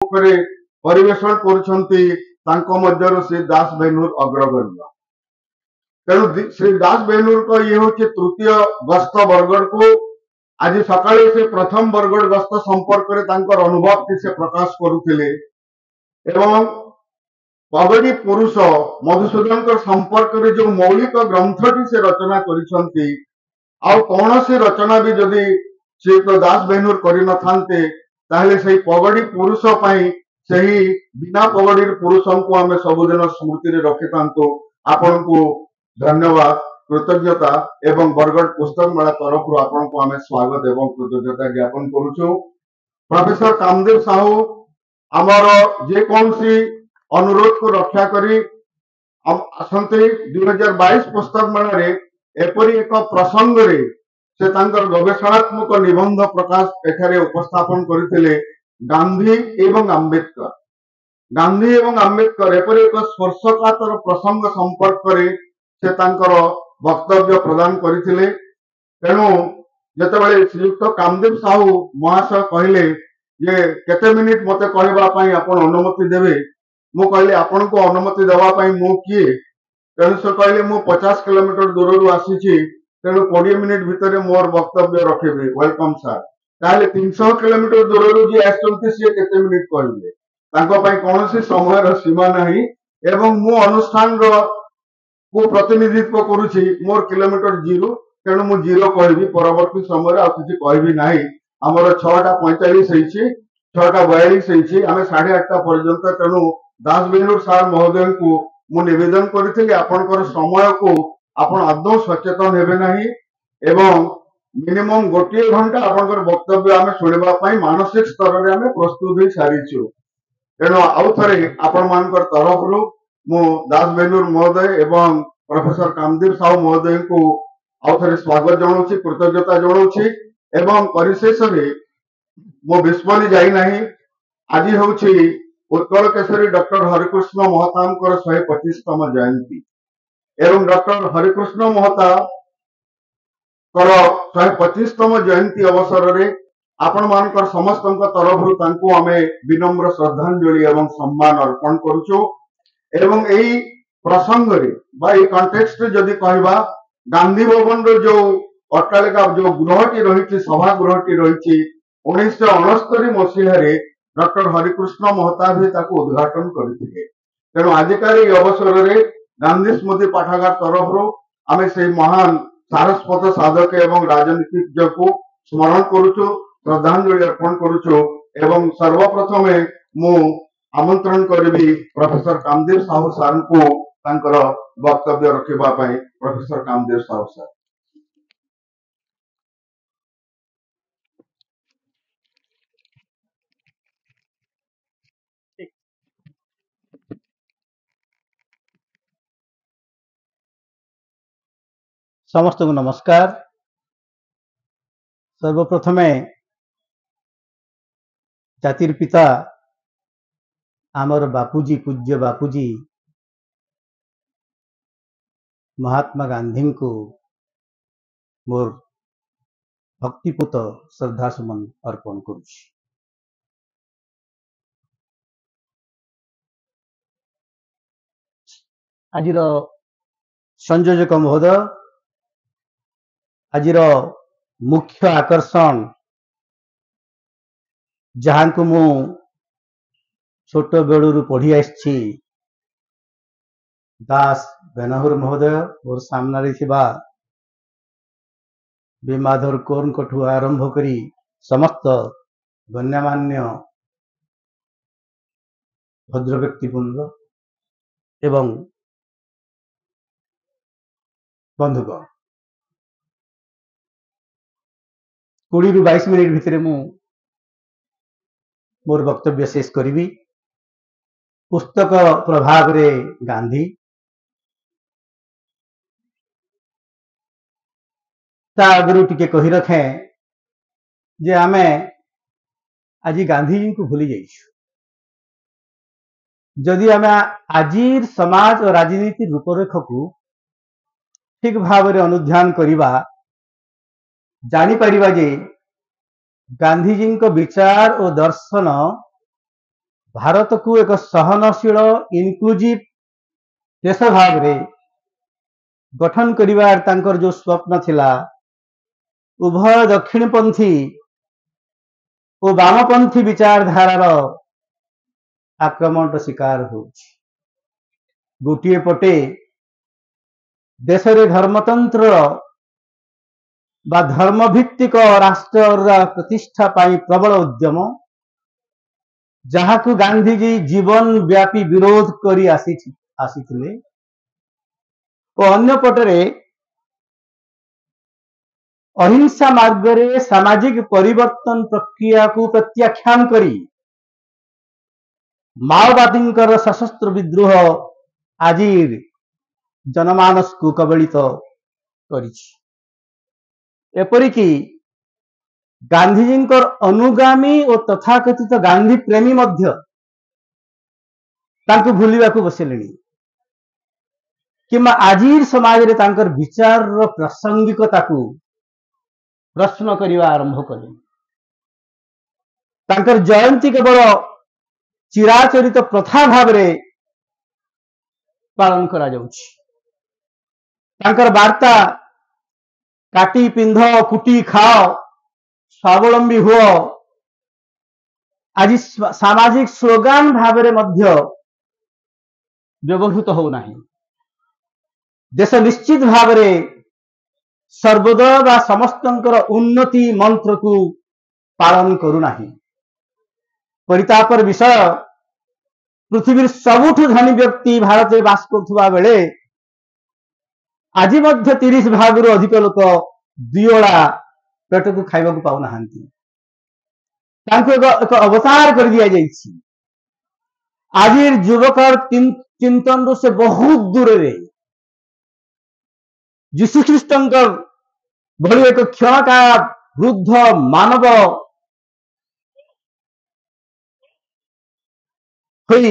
ଉପରେ ପରିବେଷଣ କରୁଛନ୍ତି ତାଙ୍କ ମଧ୍ୟରୁ ଶ୍ରୀ ଦାସ ବେନୁର ଅଗ୍ରଗଣ୍ୟ। ତେଣୁ ଶ୍ରୀ ଦାସ ବେନୁର ଇଏ ହଉଛି ତୃତୀୟ ଗସ୍ତ ବରଗଡ଼କୁ। ଆଜି ସକାଳେ ସେ ପ୍ରଥମ ବରଗଡ଼ ଗସ୍ତ ସମ୍ପର୍କରେ ତାଙ୍କର ଅନୁଭବଟି ସେ ପ୍ରକାଶ କରୁଥିଲେ ଏବଂ ପଗଡ଼ି ପୁରୁଷ ମଧୁସୂଦନଙ୍କ ସମ୍ପର୍କରେ ଯେଉଁ ମୌଳିକ ଗ୍ରନ୍ଥଟି ସେ ରଚନା କରିଛନ୍ତି, ଆଉ କୌଣସି ରଚନା ବି ଯଦି ଶ୍ରୀଯୁକ୍ତ ଦାସ ବେନୁର କରିନଥାନ୍ତେ ତାହେଲେ ସେହି ପଗଡ଼ି ପୁରୁଷ ପାଇଁ ସେହି ବିନା ପଗଡ଼ିର ପୁରୁଷଙ୍କୁ ଆମେ ସବୁଦିନ ସ୍ମୃତିରେ ରଖିଥାନ୍ତୁ। ଆପଣଙ୍କୁ ଧନ୍ୟବାଦ, କୃତଜ୍ଞତା ଏବଂ ବରଗଡ଼ ପୁସ୍ତକ ମେଳା ତରଫରୁ ଆପଣଙ୍କୁ ଆମେ ସ୍ୱାଗତ ଏବଂ କୃତଜ୍ଞତା ଜ୍ଞାପନ କରୁଛୁ। ପ୍ରଫେସର କାମଦେବ ସାହୁ ଆମର ଯେକୌଣସି ଅନୁରୋଧକୁ ରକ୍ଷା କରି ଆସନ୍ତି 2022 ପୁସ୍ତକ ମେଳାରେ ଏପରି ଏକ ପ୍ରସଙ୍ଗରେ ସେ ତାଙ୍କର ଗବେଷଣାତ୍ମକ ନିବନ୍ଧ ପ୍ରକାଶ ଏଠାରେ ଉପସ୍ଥାପନ କରିଥିଲେ। ଗାନ୍ଧୀ ଏବଂ ଆମ୍ବେଦକର ଏପରି ଏକ ସ୍ପର୍ଶକାତର ପ୍ରସଙ୍ଗ ସମ୍ପର୍କରେ ସେ ତାଙ୍କର ବକ୍ତବ୍ୟ ପ୍ରଦାନ କରିଥିଲେ। ତେଣୁ ଯେତେବେଳେ ଶ୍ରୀଯୁକ୍ତ କାମଦେବ ସାହୁ ମହାଶୟ କହିଲେ ଯେ କେତେ ମିନିଟ ମତେ କହିବା ପାଇଁ ଆପଣ ଅନୁମତି ଦେବେ, ମୁଁ କହିଲି ଆପଣଙ୍କୁ ଅନୁମତି ଦେବା ପାଇଁ ମୁଁ କିଏ? ତେଣୁ ସେ କହିଲେ ମୁଁ 50 କିଲୋମିଟର ଦୂରରୁ ଆସିଛି, ତେଣୁ 20 ମିନିଟ ଭିତରେ ମୋର ବକ୍ତବ୍ୟ ରଖିବେ। Welcome sir. ତାହେଲେ 300 କିଲୋମିଟର ଦୂରରୁ ଯିଏ ଆସିଛନ୍ତି ସିଏ କେତେ ମିନିଟ କହିବେ? ତାଙ୍କ ପାଇଁ କୌଣସି ସମୟର ସୀମା ନାହିଁ ଏବଂ ମୁଁ ଅନୁଷ୍ଠାନର କୁ ପ୍ରତିନିଧିତ୍ୱ କରୁଛି, ମୋର କିଲୋମିଟର ଜିରୋ, ତେଣୁ ମୁଁ ଜିରୋ କହିବି, ପରବର୍ତ୍ତୀ ସମୟରେ ଆଉ କିଛି କହିବି ନାହିଁ। ଆମର 6:45 ହେଇଛି, 6:42 ହେଇଛି, ଆମେ 8:30 ପର୍ଯ୍ୟନ୍ତ। ତେଣୁ ଦାସ ବେନୁର ସାର୍ ମହୋଦୟଙ୍କୁ ମୁଁ ନିବେଦନ କରିଥିଲି ଆପଣଙ୍କର ସମୟକୁ ଆପଣ ଆଦୌ ସଚେତନ ହେବେ ନାହିଁ ଏବଂ ମିନିମମ୍ 1 ଘଣ୍ଟା ଆପଣଙ୍କର ବକ୍ତବ୍ୟ ଆମେ ଶୁଣିବା ପାଇଁ ମାନସିକ ସ୍ତରରେ ଆମେ ପ୍ରସ୍ତୁତ ହେଇ ସାରିଛୁ। ତେଣୁ ଆଉ ଥରେ ଆପଣମାନଙ୍କର ତରଫରୁ ମୁଁ ଦାସ ବେନୁର ମହୋଦୟ ଏବଂ ପ୍ରଫେସର କାମଦେବ ସାହୁ ମହୋଦୟଙ୍କୁ ଆଉ ଥରେ ସ୍ୱାଗତ ଜଣାଉଛି, କୃତଜ୍ଞତା ଜଣାଉଛି ଏବଂ ପରିଶେଷରେ ମୁଁ ବିସ୍ମରି ଯାଇନାହିଁ। ଆଜି ହେଉଛି ଉତ୍କଳ କେଶରୀ ଡକ୍ଟର ହରିକୃଷ୍ଣ ମହତାବଙ୍କର 125ତମ ଜୟନ୍ତୀ ଏବଂ ଡକ୍ଟର ହରିକୃଷ୍ଣ ମହତାବଙ୍କର 125ତମ ଜୟନ୍ତୀ ଅବସରରେ ଆପଣମାନଙ୍କର ସମସ୍ତଙ୍କ ତରଫରୁ ତାଙ୍କୁ ଆମେ ବିନମ୍ର ଶ୍ରଦ୍ଧାଞ୍ଜଳି ଏବଂ ସମ୍ମାନ ଅର୍ପଣ କରୁଛୁ। ଏବଂ ଏହି ପ୍ରସଙ୍ଗରେ ବା ଏହି କଣ୍ଟେକ୍ସଟରେ ଯଦି କହିବା, ଗାନ୍ଧୀ ଭବନର ଯୋଉ ଅଟ୍ଟାଳିକା ଯୋଉ ଗୃହଟି ରହିଛି, ସଭାଗୃହଟି ରହିଛି, 1969 ମସିହାରେ ଡକ୍ଟର ହରିକୃଷ୍ଣ ମହତାବ ତାକୁ ଉଦ୍ଘାଟନ କରିଥିଲେ। ତେଣୁ ଆଜିକାର ଏହି ଅବସରରେ ଗାନ୍ଧୀ ସ୍ମୃତି ପାଠାଗାର ତରଫରୁ ଆମେ ସେହି ମହାନ ସାରସ୍ୱତ ସାଧକ ଏବଂ ରାଜନୀତିଜ୍ଞକୁ ସ୍ମରଣ କରୁଛୁ, ଶ୍ରଦ୍ଧାଞ୍ଜଳି ଅର୍ପଣ କରୁଛୁ ଏବଂ ସର୍ବପ୍ରଥମେ ମୁଁ ଆମନ୍ତ୍ରଣ କରିବି ପ୍ରଫେସର କାମଦେବ ସାହୁ ସାର୍ଙ୍କୁ ତାଙ୍କର ବକ୍ତବ୍ୟ ରଖିବା ପାଇଁ। Professor Kamdev Sahu sir. समस्त को नमस्कार। सर्वप्रथमे जातिर पिता आमर बापूजी, पूज्य बापूजी महात्मा गांधी को मोर भक्तिपूत श्रद्धा सुमन अर्पण करुछि। आजिर संयोजक महोदय, आजिर मुख्य आकर्षण जहां को मु छोट बेलू पढ़ी आसी दास बेनहुर महोदय और सामने थिबा विमाधर कोर कठु आरंभ करी समस्त गण्यमान्य भद्र व्यक्तिवृंद एवं बंधुगण 20 ରୁ 22 मिनिट भितर मु मोर वक्तव्य शेष करी। पुस्तक प्रभाव रे गांधी आगु टिके कही रखे जे आमे आज गांधी जी को भूली जाइछु। जदि आमे आजिर समाज और राजनीति रूपरेख को ठीक भाव में अनुध्यान करिबा, जानी परिबा जे गांधीजी को विचार और दर्शन भारत को एक सहनशील इनक्लूसिव देश भाव में गठन करिवार तांकर जो स्वप्न थिला उभय दक्षिणपंथी और वामपंथी विचारधारार आक्रमण शिकार हो गोटे पटे देश रे धर्मतंत्र बा धर्मभित्तिक राष्ट्र प्रतिष्ठा पाई प्रबल उद्यम जहाकू गांधीजी जीवन व्यापी विरोध करी आसीथिले और अन्य पटरे अहिंसा मार्ग रे सामाजिक परिवर्तन प्रक्रिया को प्रत्याख्यान करी माओवादी सशस्त्र विद्रोह आज जनमानस को कबलित एपरिकी गांधीजी अनुगामी और तथाकथित गांधी प्रेमी मध्य तांको भूलिबा को बसिले किंबा आजिर समाज रे तांकर विचार रो प्रासंगिकता को प्रश्न करिवा आरंभ कले तांकर जयंती केवल चिराचरित प्रथा भाव रे पालन करा जाउछि तांकर वार्ता काटी पिंध कुटी खाओ स्वावलंबी हुओ आज सामाजिक स्लोगान भाव रे मध्य व्यवहृत हो नाही देश निश्चित भाव रे सर्वोदय बा समस्तंकर उन्नति मंत्र को पालन करू नाही परितापर विषय पृथ्वी सबुठु धनी व्यक्ति भारत में बास करुवा बेले आज मध्य 30 भाग अधिक लोक दुईओला पेट को खाइबा को पाउ नाहांती तांको एक अवतार कर दिया जाइछि आज युवकर चिंतन रो से बहुत दूर रे यीशु ख्रीष्टंकर भली एक क्षणका वृद्ध मानव होई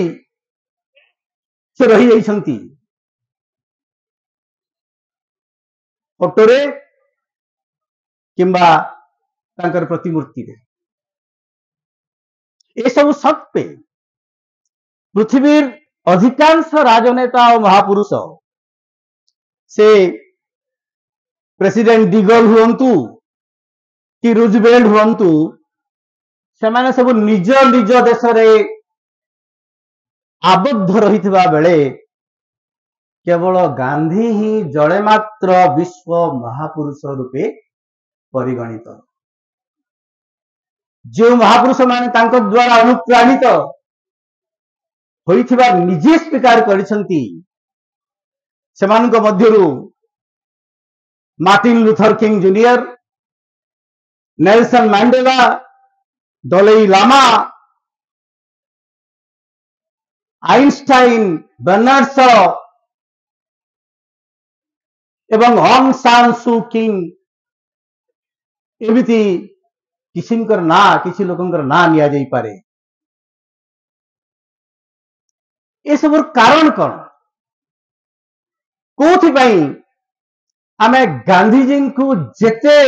से रही जाइछंती फोटोरे किंबा तांकर प्रतिमूर्ति रे ए सब सत्वे पृथ्वी अधिकांश राजनेता और महापुरुष से प्रेसिडेंट डिगल हुअंतु कि रूजवेल्ट हुअंतु से माने सब निज निज देश रे आबद्ध रहिथिबा बेले केवल गांधी ही जड़े मात्र विश्व महापुरुष रूपे परिगणित जो महापुरुष माने तांको द्वारा अनुप्राणित होइथिबा निजे स्वीकार करिसंती सेमानक मध्यरु Martin Luther King Junior Nelson Mandela Dalai Lama Einstein Bernard Shaw एवं ऑंग सान सू किंग एमिति किसिमकर ना किसी लोकंकर ना निया जाई पारे ए सब कारण कौन कोथि पई आमे गांधीजी को जेते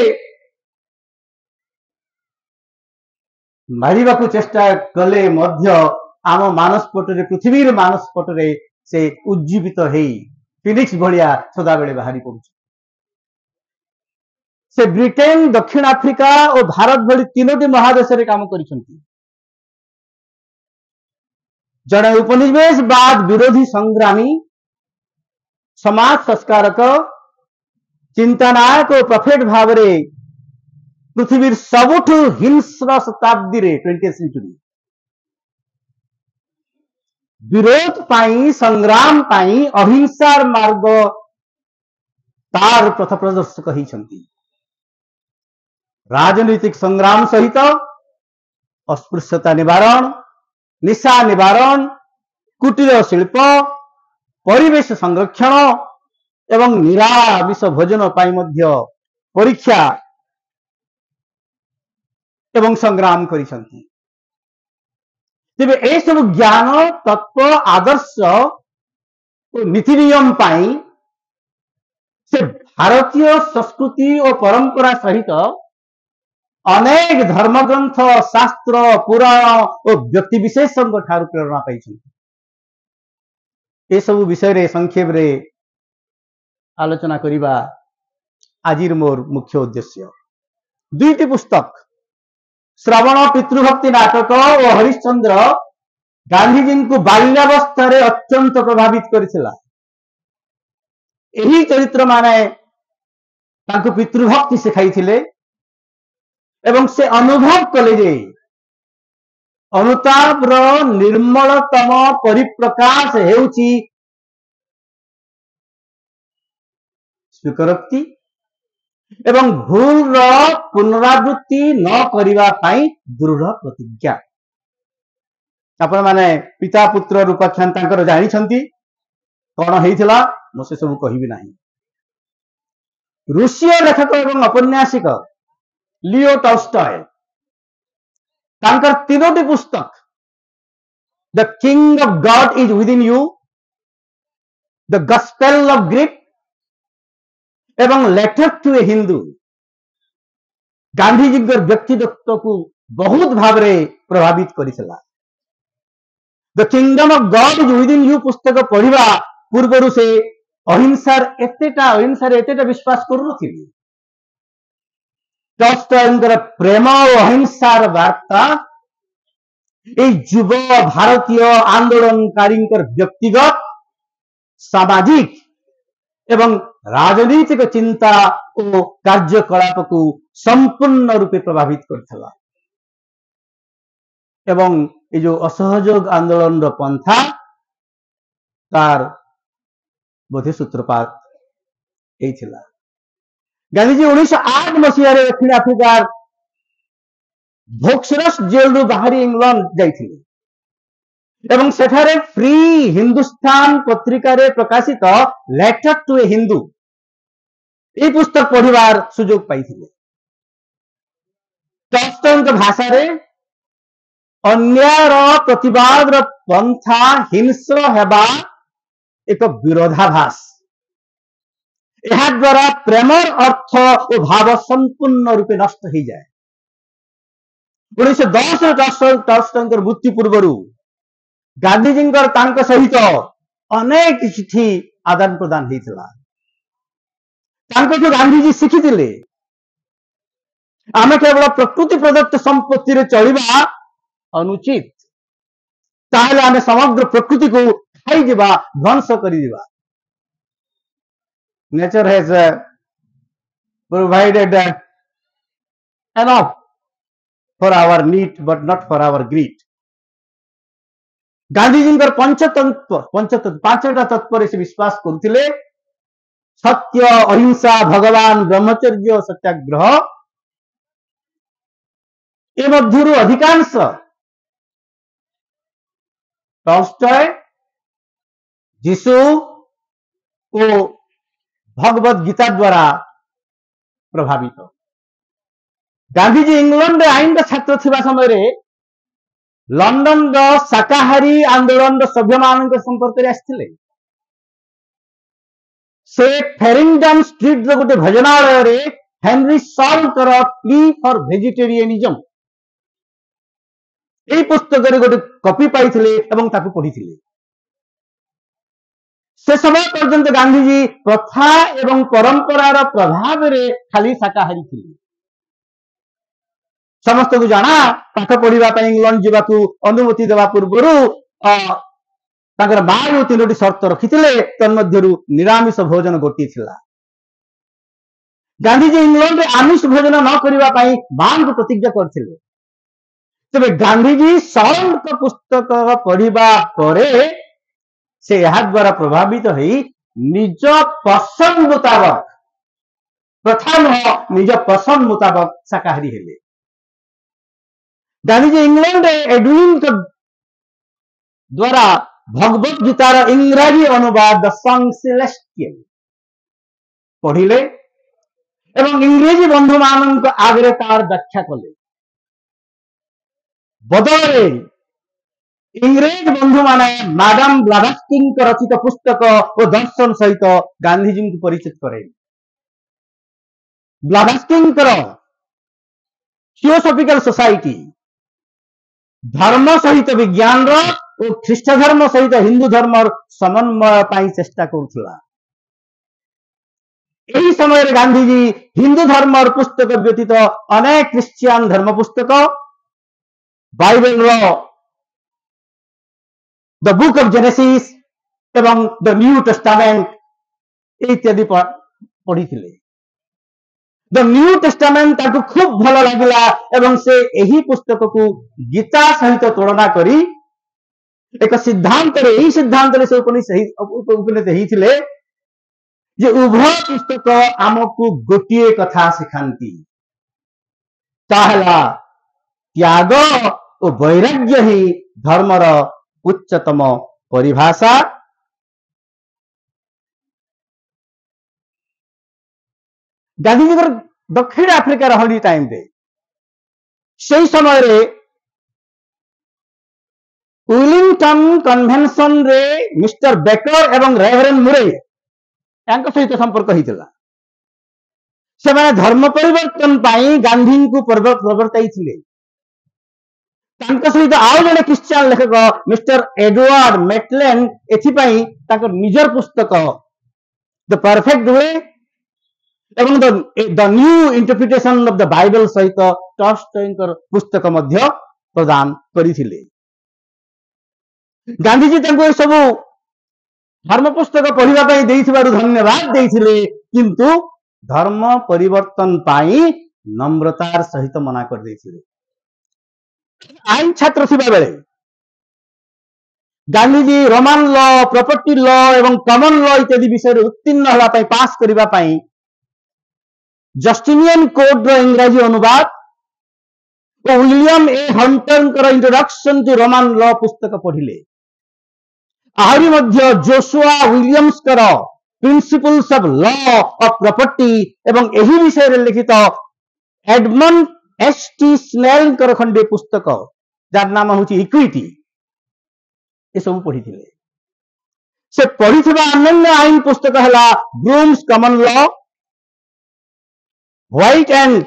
मारिबा को चेष्टा कले मध्य आम मानसपटरे पृथ्वी मानसपटरे से उज्जीवित हेई फिनिक्स भलिया सदा बेले बाहरी पड़ुछ से ब्रिटेन दक्षिण आफ्रिका और भारत भली तीनोटी महादेश रे काम करिसंती जड़े उपनिवेशवाद विरोधी संग्रामी समाज संस्कारक चिंतानायक और प्रफेट भाव रे पृथ्वी सबुठु हिंस्र शताब्दी रे 20th सेंचुरी विरोध पाई संग्राम पाई अहिंसार मार्ग तार पथ प्रदर्शक ही राजनीतिक संग्राम सहित अस्पृश्यता निवारण निशा निवारण कुटीर शिल्प परिवेश संरक्षण एवं निरामिष भोजन पाई मध्य परीक्षा एवं संग्राम करिसंती तेबे ए सब ज्ञान तत्व आदर्श और नीति नियम पाई से भारतीय संस्कृति और परंपरा सहित अनेक धर्मग्रंथ शास्त्र पुराण और व्यक्ति विशेष ठारू प्रेरणा पाई ए सब विषय संक्षेप रे आलोचना करिबा आजिर मोर मुख्य उद्देश्य। दुईटी पुस्तक श्रवण पितृभक्ति नाटक और हरिश्चंद्र गांधीजी को बाल्यावस्था अत्यंत प्रभावित करथिला। एही चरित्र माने तांको पितृभक्ति सिखाई थिले एवं से अनुभव कले जे अनुताप रो निर्मलतम परिप्रकाश हेउची स्वीकृति एवं भूल रो पुनरावृत्ति न करिवा पाई दृढ़ प्रतिज्ञा। आपण माने पिता पुत्र रूपाख्यान तांकर जानि छंती कोन हेइथिला मो से सब कहिबि नाही। रूसीय लेखक एवं औपन्यासिक लियो टॉल्स्टॉय तांकर तीनोटी पुस्तक the king of God is within you, the gospel of grit एवं letter to a Hindu Gandhiji व्यक्तित्व को बहुत भाव रे प्रभावित करिसला। The kingdom of God is within you पुस्तक पढ़िबा पूर्व से अहिंसार एतेटा विश्वास करूनथिले। टॉल्स्टॉयंकर प्रेम और अहिंसार वार्ता युव भारतीय आंदोलनकारी व्यक्तिगत सामाजिक एवं राजनीतिक चिंता और कार्यकलाप को संपूर्ण रूपे प्रभावित करथिला एवं ये जो असहयोग आंदोलन पंथा तार बोधे सूत्रपात होइथिला। गांधीजी 1908 मसीह दक्षिण आफ्रिकार भोक्सरस जेल रु बाहरी इंग्लैंड जाइथिले एवं सेठारे फ्री हिंदुस्तान पत्रिका रे प्रकाशित लेटर टू ए हिंदू ए पुस्तक पढ़िबार सुयोग पाइथिले। टॉल्स्टॉय भाषा रे अन्यायर प्रतिवाद रो पंथा हिंस्र हेबा एक विरोधाभास यह द्वारा प्रेमर अर्थ और भाव संपूर्ण रूपे नष्ट हो जाए। 1910 टॉल्स्टॉय मृत्यु पूर्व गांधीजी सहित अनेक चिठी आदान प्रदान होता। गांधीजी शिखिले आम केवल प्रकृति प्रदत्त संपत्ति रे चलिबा अनुचित ताहले आम समग्र प्रकृति को खाई ध्वंस कर। Nature has provided enough for our need but not for our greed. Gandhiji पांचटा तत्व से विश्वास करथिले। सत्य अहिंसा भगवान ब्रह्मचर्य सत्याग्रह ए मध्यरु अधिकांश टॉल्स्टॉय जीसु को भगवत गीता द्वारा प्रभावित। गांधीजी इंग्लैंड आईन छात्र थिबा समय लंडन शाकाहारी आंदोलन सभ्य मान संपर्क आसते से फेरिंगटन स्ट्रीट गोटे भजनालय Henry Salter plea for vegetarianism a पुस्तक गोटे कॉपी पाइथिले एवं ताकू पढ़िथिले। से समय पर्यंत गांधीजी प्रथा एवं परंपरार प्रभाव रे खाली शाकाहारी थिले। समस्त को जाना पाठ पढ़ा इंग्लैंड जावाकू अनुमति देवा पूर्व माँ तीनोटी शर्त रखिथिले तन्मध्यरु निरामिष भोजन गोटी थिला। गांधीजी इंग्लैंड आमिष भोजन न करबा पई मां को प्रतिज्ञा करथिले। तबे गांधीजी सॉल्ट पुस्तक पढ़िबा परे से यह द्वारा प्रभावित हो निज पसंद मुताबक प्रथम निज पसंद मुताबक शाकाहारी हेले। गांधीजी इंग्लैंड एडविन द्वारा भगवत गीतार इंग्राजी अनुवाद द सॉन्ग सेलेस्टियल पढ़िले एवं इंग्रेजी बंधु मान आगे तार व्याख्या कले। बदले इंग्रेज बंधु माने मैडम ब्लाभात्स्की रचित पुस्तक और दर्शन सहित गांधीजी को परिचित करे। ब्लाभात्स्की थियोसॉफिकल सोसाइटी धर्म सहित विज्ञान और ख्रीष्ट धर्म सहित हिंदू धर्म समन्वय पाई चेष्टा करुला। यही समय गांधीजी हिंदू धर्म पुस्तक व्यतीत अनेक क्रिश्चियन धर्म पुस्तक Bible the book of genesis एवं द न्यू टेस्टामेंट इत्यादि पढ़ी थे। द न्यू टेस्टामेंट ताकू खूब भल लगिला एवं से यही पुस्तक को गीता सहित तुलना करी एक सिद्धांत यही सिद्धांत से उपनीत होते जे उभय पुस्तक आमको गोटे कथा शिखाती ताहला त्याग और वैराग्य ही धर्मर उच्चतम परिभाषा। गांधीजी दक्षिण आफ्रिकार हली टाइम रे से समय रे विलिंगटन कन्वेंशन रे मिस्टर बेकर एवं रेवरेंड मुरे सहित संपर्क होता। से माने धर्म परिवर्तन पाई गांधी को प्रवर्ताई थिले। सहित आउ जड़े क्रिश्चियन लेखक मिस्टर एडवर्ड मेटलेन एथिपाई निजर पुस्तक द परफेक्ट वे एवं the new interpretation of the Bible सहित टॉल्स्टॉय पुस्तक मध्य प्रदान करिथिले। गांधीजी तांको सब धर्म पुस्तक पढ़िबा पई देइथिबारु धन्यवाद देइथिले, किंतु धर्म परिवर्तन पाई नम्रतार सहित मना कर देइथिले। आईन छात्र थिबा बेले Gandhiji roman law, property law एवं कॉमन लॉ इत्यादि विषय उत्तीर्ण होगा पई पास करिबा पई जस्टिनियन कोड रो इंग्रजी अनुवाद और William A Hunter introduction to Roman law पुस्तक पढ़िले। आहरी मध्य जोशुआ विलियम्स कर principles of law of property एवं यही विषय रे लिखित एडमंड एस.टी. स्नेल कर खंडे पुस्तक जार नाम हूँ इक्विटी ये सब पढ़ी थे। से पढ़ी अन्य आईन पुस्तक है brooms common law, white and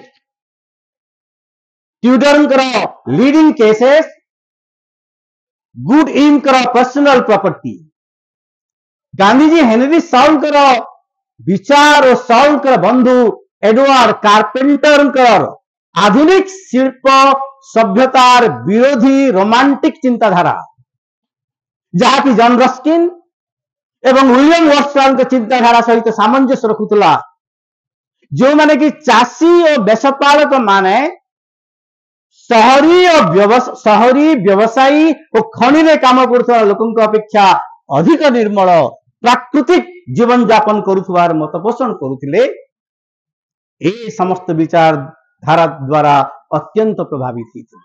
Tudor leading cases, good in personal property. Gandhiji Henry Saul विचार और साउल बंधु एडवर्ड कारपेंटर आधुनिक शिल्प सभ्यतार विरोधी रोमांटिक चिंताधारा जहाँकि जॉन रस्किन एवं विलियम वर्ड्सवर्थ चिंताधारा सहित सामंजस्य रखुला। जो माने कि चाषी और बेसपालक माने शहरी व्यवसायी और खनि में काम करुवा लोक अपेक्षा अधिक निर्मल प्राकृतिक जीवन यापन करुवार मत पोषण करुले। ए समस्त विचारधारा द्वारा अत्यंत प्रभावित होते।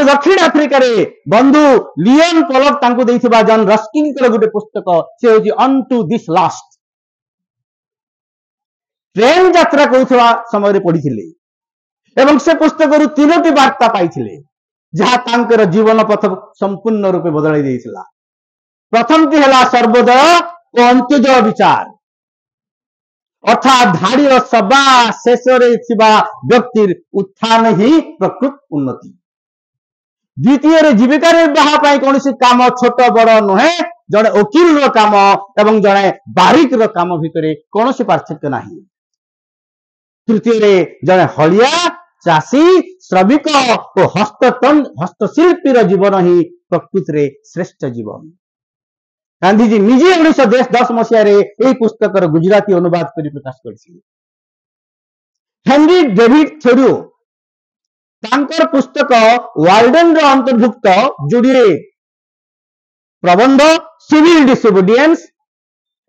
दक्षिण आफ्रिका रे बंधु लियन पलक तांको देइथिबा जॉन रस्किन गोटे पुस्तक से होची अन टू दिस लास्ट ट्रेन यात्रा करुवा समय पढ़ी एवं से पुस्तक तीनोटी वार्ता पाई जहाँ तांकर जीवन पथ संपूर्ण रूपे बदलाई देइथिला। प्रथम टी है सर्वोदय और अंत्योदय विचार अर्थात धाड़ी सभा शेष व्यक्तिर उत्थान ही प्रकृत उन्नति। द्वितीय जीविका निर्वाह कौन काम छोट बड़ नुहे जड़े वकील काम एवं जड़े बारिक काम भितर कौन पार्थक्य नहीं। तृतीय जड़े हलिया चाषी श्रमिक और हस्तशिल्पीर जीवन ही प्रकृत रे श्रेष्ठ जीवन। गांधीजी निजे 1910 मसीह पुस्तक गुजराती अनुवाद कर प्रकाश कर। हेनरी डेविड थोरियो तांकर पुस्तक वार्डन अंतर्भुक्त जोड़े प्रबंध सिविल डिसोबीडियंस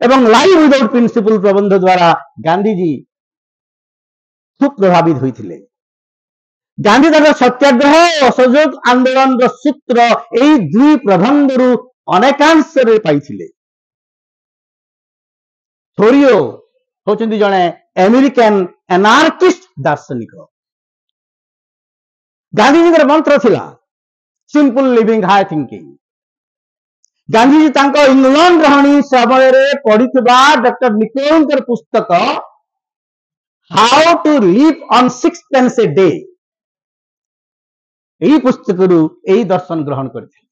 एवं लाइफ विदाउट प्रिंसिपल प्रबंध द्वारा गांधीजी खूब प्रभावित होते। गांधी सत्याग्रह और असहयोग आंदोलन सूत्र यही दुई प्रबंध अनेकांश पाई। थोरियो होचंदी जने अमेरिकन एनार्किस्ट दार्शनिक। गांधीजी मंत्र थिला simple living high thinking. Gandhiji तांको इंग्लैंड रहणी समय पढ़ी डॉक्टर निकोलकर पुस्तक how to live on 6 pence a day यही पुस्तक यही दर्शन ग्रहण करते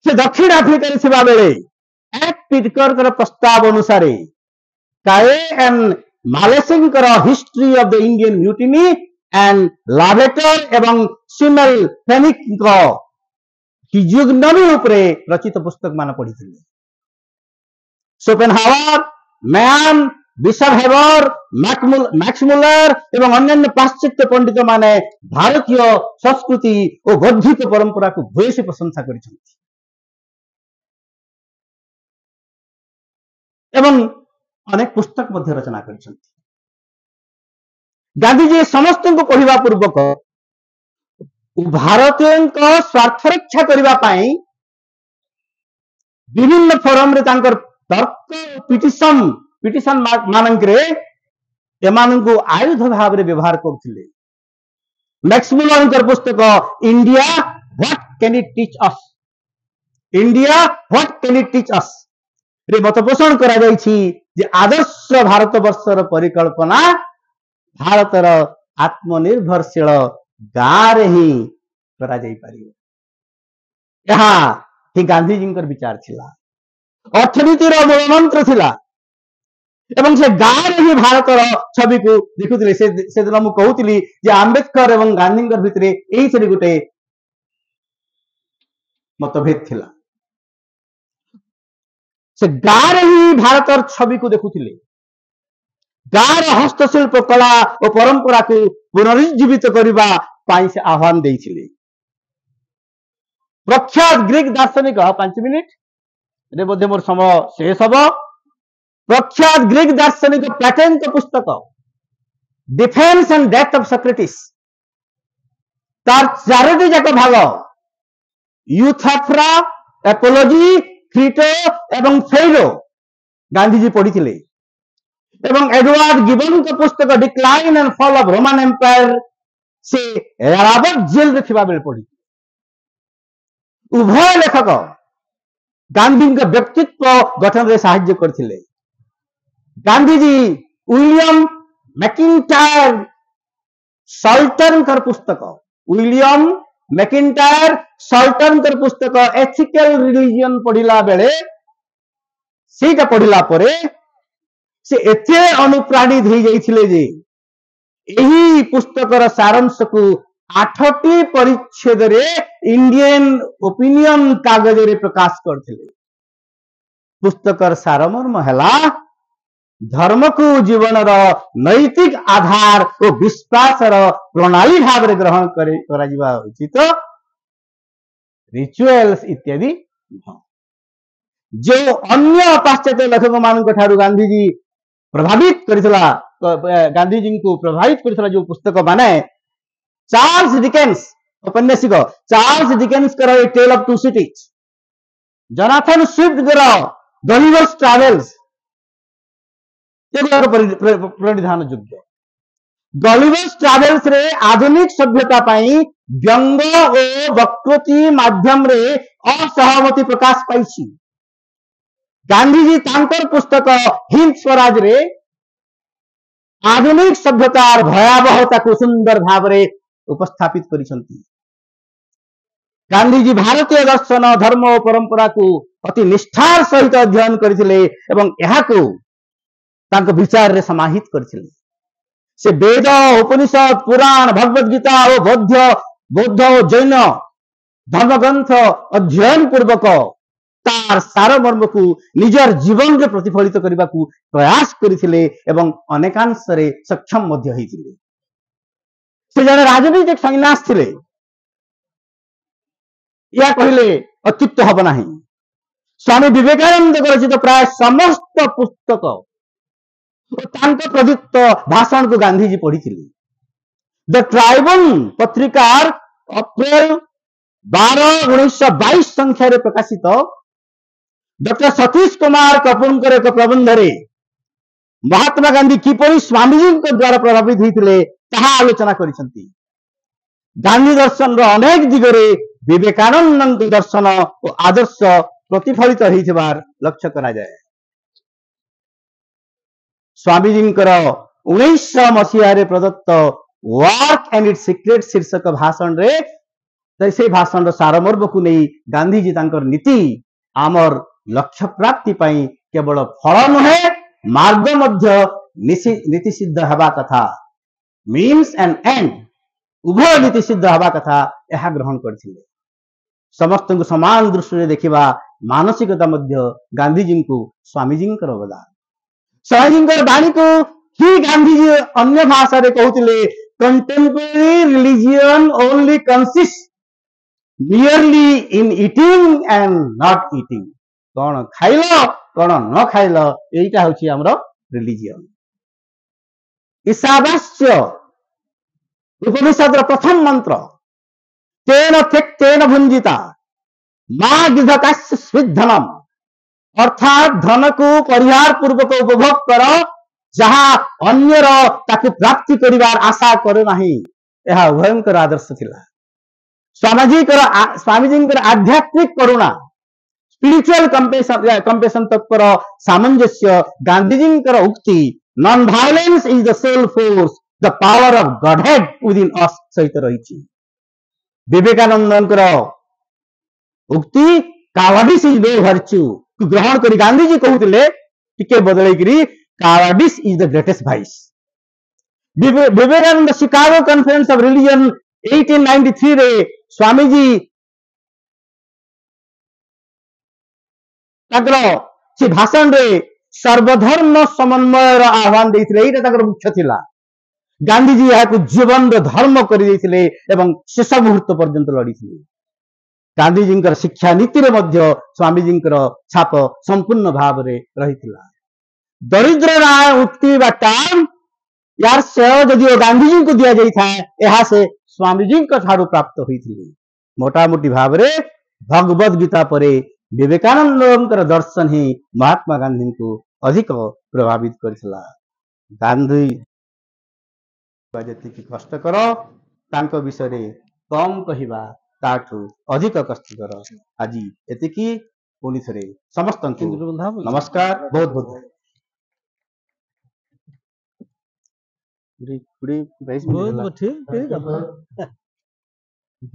से दक्षिण आफ्रिकार थिबा बेले एक पिटकर प्रस्ताव अनुसार काए एंड मालेसिंकर history of the Indian mutiny and Lavater एवं सिमेल फेनिक फिजियोग्नोमी उपरे रचित पुस्तक मान पढ़ी शोपेनहावर मैन बिशप हेबर मैक्समुलर एवं अन्य पाश्चात्य पंडित माने भारतीय संस्कृति और बौद्धिक परंपरा को भूयसी प्रशंसा करिसेंति एवं अनेक पुस्तक मध्य रचना करिसेंति गांधीजी समस्त को पढ़िबा पूर्वक भारतीय स्वार्थ रक्षा करने विभिन्न फोरम रे तांकर तर्क पिटिशन मानकरे एमानंकु आयुध भाव रे व्यवहार करथिले मैक्समुलर पुस्तक India what can it teach us India what can it teach us रे मत पोषण करा जायछि जे आदर्श भारत वर्षर परिकल्पना भारतर आत्मनिर्भरशील गाँव ही करा जाई पारियो यहाँ गांधीजी विचार थिला अर्थनीतिर मूल मंत्र थिला एवं से गाँव ही भारतर छवि को देखुले से दिन मु कहूली जे आंबेडकर एवं गांधी भितर यही गोटे मतभेद थिला से गाँव ही भारतर छवि को देखुले गाँव हस्तशिल्प कला और परंपरा को पुनरुज्जीवित करने से आह्वान देइथिले प्रख्यात ग्रीक दार्शनिक 5 मिनिट रे मोर समय शेष हम प्रख्यात ग्रीक दार्शनिक प्लेटन पुस्तक defence and death of Socrates तार 4टी जाक भाग यूथाफ्रा एपोलॉजी क्रीटो एवं फेरो गांधीजी पढ़ी एवं एडवर्ड गिबन का पुस्तक decline and fall of Roman empire से रॉबर्ट जेल रे थिबा बेल पढ़ी उभय लेखक गांधी का व्यक्तित्व गठन रे सहाय्य करथिले गांधीजी विलियम मैकिंटायर सल्टन कर पुस्तक विलियम मैकिंटायर सल्टन कर पुस्तक एथिकल रिलीजन पढ़िला बेले सेटा पढ़िला परे से एते अनुप्राणित हो जाइथिले जे एही पुस्तकर सारांश को 8टी परिच्छेद रे इंडियन ओपिनियन कागज रे प्रकाश करथिले पुस्तकर सारमर्म हैला धर्म को जीवन नैतिक आधार और विश्वास प्रणाली भाव रे ग्रहण करा जिबा उचित रिचुअल्स इत्यादि जो अन्य पाश्चात्य लेखक मान गांधीजी प्रभावित करथिला गांधीजी को प्रभावित करथिला जो पुस्तक माने चार्ल्स डिकेन्स उपन्यासिक चार्ल्स डिकेन्स कर a tale of 2 cities Jonathan Swift कर गलिवर्स ट्रैवल्स परिधान योग्य गलिवर्स ट्रैवल्स रे आधुनिक सभ्यता पाई व्यंग और वक्रोक्ति माध्यम रे असहमति प्रकाश पाइछि गांधीजी तांकर पुस्तक हिंद स्वराज रे आधुनिक सभ्यतार भयावहता को सुंदर भाव रे उपस्थापित करिसंती गांधीजी भारतीय दर्शन धर्म और परंपरा को अति निष्ठार सहित अध्ययन करथिले एवं यहा को तांको विचार रे समाहित करथिले से वेद उपनिषद पुराण भगवत गीता और बौद्ध और जैन धर्मग्रंथ अध्ययन पूर्वक तार सारमर्म को निजर जीवन रे प्रतिफलित करने को प्रयास करथिले एवं अनेकांश रे सक्षम मध्य होइथिले से जने राजनीतिक संन्यास थिले या कहले अत्युक्त हब नाही स्वामी विवेकानंद रचित प्राय समस्त पुस्तक प्रदत्त भाषण को गांधीजी पढ़ी द ट्राइब्यून पत्रिकार अप्रैल 12 1922 संख्या रे प्रकाशित डॉक्टर सतीश कुमार कपूर एक प्रबंध रे महात्मा गांधी किपरि स्वामीजी द्वारा प्रभावित होते आलोचना करिसंती गांधी दर्शन अनेक दिगरे विवेकानंद दर्शन और आदर्श प्रतिफलित होइथिबार लक्ष्य करा जाए स्वामीजी 1900 मसीह प्रदत्त वर्क एंड इट्स सीक्रेट शीर्षक भाषण रे से भाषण सारमर्म को नहीं गांधीजी तांकर नीति आमर लक्ष्य प्राप्ति पाई केवल फल नुहे मार्ग मध्य नीति सिद्ध हवा कथा मीन्स एंड एंड उभय नीति सिद्ध हवा कथा यह ग्रहण करथिले। समस्त को समान दृष्टि देखा मानसिकता मध्य गांधीजी को स्वामीजी अवदान स्वामीजी वाणी को ही गांधीजी अन्य भाषा रे कहते contemporary religion only consist merely in eating and not eating कौन खाइल कौन न खाइल एटा होची हमरो रिलीजियन। ईशावास्य उपनिषद प्रथम मंत्र तेन त्यक्तेन भुंजिता मां गिधकास्य स्विद्धनम अर्थात धन को परिहार पूर्वक उपभोग कर जहाँ अन्यर ताकु प्राप्ति करिवार आशा करे नाही यह भयंकर आदर्श थिला। स्वामीजी आध्यात्मिक करुणा स्पिरिचुअल कंपेशन तत्पर सामंजस्य गांधीजी उक्ति non violence is the soul force the power of godhead within us सहित रही। विवेकानंद उक्ति कावाडिस इज नो वर्च्यू ग्रहण कर गांधीजी कहते टिके बदल cowardice is the greatest vice. Vivekananda Chicago conference of religion 1893 रे स्वामीजी से भाषण रे सर्वधर्म समन्वय आह्वान देते मुख्य थिला। गांधीजी यहाँ जीवन धर्म कर शेष मुहूर्त पर्यंत लड़ी। गांधीजी शिक्षा नीति रे मध्य स्वामीजी छाप संपूर्ण भाव रे रही। दरिद्र न्याय उक्ति टाइम यार श्रेय जदि गांधीजी को दिया जाता है यह से स्वामीजी ठारू प्राप्त होती। मोटामोटी भाव रे भगवद गीता परे विवेकानंद दर्शन ही महात्मा गांधी को अधिक प्रभावित करथिला। गांधी जी कष्टकर तांको विषय रे कम कहिबा ताठू अधिक कष्टकर। आज एतिकी पुणी थरे समस्त नमस्कार बहुत बहुत बहुत ठीक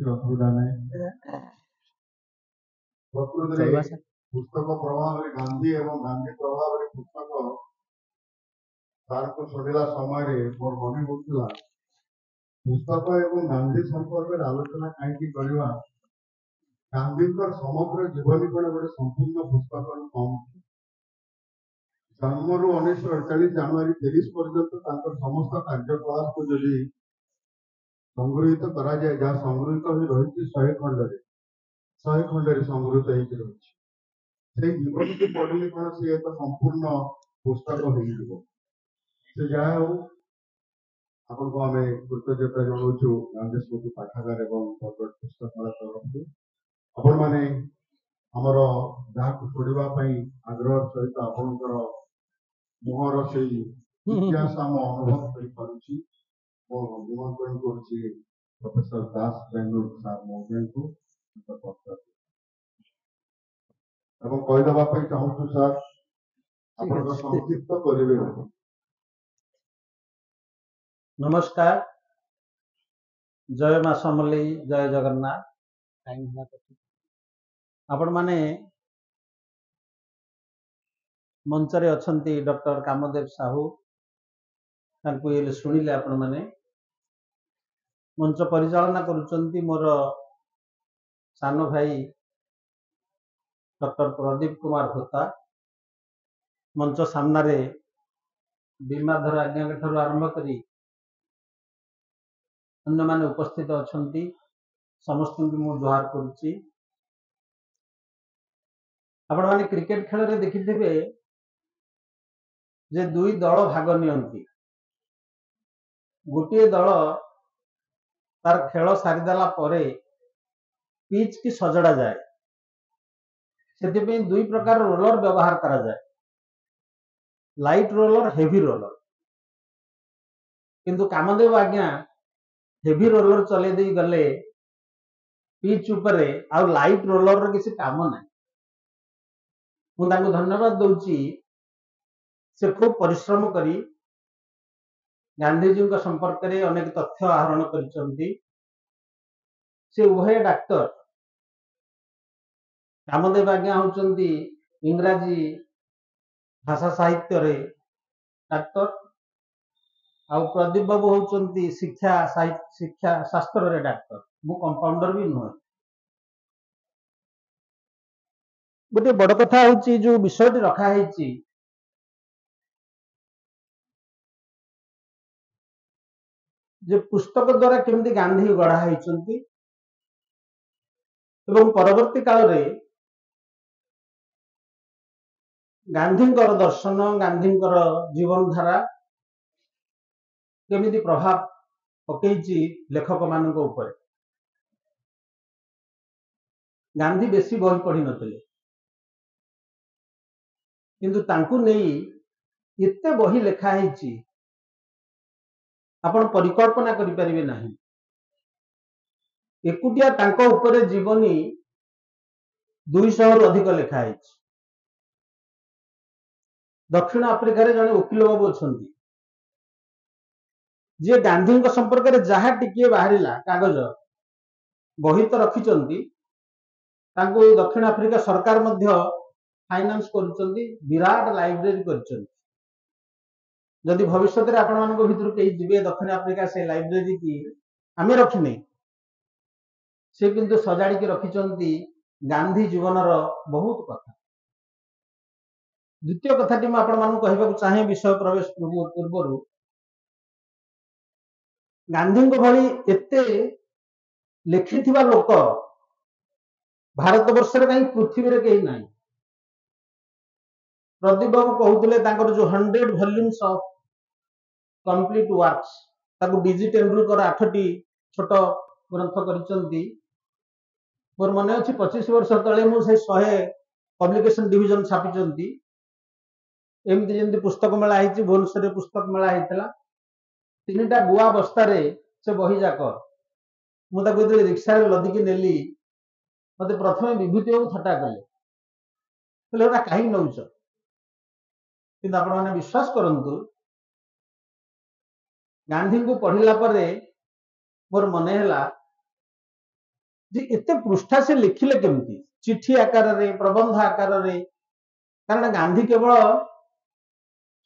असुविधा नहीं। पुस्तक प्रभाव गांधी एवं गांधी प्रभाव पुस्तक तार को छोड़ा समय मोर मन होता पुस्तक एवं गांधी संपर्क आलोचना कहीं करवा गांधी समग्र जीवनी कौन गोटे संपूर्ण पुस्तक कम जन्म 1948 जनवरी 30 पर्यंत समस्त कार्यकलाप को जदि संग्रहित करा जाए जहाँ संग्रहित हो रही 100 खंड संग्रहित हो जीवन को पढ़ले कौन सी एक संपूर्ण पुस्तक हो जहाँ हो आपन को आम कृतज्ञता जनाऊँ गांधी स्मृति पाठागार एवं पुस्तकालय तरफ आपण मैंने आमर जहाँ को छोड़ापी आग्रह सहित आपणकर मुहर से इतिहास आम अनुभव करुच्ची निमंत्रण करुच्ची प्रोफेसर दास बेंगलुरु सार महोदय को कहीदेवाई चाहूँ सार आप संक्षिप्त करेंगे। नमस्कार जय मां समलेई जय जगन्नाथ। आपण माने मंच रे अछंती डॉक्टर कामदेव साहू तांको ये सुनिले आपण माने मंच परिचालना करुचंती मोर सानो भाई डॉक्टर प्रदीप कुमार होता मंच सामना रे बीमाधर आज्ञा ठारू आरंभ करी अन्य माने उपस्थित अछंती समस्त को जुहार करुच्ची। आपण माने क्रिकेट खेल रे देखिथिबे जे दुई दल भाग नियंती गोटे दल तार खेल सारीदेला परे पिच की सजड़ा जाए से दुई प्रकार रोलर व्यवहार करा जाए लाइट रोलर हेवी रोलर किंतु कामदेव आज्ञा हेवी रोलर चले दे गले पिच उपरे आ लाइट रोलर रो किसी काम ना मु धन्यवाद दउची से खूब परिश्रम करी गांधीजी संपर्क में अनेक तथ्य आहरण कर उभय डाक्टर रामदेव आज्ञा होचंदी इंग्राजी भाषा साहित्य रे डाक्टर आ प्रदीप बाबू होचंदी शिक्षा शास्त्र रे डाक्टर मु कंपाउंडर भी नुह गोटे बड़ कथा होची जो विषय रखा है जो पुस्तक द्वारा केमती गांधी गढ़ा होती परवर्ती काल रे गांधी दर्शन गांधी जीवन धारा केमिति प्रभाव पकईची लेखक मान गांधी बेसी बही पढ़ी नथिले किंतु तांकु नहीं एते बही लेखा है आपण परिकल्पना करि परिबे नाही एकुटिया तांको ऊपर जीवनी 200 रु अधिक लेखा है दक्षिण आफ्रिका रे जने वकील बाबू अछंती जे गांधी संपर्क में जहाँ टिके बाहरिला कागज बही तो रखिचंती तांको दक्षिण आफ्रिका सरकार मध्य फाइनान्स करुचंती विराट लाइब्रेरी करिचंती जदि भविष्य में आपण मानक भितर कई जिबे दक्षिण आफ्रिका से लाइब्रेरी की आमे रखिने से किंतु सजाड़ी के रखिचंती गांधी जीवन बहुत कथा द्वितीय कथाटी मैं आपण मानक कहबाक चाहे विषय प्रवेश पूर्व गांधी भली एते लिखिथिबा लोक भारत वर्ष रे कहीं पृथ्वी रे कहीं नहीं प्रदीप बाबू कहते तांकर जो 100 वॉल्यूम्स ऑफ कंप्लीट वर्क्स ताको डीजी तेंडुलकर 8टी छोट ग्रंथ करिसंती मोर मन अछि 25 वर्ष तले मु से 100 पब्लिकेशन डिवीजन छापिचंती एमती जेमती पुस्तक मेला है भुवनेश्वर पुस्तक मेला होता 3टा गुआ बस्तारे से बही जाक मुझे रिक्शा लदिकी नेली मत प्रथम विभूति बाबू थट्टा कले कहीं नौच कि आप विश्वास करंतु गांधी को पढ़िला परे मोर मन है जे एते पृष्ठा से लिखिले केमती चिठी आकार रे प्रबंध आकार रे कारण गांधी केवल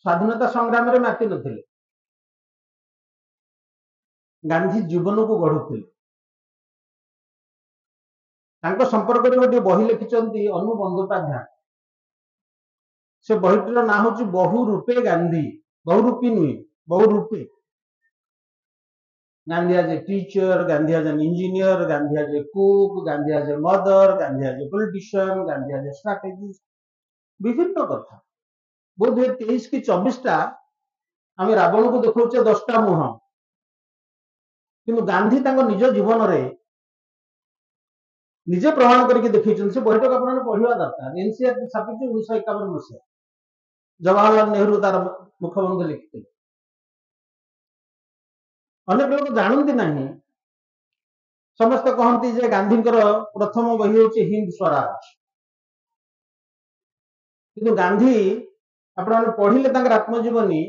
स्वाधीनता संग्राम रे माति नथिले गांधी जीवन को गढ़ुथिले तांको संपर्क में गोटे बही लिखिचंती अनु बंदोपाध्याय से बहीटीर ना हूँ बहुरूपे गांधी बहुरूपी नुहे बहुरूपे Gandhi as a teacher Gandhi as an engineer Gandhi as a cook Gandhi as a mother Gandhi as a politician Gandhi as a strategist विभिन्न कथा बोध हुए 23 कि 24टा आम रावण को देखा 10टा मुह किंतु गांधी निज जीवन रे निजे प्रमाण करके देखी से बहीटक आप पढ़ा दरकार एनसीआर छापी 1951 मसीहा जवाहरलाल नेहरू तार मुखबंध लिखते अनेक लोग जानती ना समस्त कहती जे गांधी प्रथम बही हूँ हिंद स्वराज किंतु गांधी आप पढ़िले आत्मजीवनी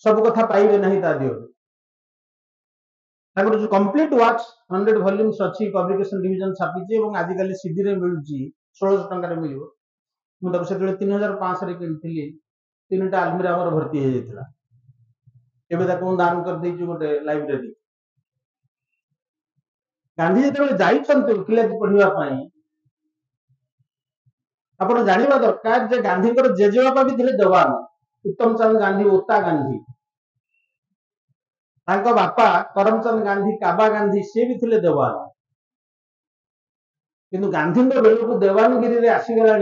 सब कथा पाइबे नहीं जो कंप्लीट वर्क्स 100 वॉल्यूम्स अच्छी पब्लिकेशन डिवीजन छापी आजिकल सीडी रे मिलूची 1600 टंका मिल मुझे 3500 रे किनी 3टा आलमीरा हमर भर्ती हो जाता एवं दान कर दी गोटे लाइब्रेरी गांधी जो जाइछन्ते वकिलाती पढ़ाई आप जानवा दरकार जे गांधी जेजेबापा भी थे जवान उत्तम चंद गांधी ओता गांधी तांको बापा करमचंद गांधी काबा गांधी सी भी थे देवान किंतु गांधी बेल को देवानगिरी रे आसीगला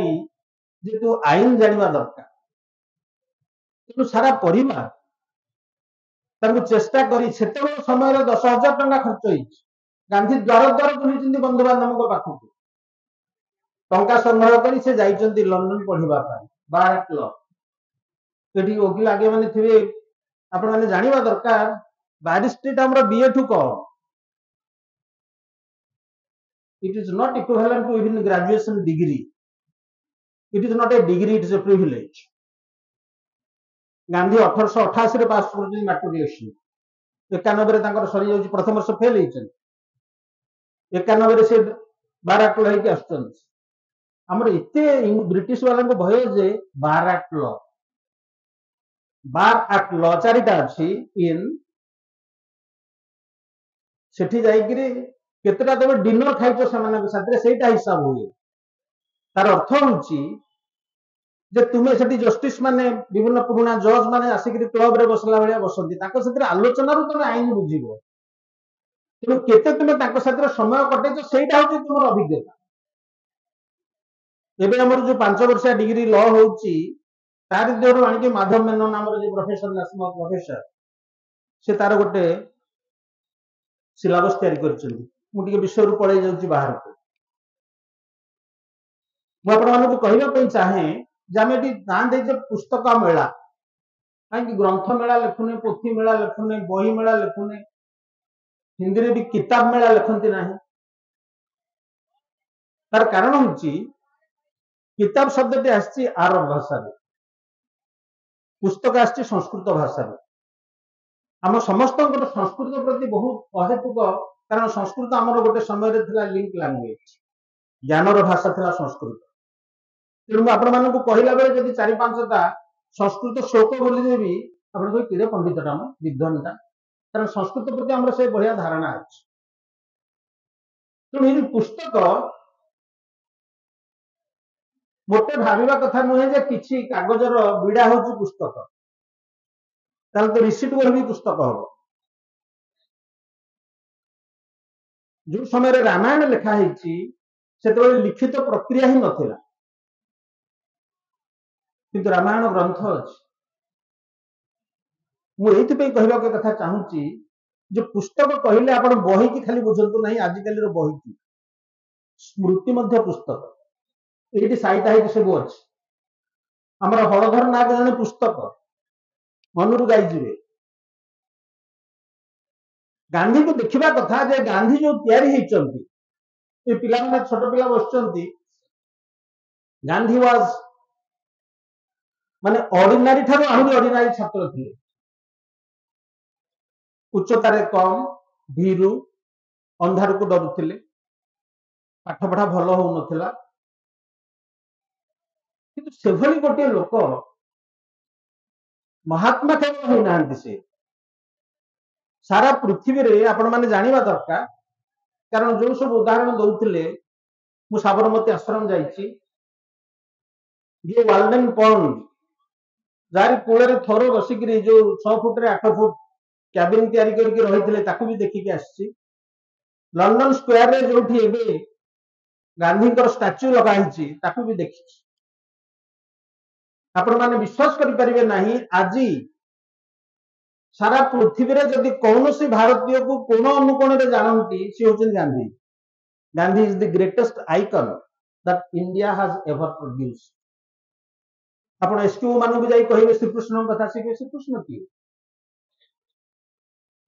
जे तू आईन जानवा दरकार तेणु सारा परिवार चेष्टा करी समय 10,000 टंका खर्च हो गांधी द्वार द्वार बुली बंधु बांधव पाखक टंका संग्रह कर से जाइछन्ती लंडन पढ़िबा बार क्लब ये वकील आगे माने थे आपण माने जानवा दरकार बैरिस्ट्रेट हमर बीए ठू come it is not equivalent to even graduation degree it is not a degree it is a privilege Gandhi 1888 pass କରୁଛନ୍ତି ମାଟ୍ରିକୁଲେସନ, 91 ତାଙ୍କର ସରିଯାଉଛି, ପ୍ରଥମ ବର୍ଷ ଫେଲ ହେଇଛନ୍ତି, 91 ସେ ବାର ଆକ୍ଟ ଲ ହେଇକି ଆସୁଛନ୍ତି। ଆମର ଏତେ ବ୍ରିଟିଶ ବାଲାଙ୍କୁ ଭୟ ଯେ ବାର ଆକ୍ଟ ଲ 4ଟା ଅଛି ଇନ୍, ସେଠି ଯାଇକିରି କେତେଟା ତମେ ଡିନର ଖାଇଛ ସେମାନଙ୍କ ସାଥିରେ ସେଇଟା ହିସାବ ହୁଏ। ତାର ଅର୍ଥ ହଉଛି ଯେ ତୁମେ ସେଠି ଜଷ୍ଟିସ ମାନେ ବିଭିନ୍ନ ପୁରୁଣା ଜଜ ମାନେ ଆସିକିରି କ୍ଲବରେ ବସିଲା ଭଳିଆ ବସନ୍ତି, ତାଙ୍କ ସାଥିରେ ଆଲୋଚନାରୁ ତମେ ଆଇନ ବୁଝିବ, ତେଣୁ କେତେ ତୁମେ ତାଙ୍କ ସାଥିରେ ସମୟ କଟେଇଛ ସେଇଟା ହଉଛି ତୁମର ଅଭିଜ୍ଞତା। ଏବେ ଆମର ଯୋଉ 5 ବର୍ଷିଆ ଡିଗ୍ରୀ ଲ ହଉଛି ତାରି ଦେହରୁ ଆଣିକି ମାଧବ ମେନନ ଆମର ଯୋଉ ପ୍ରଫେସର, ନ୍ୟାସନାଲ ପ୍ରଫେସର, ସେ ତାର ଗୋଟେ ସିଲାବସ ତିଆରି କରିଛନ୍ତି। ମୁଁ ଟିକେ ବିଷୟରୁ ପଳେଇ ଯାଉଛି ବାହାରକୁ। ମୁଁ ଆପଣମାନଙ୍କୁ କହିବା ପାଇଁ ଚାହେଁ ଯେ ଆମେ ଏଠି ନାଁ ଦେଇଛେ ପୁସ୍ତକ ମେଳା, କାହିଁକି ଗ୍ରନ୍ଥ ମେଳା ଲେଖୁନେ, ପୋଥି ମେଳା ଲେଖୁନେ, ବହି ମେଳା ଲେଖୁନେ, ହିନ୍ଦୀରେ ବି କିତାବ ମେଳା ଲେଖନ୍ତି ନାହିଁ। ତାର କାରଣ ହଉଛି କିତାବ ଶବ୍ଦଟି ଆସିଛି ଆରବ ଭାଷାରୁ, ପୁସ୍ତକ ଆସିଛି ସଂସ୍କୃତ ଭାଷାରୁ। ଆମ ସମସ୍ତଙ୍କର ସଂସ୍କୃତ ପ୍ରତି ବହୁତ ଅହେତୁକ, କାରଣ ସଂସ୍କୃତ ଆମର ଗୋଟେ ସମୟରେ ଥିଲା ଲିଙ୍କ ଲାଙ୍ଗୁଏଜ, ଜ୍ଞାନର ଭାଷା ଥିଲା ସଂସ୍କୃତ। ତେଣୁ ମୁଁ ଆପଣମାନଙ୍କୁ କହିଲା ବେଳେ ଯଦି 4-5ଟା ସଂସ୍କୃତ ଶ୍ଲୋକ ବୋଲିଦେବି, ଆପଣ କହିବେ କିରେ ପଣ୍ଡିତଟା ମ ବିଦ୍ୱାନଟା, କାରଣ ସଂସ୍କୃତ ପ୍ରତି ଆମର ସେ ବଢିଆ ଧାରଣା ଅଛି। ତେଣୁ ଏଇ ପୁସ୍ତକ ମୋଟେ ଭାବିବା କଥା ନୁହେଁ ଯେ କିଛି କାଗଜର ବିଡା ହଉଛି ପୁସ୍ତକ, ତାହେଲେ ତ ରିସିଟ ବହି ବି ପୁସ୍ତକ ହବ। ଯୋଉ ସମୟରେ ରାମାୟଣ ଲେଖା ହେଇଛି ସେତେବେଳେ ଲିଖିତ ପ୍ରକ୍ରିୟା ହିଁ ନଥିଲା, କିନ୍ତୁ ରାମାୟଣ ଗ୍ରନ୍ଥ ଅଛି। ମୁଁ ଏଇଥିପାଇଁ କହିବାକୁ କଥା ଚାହୁଁଛି ଯେ ପୁସ୍ତକ କହିଲେ ଆପଣ ବହିକି ଖାଲି ବୁଝନ୍ତୁ ନାହିଁ, ଆଜିକାଲିର ବହିକି, ସ୍ମୃତି ମଧ୍ୟ ପୁସ୍ତକ। ଏଇଠି ସାଇଟା ହେଇକି ସବୁ ଅଛି। ଆମର ହଳଧର ନାଗ ଜଣେ ପୁସ୍ତକ, ମନରୁ ଗାଇଯିବେ। ଗାନ୍ଧୀକୁ ଦେଖିବା କଥା ଯେ ଗାନ୍ଧୀ ଯୋଉ ତିଆରି ହେଇଛନ୍ତି, ଏ ପିଲାମାନେ ଛୋଟ ପିଲା ବସିଛନ୍ତି, ଗାନ୍ଧୀ ୱାଜ ମାନେ ଅର୍ଡିନାରୀ ଠାରୁ ଆହୁରି ଅର୍ଡିନାରୀ ଛାତ୍ର ଥିଲେ, ଉଚ୍ଚତାରେ କମ, ଭୀରୁ, ଅନ୍ଧାରକୁ ଡରୁଥିଲେ, ପାଠ ପଢା ଭଲ ହଉନଥିଲା, କିନ୍ତୁ ସେଭଳି ଗୋଟିଏ ଲୋକ ମହାତ୍ମା କେବଳ ହେଇନାହାନ୍ତି, ସେ ସାରା ପୃଥିବୀରେ ଆପଣ ମାନେ ଜାଣିବା ଦରକାର। କାରଣ ଯୋଉ ସବୁ ଉଦାହରଣ ଦଉଥିଲେ, ମୁଁ ସାବରମତୀ ଆଶ୍ରମ ଯାଇଛି, ୱାଲଡେନ ପଣ୍ଡ ଯାରି କୂଳରେ ଥର ବସିକିରି ଯୋଉ 6 ଫୁଟରେ 8 ଫୁଟ କ୍ୟାବିନ ତିଆରି କରିକି ରହିଥିଲେ, ତାକୁ ବି ଦେଖିକି ଆସିଛି। ଲଣ୍ଡନ ସ୍କୋୟାରରେ ଯୋଉଠି ଏବେ ଗାନ୍ଧୀଙ୍କର ଷ୍ଟାଚ୍ୟୁ ଲଗା ହେଇଛି, ତାକୁ ବି ଦେଖିଛି। ଆପଣ ମାନେ ବିଶ୍ୱାସ କରିପାରିବେ ନାହିଁ, ଆଜି ସାରା ପୃଥିବୀରେ ଯଦି କୌଣସି ଭାରତୀୟକୁ କୋଣ ଅନୁକୋଣରେ ଜାଣନ୍ତି, ସେ ହେଉଛନ୍ତି Gandhi. Gandhi is the greatest icon that India has ever produced. ଆପଣ ଏସକ୍ୟୁ ମାନଙ୍କୁ ଯାଇ କହିବେ ଶ୍ରୀକୃଷ୍ଣଙ୍କ କଥା, ସେ କହିବେ ଶ୍ରୀକୃଷ୍ଣ କିଏ?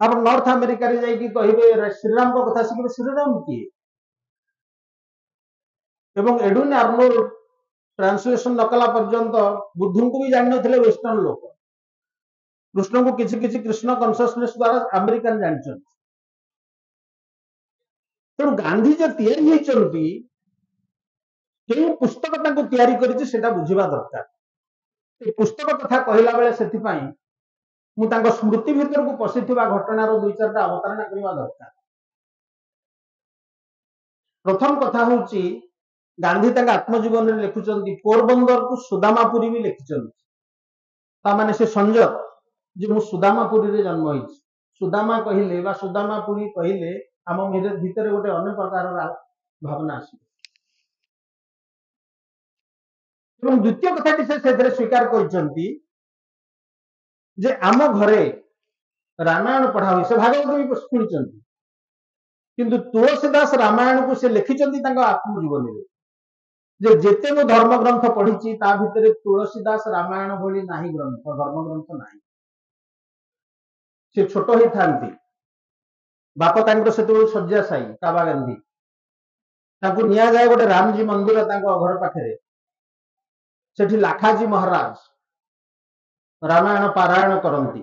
ଆପଣ ନର୍ଥ ଆମେରିକାରେ ଯାଇକି କହିବେ ଶ୍ରୀରାମଙ୍କ କଥା, ସେ କହିବେ ଶ୍ରୀରାମ କିଏ? ଏବଂ ଏଡୁଇନ୍ ଆର୍ନୋଲ୍ଡ ଟ୍ରାନ୍ସଲେସନ ନ କଲା ପର୍ଯ୍ୟନ୍ତ ବୁଦ୍ଧଙ୍କୁ ବି ଜାଣିନଥିଲେ ୱେଷ୍ଟର୍ଣ୍ଣ ଲୋକ। କୃଷ୍ଣଙ୍କୁ କିଛି କିଛି କୃଷ୍ଣ କନସିୟସନେସ ଦ୍ୱାରା ଆମେରିକାନ ଜାଣିଛନ୍ତି। ତେଣୁ ଗାନ୍ଧୀ ଯେ ତିଆରି ହେଇଛନ୍ତି, କେଉଁ ପୁସ୍ତକ ତାଙ୍କୁ ତିଆରି କରିଛି ସେଟା ବୁଝିବା ଦରକାର। এই ପୁସ୍ତକ କଥା କହିଲା ବେଳେ ସେଥିପାଇଁ ମୁଁ ତାଙ୍କ ସ୍ମୃତି ଭିତରକୁ ପଶିଥିବା ଘଟଣାର 2-4ଟା ଅବତାରଣା କରିବା ଦରକାର। ପ୍ରଥମ କଥା ହଉଛି, ଗାନ୍ଧୀ ତାଙ୍କ ଆତ୍ମଜୀବନରେ ଲେଖୁଛନ୍ତି ପୋରବନ୍ଦରକୁ ସୁଦାମାପୁରୀ ବି ଲେଖିଛନ୍ତି। ତାମାନେ ସେ ସଂଯତ ଯେ ମୁଁ ସୁଦାମାପୁରୀରେ ଜନ୍ମ ହେଇଛି। ସୁଦାମା କହିଲେ ବା ସୁଦାମାପୁରୀ କହିଲେ ଆମ ଭିତରେ ଗୋଟେ ଅନ୍ୟ ପ୍ରକାରର ଭାବନା ଆସିବ। ଏବଂ ଦ୍ୱିତୀୟ କଥାଟି ସେ ସେଥିରେ ସ୍ୱୀକାର କରିଛନ୍ତି ଯେ ଆମ ଘରେ ରାମାୟଣ ପଢା ହୁଏ, ସେ ଭାଗବତ ବି ଶୁଣିଛନ୍ତି, କିନ୍ତୁ ତୁଳସୀ ଦାସ ରାମାୟଣକୁ ସେ ଲେଖିଛନ୍ତି ତାଙ୍କ ଆତ୍ମଜୀବନୀରେ ଯେ ଯେତେ ମୁଁ ଧର୍ମଗ୍ରନ୍ଥ ପଢିଛି ତା ଭିତରେ ତୁଳସୀ ଦାସ ରାମାୟଣ ଭଳି ନାହିଁ ଗ୍ରନ୍ଥ, ଧର୍ମଗ୍ରନ୍ଥ ନାହିଁ। ସେ ଛୋଟ ହେଇଥାନ୍ତି, ବାପ ତାଙ୍କର ସେତେବେଳେ ଶଯ୍ୟାଶାୟୀ କାବା ଗାନ୍ଧୀ, ତାଙ୍କୁ ନିଆଯାଏ ଗୋଟେ ରାମଜୀ ମନ୍ଦିର ତାଙ୍କ ଘର ପାଖରେ, ସେଠି ଲାଖାଜୀ ମହାରାଜ ରାମାୟଣ ପାରାୟଣ କରନ୍ତି।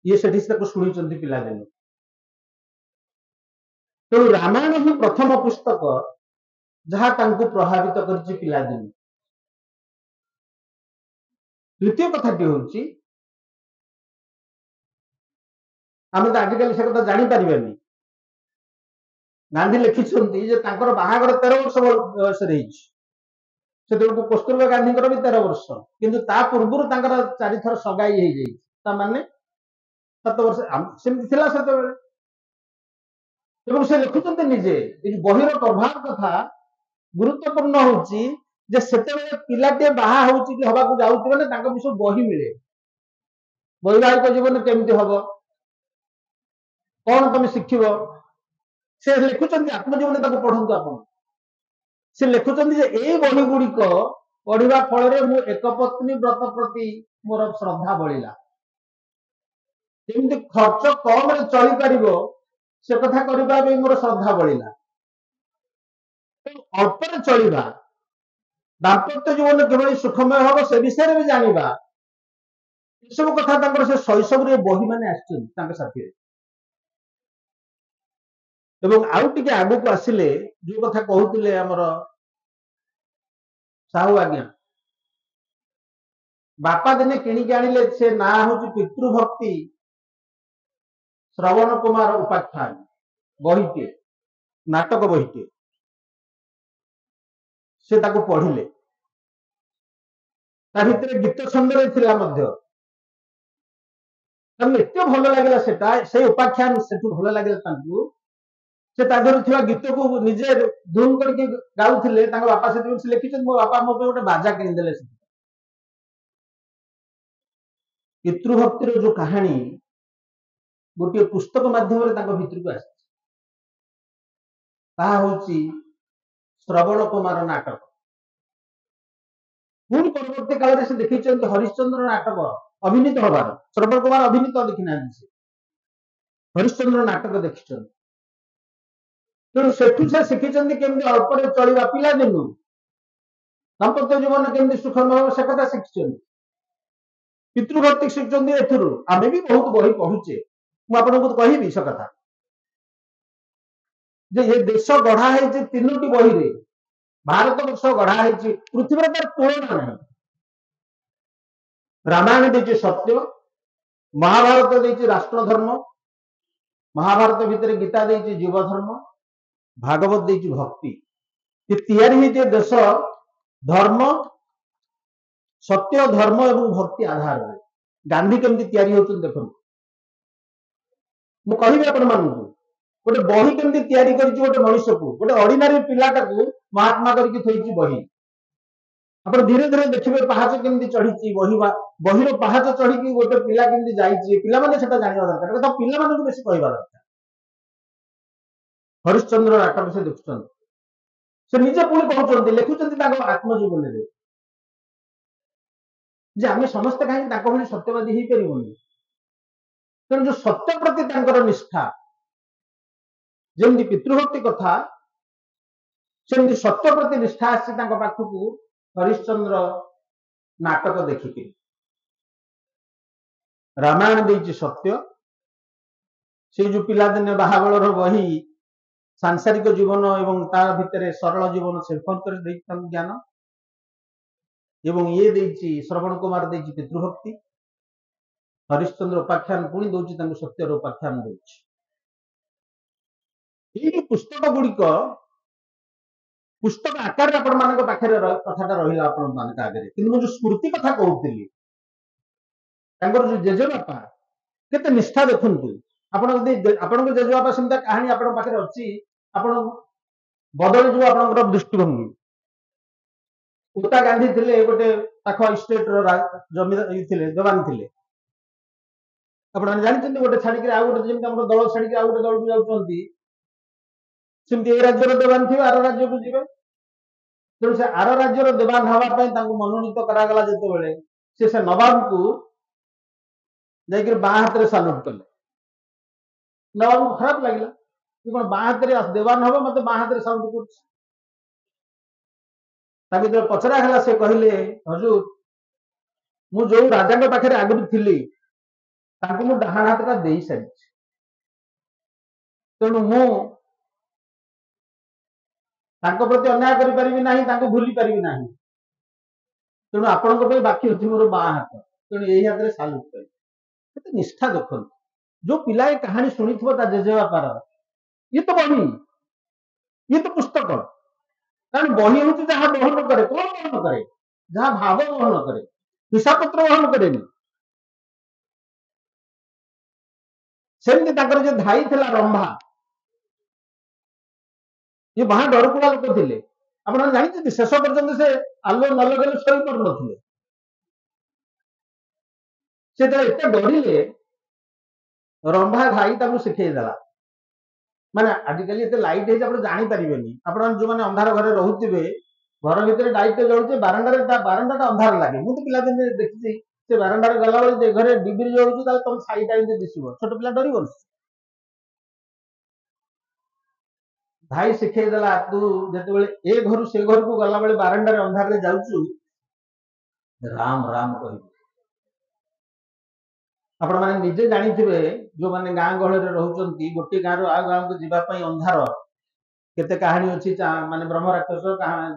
ଇଏ ସେଠି ତାକୁ ଶୁଣିଛନ୍ତି ପିଲାଦିନୁ। ତେଣୁ ରାମାୟଣ ହିଁ ପ୍ରଥମ ପୁସ୍ତକ ଯାହା ତାଙ୍କୁ ପ୍ରଭାବିତ କରିଛି ପିଲାଦିନୁ। ଦ୍ୱିତୀୟ କଥାଟି ହଉଛି, ଆମେ ତ ଆଜିକାଲି ସେ କଥା ଜାଣିପାରିବାନି। ଗାନ୍ଧୀ ଲେଖିଛନ୍ତି ଯେ ତାଙ୍କର ବାହାଘର 13 ବର୍ଷ ବୟସରେ ହେଇଛି। ସେତେବେଳକୁ କସ୍ତୁରବା ଗାନ୍ଧୀଙ୍କର ବି 13 ବର୍ଷ, କିନ୍ତୁ ତା ପୂର୍ବରୁ ତାଙ୍କର 4 ଥର ସଗାଇ ହେଇଯାଇଛି। ତା ମାନେ 7 ବର୍ଷ ସେମିତି ଥିଲା ସେତେବେଳେ। ଏବଂ ସେ ଲେଖୁଛନ୍ତି ନିଜେ, ଏଇ ବହିର ପ୍ରଭାବ କଥା ଗୁରୁତ୍ୱପୂର୍ଣ୍ଣ ହଉଛି ଯେ ସେତେବେଳେ ପିଲାଟିଏ ବାହା ହଉଛି କି ହବାକୁ ଯାଉଛି ମାନେ ତାଙ୍କ ବିଷୟ ବହି ମିଳେ। ବୈବାହିକ ଜୀବନ କେମିତି ହବ, କଣ ତମେ ଶିଖିବ, ସେ ଲେଖୁଛନ୍ତି। ଆତ୍ମଜୀବନୀ ତାକୁ ପଢନ୍ତୁ ଆପଣ। ସେ ଲେଖୁଛନ୍ତି ଯେ ଏଇ ବହି ଗୁଡିକ ପଢିବା ଫଳରେ ମୁଁ ଏକ ପତ୍ନୀ ବ୍ରତ ପ୍ରତି ମୋର ଶ୍ରଦ୍ଧା ବଳିଲା। କେମିତି ଖର୍ଚ୍ଚ କମରେ ଚଳିପାରିବ ସେ କଥା କରିବା ପାଇଁ ମୋର ଶ୍ରଦ୍ଧା ବଳିଲା। ଅଳ୍ପରେ ଚଳିବା, ଦାମ୍ପତ୍ୟ ଜୀବନ କିଭଳି ସୁଖମୟ ହବ ସେ ବିଷୟରେ ବି ଜାଣିବା, ଏସବୁ କଥା ତାଙ୍କର ସେ ଶୈଶବରେ ବହି ମାନେ ଆସିଛନ୍ତି ତାଙ୍କ ସାଥିରେ। ଏବଂ ଆଉ ଟିକେ ଆଗକୁ ଆସିଲେ ଯୋଉ କଥା କହୁଥିଲେ ଆମର ସାହୁ ଆଜ୍ଞା, ବାପା ଦିନେ କିଣିକି ଆଣିଲେ, ସେ ନାଁ ହଉଛି ପିତୃଭକ୍ତି ଶ୍ରବଣ କୁମାର ଉପାଖ୍ୟାନ ବହିଟିଏ, ନାଟକ ବହିଟିଏ। ସେ ତାକୁ ପଢିଲେ, ତା ଭିତରେ ଗୀତ ଛନ୍ଦରେ ଥିଲା ମଧ୍ୟ। ତାଙ୍କୁ ଏତେ ଭଲ ଲାଗିଲା ସେଟା, ସେଇ ଉପାଖ୍ୟାନ ସେଠୁ ଭଲ ଲାଗିଲା ତାଙ୍କୁ। ସେ ତା ଦେହରେ ଥିବା ଗୀତକୁ ନିଜେ ଧୁମ୍ କରିକି ଗାଉଥିଲେ। ତାଙ୍କ ବାପା ସେଥିପାଇଁ ସେ ଲେଖିଛନ୍ତି, ମୋ ବାପା ମୋ ପାଇଁ ଗୋଟେ ବାଜା କିଣିଦେଲେ। ପିତୃଭକ୍ତିର ଯୋଉ କାହାଣୀ ଗୋଟିଏ ପୁସ୍ତକ ମାଧ୍ୟମରେ ତାଙ୍କ ଭିତରକୁ ଆସିଛି, ତାହା ହଉଛି ଶ୍ରବଣ କୁମାର ନାଟକ। ପୁଣି ପରବର୍ତ୍ତୀ କାଳରେ ସେ ଦେଖିଛନ୍ତି ହରିଶ୍ଚନ୍ଦ୍ର ନାଟକ ଅଭିନୀତ ହବାର। ଶ୍ରବଣ କୁମାର ଅଭିନୀତ ଦେଖିନାହାନ୍ତି, ସେ ହରିଶ୍ଚନ୍ଦ୍ର ନାଟକ ଦେଖିଛନ୍ତି। ତେଣୁ ସେଠୁ ସେ ଶିଖିଛନ୍ତି କେମିତି ଅଳ୍ପରେ ଚଳିବା। ପିଲାଦିନୁ ଦାମ୍ପତ୍ୟ ଜୀବନ କେମିତି ସୁଖମୟ ହବ ସେ କଥା ଶିଖିଛନ୍ତି। ପିତୃଭକ୍ତି ଶିଖିଛନ୍ତି ଏଥିରୁ। ଆମେ ବି ବହୁତ ବହି ପଢୁଛେ, ମୁଁ ଆପଣଙ୍କୁ କହିବି ସେ କଥା ଯେ ଏ ଦେଶ ଗଢା ହେଇଛି 3ଟି ବହିରେ। ଭାରତ ବର୍ଷ ଗଢା ହେଇଛି, ପୃଥିବୀରେ ତାର ତୁଳନା ନାହିଁ। ରାମାୟଣ ଦେଇଛି ସତ୍ୟ, ମହାଭାରତ ଦେଇଛି ରାଷ୍ଟ୍ର ଧର୍ମ, ମହାଭାରତ ଭିତରେ ଗୀତା ଦେଇଛି ଜୀବ ଧର୍ମ, ଭାଗବତ ଦେଇଛି ଭକ୍ତି। ତିଆରି ହେଇଛି ଦେଶ ଧର୍ମ, ସତ୍ୟ, ଧର୍ମ ଏବଂ ଭକ୍ତି ଆଧାରରେ। ଗାନ୍ଧୀ କେମିତି ତିଆରି ହଉଛନ୍ତି ଦେଖନ୍ତୁ। ମୁଁ କହିବି ଆପଣମାନଙ୍କୁ, ଗୋଟେ ବହି କେମିତି ତିଆରି କରିଛି ଗୋଟେ ମଣିଷକୁ, ଗୋଟେ ଅର୍ଡିନାରୀ ପିଲାଟାକୁ ମହାତ୍ମା କରିକି ଥୋଇଛି ବହି। ଆପଣ ଧୀରେ ଧୀରେ ଦେଖିବେ ପାହାଚ କେମିତି ଚଢିଛି, ବହିର ପାହାଚ ଚଢିକି ଗୋଟେ ପିଲା କେମିତି ଯାଇଛି। ପିଲାମାନେ ସେଟା ଜାଣିବା ଦରକାର, କଥା ପିଲାମାନଙ୍କୁ ବେଶୀ କହିବା ଦରକାର। ହରିଶ୍ଚନ୍ଦ୍ର ନାଟକ ସେ ଦେଖୁଛନ୍ତି, ସେ ନିଜେ ପୁଣି କହୁଛନ୍ତି, ଲେଖୁଛନ୍ତି ତାଙ୍କ ଆତ୍ମଜୀବନୀରେ ଯେ ଆମେ ସମସ୍ତେ କାହିଁକି ତାଙ୍କ ଭଳି ସତ୍ୟବାଦୀ ହେଇପାରିବୁନି। ତେଣୁ ଯୋଉ ସତ୍ୟ ପ୍ରତି ତାଙ୍କର ନିଷ୍ଠା, ଯେମିତି ପିତୃଭକ୍ତି କଥା ସେମିତି ସତ୍ୟ ପ୍ରତି ନିଷ୍ଠା ଆସିଛି ତାଙ୍କ ପାଖକୁ ହରିଶ୍ଚନ୍ଦ୍ର ନାଟକ ଦେଖିକି। ରାମାୟଣ ଦେଇଛି ସତ୍ୟ, ସେଇ ଯୋଉ ପିଲାଦିନେ ବାହାବଳର ବହି ସାଂସାରିକ ଜୀବନ ଏବଂ ତା ଭିତରେ ସରଳ ଜୀବନ ସମ୍ପର୍କରେ ଦେଇଛି ତାଙ୍କୁ ଜ୍ଞାନ। ଏବଂ ଇଏ ଦେଇଛି ଶ୍ରବଣ କୁମାର ଦେଇଛି ପିତୃଭକ୍ତି, ହରିଶ୍ଚନ୍ଦ୍ର ଉପାଖ୍ୟାନ ପୁଣି ଦଉଛି ତାଙ୍କୁ ସତ୍ୟର ଉପାଖ୍ୟାନ ଦଉଛି। ଏଇ ପୁସ୍ତକ ଗୁଡିକ ପୁସ୍ତକ ଆକାରରେ ଆପଣମାନଙ୍କ ପାଖରେ କଥାଟା ରହିଲା ଆପଣମାନଙ୍କ ଆଗରେ। କିନ୍ତୁ ମୁଁ ଯୋଉ ସ୍ମୃତି କଥା କହୁଥିଲି, ତାଙ୍କର ଯୋଉ ଜେଜେବାପା କେତେ ନିଷ୍ଠା ଦେଖନ୍ତୁ। ଆପଣ ଯଦି ଆପଣଙ୍କ ଜେଜେବାପା ସେମିତି କାହାଣୀ ଆପଣଙ୍କ ପାଖରେ ଅଛି, ଆପଣ ବଦଳିଯିବ ଆପଣଙ୍କର ଦୃଷ୍ଟିଭଙ୍ଗୀ। ଉତା ଗାନ୍ଧୀ ଥିଲେ ଗୋଟେ ପାଖ ଷ୍ଟେଟର ଜମିଦାର ଥିଲେ, ଦେବାନ ଥିଲେ। ଆପଣ ଜାଣିଛନ୍ତି, ଗୋଟେ ଛାଡିକି ଆଉ ଗୋଟେ, ଯେମିତି ଆମର ଦଳ ଛାଡିକି ଆଉ ଗୋଟେ ଦଳକୁ ଯାଉଛନ୍ତି, ସେମିତି ଏ ରାଜ୍ୟର ଦେବାନ ଥିବେ, ଆର ରାଜ୍ୟକୁ ଯିବେ। ତେଣୁ ସେ ଆର ରାଜ୍ୟର ଦେବାନ ହେବା ପାଇଁ ତାଙ୍କୁ ମନୋନୀତ କରାଗଲା ଯେତେବେଳେ, ସେ ନବାବଙ୍କୁ ଯାଇକି ବାଁ ହାତରେ ସାଲ୍ୟୁଟ କଲେ। ନବାବଙ୍କୁ ଖରାପ ଲାଗିଲା, କଣ ବାଁ ହାତରେ ଦେବାନ ହବ, ମତେ ବାଁ ହାତରେ ସାଲ୍ୟୁଟ କରୁଛି। ତାକୁ ଯେତେବେଳେ ପଚରା ହେଲା, ସେ କହିଲେ, ହଜୁର ମୁଁ ଯୋଉ ରାଜାଙ୍କ ପାଖରେ ଆଗରୁ ଥିଲି ତାଙ୍କୁ ମୁଁ ଡାହାଣ ହାତଟା ଦେଇ ସାରିଛି। ତେଣୁ ମୁଁ ତାଙ୍କ ପ୍ରତି ଅନ୍ୟାୟ କରିପାରିବି ନାହିଁ, ତାଙ୍କୁ ଭୁଲି ପାରିବି ନାହିଁ। ତେଣୁ ଆପଣଙ୍କ ପାଇଁ ବାକି ଅଛି ମୋର ବାଁ ହାତ। ତେଣୁ ଏଇ ହାତରେ ସାଲୁଟ କରିବି। କେତେ ନିଷ୍ଠା ଦେଖନ୍ତୁ। ଯୋଉ ପିଲା ଏ କାହାଣୀ ଶୁଣିଥିବ ତା ଜେଜେବାପାର, ଇଏ ତ ବହି, ଇଏ ତ ପୁସ୍ତକ। କାରଣ ବହି ହଉଛି ଯାହା ବହନ କରେ, କଣ ବହନ କରେ? ଯାହା ଭାବ ବହନ କରେ, ହିସାବ ପତ୍ର ବହନ କରେନି। ସେମିତି ତାଙ୍କର ଯେ ଧାଇ ଥିଲା ରମ୍ଭା, ଇଏ ମହା ଡରକୁଳା ଲୋକ ଥିଲେ। ଆପଣ ଜାଣିଛନ୍ତି ଶେଷ ପର୍ଯ୍ୟନ୍ତ ସେ ଆଲୁଅ ନ ଲଗେଇଲେ ଶୋଇ ପାରୁନଥିଲେ। ସେ ଯେତେବେଳେ ଏତେ ଡରିଲେ, ରମ୍ଭା ଭାଇ ତାଙ୍କୁ ଶିଖେଇ ଦେଲା। ମାନେ ଆଜିକାଲି ଏତେ ଲାଇଟ୍ ହେଇଛି ଆପଣ ଜାଣିପାରିବେନି। ଆପଣ ଯୋଉମାନେ ଅନ୍ଧାର ଘରେ ରହୁଥିବେ, ଘର ଭିତରେ ଲାଇଟ୍ ଜଳୁଛି, ବାରଣ୍ଡାଟା ଅନ୍ଧାର ଲାଗେ। ମୁଁ ତ ପିଲାଦିନେ ଦେଖିଛି ସେ ବାରଣ୍ଡାରେ ଗଲାବେଳେ ଘରେ ଡିବିରି ଜଳୁଛି, ତାହେଲେ ତମ ସାଇଟା ଏମିତି ଦିଶିବ। ଛୋଟ ପିଲା ଡରିବନି। ଭାଇ ଶିଖେଇ ଦେଲା, ତୁ ଯେତେବେଳେ ଏ ଘରୁ ସେ ଘରକୁ ଗଲାବେଳେ ବାରଣ୍ଡାରେ ଅନ୍ଧାରରେ ଯାଉଛୁ, ରାମ ରାମ କହିବୁ। ଆପଣ ମାନେ ନିଜେ ଜାଣିଥିବେ, ଯୋଉମାନେ ଗାଁ ଗହଳିରେ ରହୁଛନ୍ତି, ଗୋଟିଏ ଗାଁରୁ ଆଉ ଗାଁକୁ ଯିବା ପାଇଁ ଅନ୍ଧାର, କେତେ କାହାଣୀ ଅଛି। ମାନେ ବ୍ରହ୍ମ ରାକ୍ଷସ,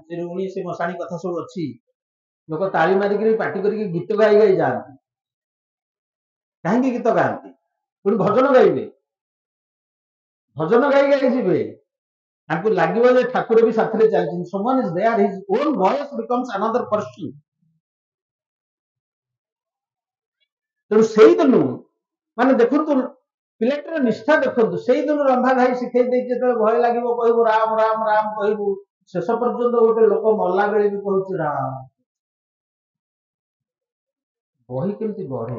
ଚିରୁଗୁଣି, ସେ ମଶାଣି କଥା ସବୁ ଅଛି। ଲୋକ ତାଳି ମାରିକିରି ପାଟି କରିକି ଗୀତ ଗାଇ ଗାଇ ଯାଆନ୍ତି। କାହିଁକି ଗୀତ ଗାଆନ୍ତି? ପୁଣି ଭଜନ ଗାଇବେ, ଭଜନ ଗାଇ ଗାଇ ଯିବେ। ତାଙ୍କୁ ଲାଗିବ ଯେ ଠାକୁର ବି ସାଥିରେ ଚାଲିଛନ୍ତି। someone is there, his own voice becomes another person। ତେଣୁ ସେଇଦିନୁ ମାନେ ଦେଖନ୍ତୁ ପିଲାଟିର ନିଷ୍ଠା ଦେଖନ୍ତୁ। ସେଇଦିନୁ ରମ୍ଭା ଭାଇ ଶିଖେଇ ଦେଇଛି, ଯେତେବେଳେ ଭୟ ଲାଗିବ କହିବୁ ରାମ ରାମ ରାମ କହିବୁ। ଶେଷ ପର୍ଯ୍ୟନ୍ତ ଗୋଟେ ଲୋକ ମଲା ବେଳେ ବି କହୁଛି ରାମ। ବହି କେମିତି ବଢେ।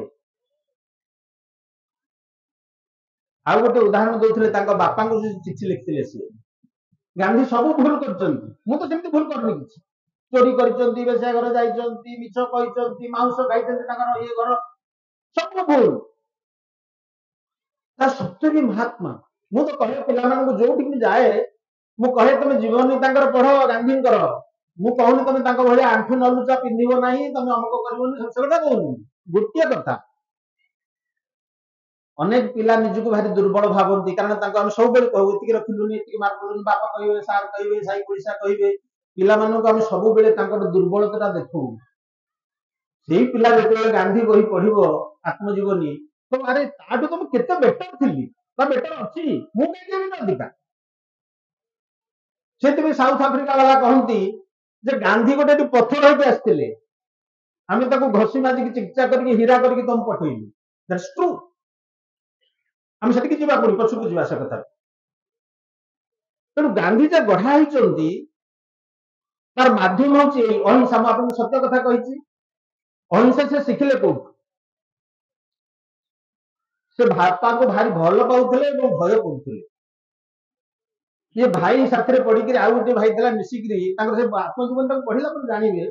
ଆଉ ଗୋଟେ ଉଦାହରଣ ଦଉଥିଲେ, ତାଙ୍କ ବାପାଙ୍କୁ ଚିଠି ଲେଖିଥିଲେ ସିଏ। ଗାନ୍ଧୀ ସବୁ ଭୁଲ କରିଛନ୍ତି, ମୁଁ ତ ସେମିତି ଭୁଲ କରିନି କିଛି। ଚୋରି କରିଛନ୍ତି, ବେଶ୍ୟା ଘର ଯାଇଛନ୍ତି, ମିଛ କହିଛନ୍ତି, ମାଉଁସ ଖାଇଛନ୍ତି, ତାଙ୍କର ଇଏ ଘର ସବୁ ଭୁଲ। ତା ସତ୍ୟ ବି ମହାତ୍ମା। ମୁଁ ତ କହେ ପିଲାମାନଙ୍କୁ ଯୋଉଠିକି ଯାଏ, ମୁଁ କହେ ତମେ ଜୀବନୀ ତାଙ୍କର ପଢ ଗାନ୍ଧୀଙ୍କର। ମୁଁ କହୁନି ତମେ ତାଙ୍କ ଭଳିଆ ଆଣ୍ଠୁ ନଲୁଚା ପିନ୍ଧିବ ନାହିଁ, ତମେ ଅମକ କରିବନି, ସେ କଥା କହୁନି। ଗୋଟିଏ କଥା, ଅନେକ ପିଲା ନିଜକୁ ଭାରି ଦୁର୍ବଳ ଭାବନ୍ତି, କାରଣ ତାଙ୍କୁ ଆମେ ସବୁବେଳେ କହୁ ଏତିକି ରଖିଲୁନି, ଏତିକି ମାର୍କ କଲୁନି, ବାପା କହିବେ, ସାର୍ କହିବେ, ସାଇ ପଡିଶା କହିବେ। ପିଲାମାନଙ୍କୁ ଆମେ ସବୁବେଳେ ତାଙ୍କର ଦୁର୍ବଳତା ଦେଖୁ। ସେଇ ପିଲା ଯେତେବେଳେ ଗାନ୍ଧୀ ବହି ପଢିବ, ଆତ୍ମଜୀବନୀ, ତ ଆରେ ତାଠୁ ତ ମୁଁ କେତେ ବେଟର ଥିଲି ବା ବେଟର ଅଛି, ମୁଁ କାହିଁକି ହେବିନି ଅଧିକା। ସେଥିପାଇଁ ସାଉଥ ଆଫ୍ରିକା ବାଲା କହନ୍ତି ଯେ ଗାନ୍ଧୀ ଗୋଟେ ଏଠି ପଥର ହେଇକି ଆସିଥିଲେ, ଆମେ ତାକୁ ଘଷି ମାଜିକି ଚିକିତ୍ସା କରିକି ହୀରା କରିକି ତମକୁ ପଠେଇଲୁ। That's true. ଆମେ ସେଠିକି ଯିବା, ପୁଣି ପଛକୁ ଯିବା ସେ କଥା। ତେଣୁ ଗାନ୍ଧୀ ଯେ ଗଢା ହେଇଛନ୍ତି, ତାର ମାଧ୍ୟମ ହଉଛି ଏଇ ଅହିଂସା। ମୁଁ ଆପଣଙ୍କୁ ସତ୍ୟ କଥା କହିଛି, ଅହିଂସା ସେ ଶିଖିଲେ କୋଉଠୁ? ସେ ବାପାଙ୍କୁ ଭାରି ଭଲ ପାଉଥିଲେ ଏବଂ ଭୟ କରୁଥିଲେ। ଇଏ ଭାଇ ସାଥିରେ ପଢିକିରି, ଆଉ ଗୋଟେ ଭାଇ ଥିଲା ମିଶିକିରି, ତାଙ୍କର ସେ ଆତ୍ମଜୀବନ ତାକୁ ପଢିଲା ପରେ ଜାଣିବେ,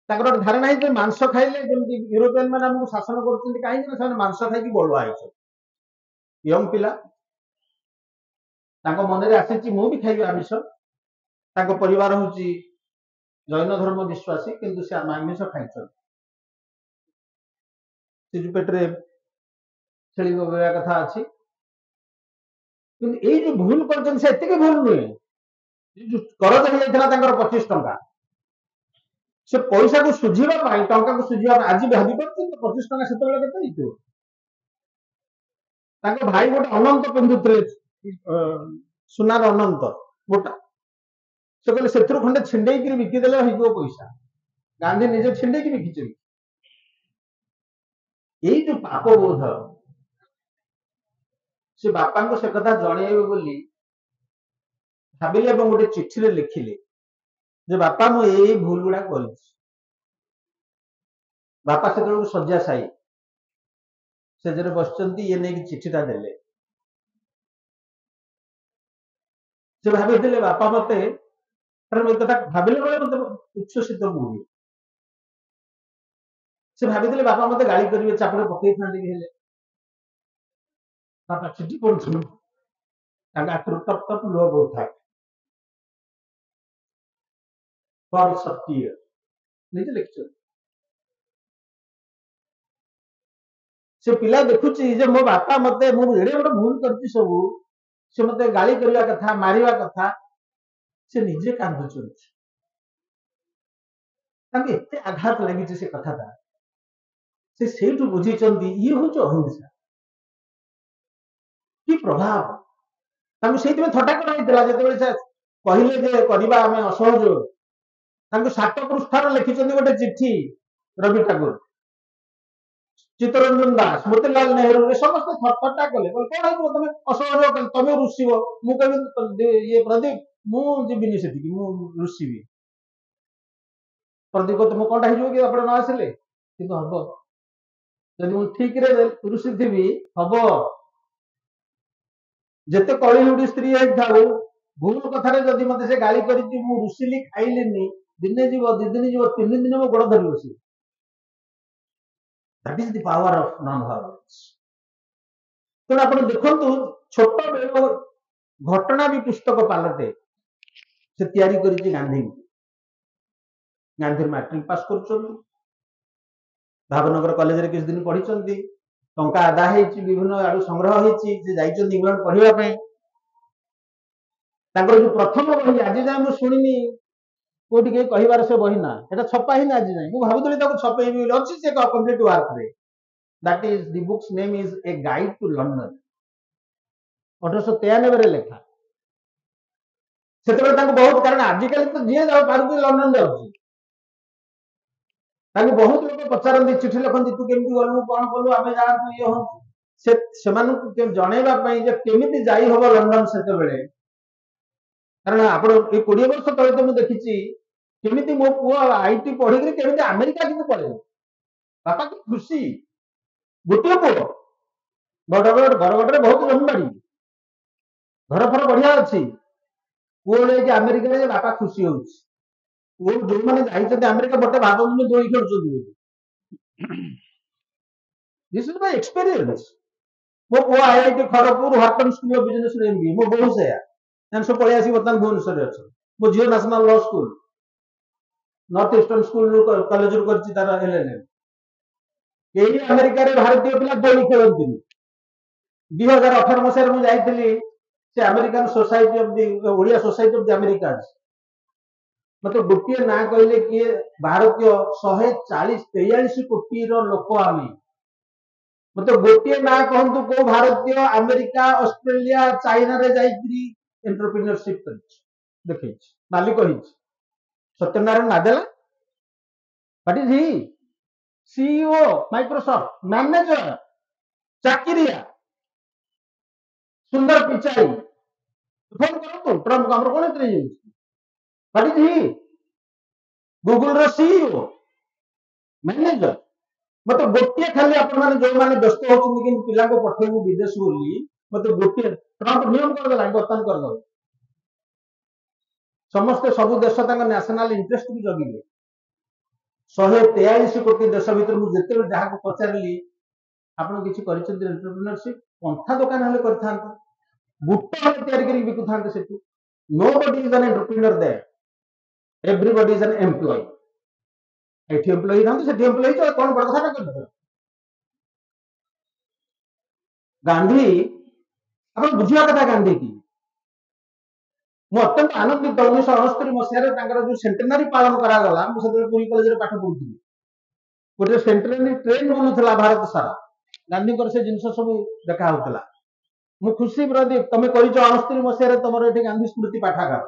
ତାଙ୍କର ଗୋଟେ ଧାରଣା ଯେ ମାଂସ ଖାଇଲେ, ଯେମିତି ୟୁରୋପିଆନ ମାନେ ଆମକୁ ଶାସନ କରୁଛନ୍ତି, କାହିଁକି ନା ସେମାନେ ମାଂସ ଖାଇକି ବଳୁଆ ହେଇଛନ୍ତି। ୟଙ୍ଗ ପିଲା, ତାଙ୍କ ମନରେ ଆସିଛି ମୁଁ ବି ଖାଇବି ଆମିଷ। ତାଙ୍କ ପରିବାର ହଉଛି ଜୈନ ଧର୍ମ ବିଶ୍ୱାସୀ, କିନ୍ତୁ ସେ ଆମିଷ ଖାଇଛନ୍ତି। ସେ ଯୋଉ ପେଟରେ ଛେଳି ଗୋବେଇବା କଥା ଅଛି। କିନ୍ତୁ ଏଇ ଯୋଉ ଭୁଲ କରିଛନ୍ତି, ସେ ଏତିକି ଭୁଲ ନୁହେଁ। କରଜ ହେଇଯାଇଥିଲା ତାଙ୍କର 25 ଟଙ୍କା, ସେ ପଇସାକୁ ସୁଝିବା ପାଇଁ, ଟଙ୍କାକୁ ସୁଝିବା ପାଇଁ, ଆଜି ଭାବି ପାରୁଛନ୍ତି 25 ଟଙ୍କା ସେତେବେଳେ କେତେ ହେଇଥିବ? ତାଙ୍କ ଭାଇ ଗୋଟେ ଅନନ୍ତ ପିନ୍ଧୁଥିଲେ, ସୁନାର ଅନନ୍ତ ଗୋଟା। ସେ କହିଲେ ସେଥିରୁ ଖଣ୍ଡେ ଛିଣ୍ଡେଇକିରି ବିକିଦେଲେ ହେଇଯିବ ପଇସା। ଗାନ୍ଧୀ ନିଜେ ଛିଣ୍ଡେଇକି ବିକିଛନ୍ତି। ଏଇ ଯୋଉ ପାପ ବୋଧ, ସେ ବାପାଙ୍କୁ ସେ କଥା ଜଣେଇବେ ବୋଲି ଭାବିଲେ ଏବଂ ଗୋଟେ ଚିଠିରେ ଲେଖିଲେ ଯେ ବାପା ମୁଁ ଏଇ ଭୁଲ ଗୁଡା କରିଛି। ବାପା ସେତେବେଳକୁ ଶଯ୍ୟାଶାୟୀ, ସେଜରେ ବସିଛନ୍ତି, ଇଏ ନେଇକି ଚିଠିଟା ଦେଲେ। ସେ ଭାବିଥିଲେ ବାପା ମତେ, କାରଣ ଏ କଥା ଭାବିଲା ବେଳେ ମତେ ଉଚ୍ଛ୍ବସିତ ମୁଁ ହୁଏ। ସେ ଭାବିଥିଲେ ବାପା ମତେ ଗାଳି କରିବେ, ଚାପଡେ ପକେଇଥାନ୍ତି ବି ହେଲେ। ବାପା ଚିଠି ପଢୁଛନ୍ତି, ତାଙ୍କ ଆଖିରୁ ଟପ୍ ଟପ୍ ଲୁହ ବହୁଥାଏ। ନିଜେ ଲେଖିଛନ୍ତି। से पिला देखुची जे मो बापा मते मु एडे बड़ भूल करची सब से मते गाली करवा कथा मारिवा कथा से निजे कांदुचंती ताके एते आघात लागिची से कथाटा से सेठु बुझीचंती ये होच अहिंसा कि प्रभाव तांको सेति में थटा कराइतला जेतेबेले से कहिले जे करिबा हमें असहयोग तांको 7 पृष्ठार लिखिचंती गोटे चिट्ठी रवि ठाकुर चित्तरंजन दास मोतीलाल नेहरू ये समस्त थट्टा कले कोन है तुम असहयोग कले तुम रुसिबो मु कहबी ये प्रदीप मु जीविनी सेठी मु रुसिबी प्रदीप तुम कोनटा हिजो कि आपण न आसिले किंतु हबो जदि मु ठीक रे रुसि थिबी हबो जेते कଳି हुडी स्त्री है थाउ भूल कथा रे जदि मते से गाली करिची मु रुसिली खाइलेनी दिने जीव दि दिन जीव 3 दिन मो गोड़ धरि बसी that is the power of non violence तो आपण देखंतु छोट बेलो घटना भी पुस्तक पालटे से तैयारी करिची गांधी गांधी मैट्रिक पास करछन भावनगर कॉलेज रे किछ दिन पढिचंती टंका आदा हेची विभिन्न आडू संग्रह हेची जे जाइचंती इंग्लैंड पढिबा पई तांकर जो प्रथम बही आज जाय मु सुनिनी कोठी के कहिबार से बही ना एटा छपा ही ना आज जाय मु भाबुतली ताको छपे भी अछि से कंप्लीट वर्क रे that is the books name is a guide to London 1893 रे लेखा सेतबे ताको बहुत कारण आजिकल तो जे जाओ पारु लंडन जाउची ताको बहुत लोग पचारंती चिठी लिखंती तू केमती गलु कोन कलु आमे जानतु ये हो से मानु के जणेबा पई जे केमिति जाई होबो लंडन सेतबेले कारण आपण ए 20 वर्ष तळे तो मु देखिची केमिति मो पुआ आईटी पढी के केमिति अमेरिका किंतु पळे बापा की खुशी गोटे पुओ बड़ घर रे बहुत जमीबाड़ी घर फर बढ़िया अछि पुओ ले के अमेरिका रे बापा खुशी होउची वो जो माने जाइछते अमेरिका बटे भागन में दोई खेलछथि दिस इज माय एक्सपीरियंस मो पुओ आईआईटी खड़गपुर हार्टन स्कूल ऑफ बिजनेस रे एमबीए मो बहु से हम सब पळे आसी बर्तमान भुवनेश्वर रे अछि मो जियो national law school north eastern school college रो करछि तार एलएलएम एही अमेरिका रे भारतीय पिला दोई खेलंतिनी 2018 मसिया रे मु जाइथिली से American society of the Odia society of the Americas मतलब गोटे ना कहले कि भारतीय 140-43 कोटी रो लोक आमे मतलब गोटे ना कहंतु को भारतीय अमेरिका ऑस्ट्रेलिया चाइना रे जाइत्री एंटरप्रेन्योरशिप करछ देखै मालिक हिच Satyanarayana Nadella what is he CEO Microsoft manager चाकिरिया सुंदर पिचाई फोन करो तो ट्रम्प हमर कोन इतरे व्हाट इज ही गूगल रो सीईओ मैनेजर मतलब गोटे खाली आपण माने जो माने व्यस्त होचुन कि पिला को पठेबु विदेश बोली मतलब गोटे ट्रम्प नियम कर देला बर्तन कर दो समस्त सब देश तांग नेशनल इंटरेस्ट भी जगिले 143 कोटी देश भीतर मु जेते जहा को पचारली आपण किछि करिसथि एंटरप्रेन्योरशिप पंथा दुकान हले करथांत बुट्टा हले तयारी करी बिकु थांत सेटु nobody is an entrepreneur there everybody is an employ एठी एम्प्लॉय थांत सेठी एम्प्लॉय तो कोन बड़ कथा करथि गांधी आपण बुझिया कथा गांधी की मु अत्यंत आनंदित 1969 मसिया रे तांकर जो सेंटेनरी पालन करा गला मु सेते पुरी कॉलेज रे पाठ पढुथि गोटे सेंटेनरी ट्रेन बनुथला भारत सारा गांधी कर से जिंस सब देखा होतला मु खुशी प्रदीप तमे करिछ 69 मसिया रे तमर एठी गांधी स्मृति पाठागार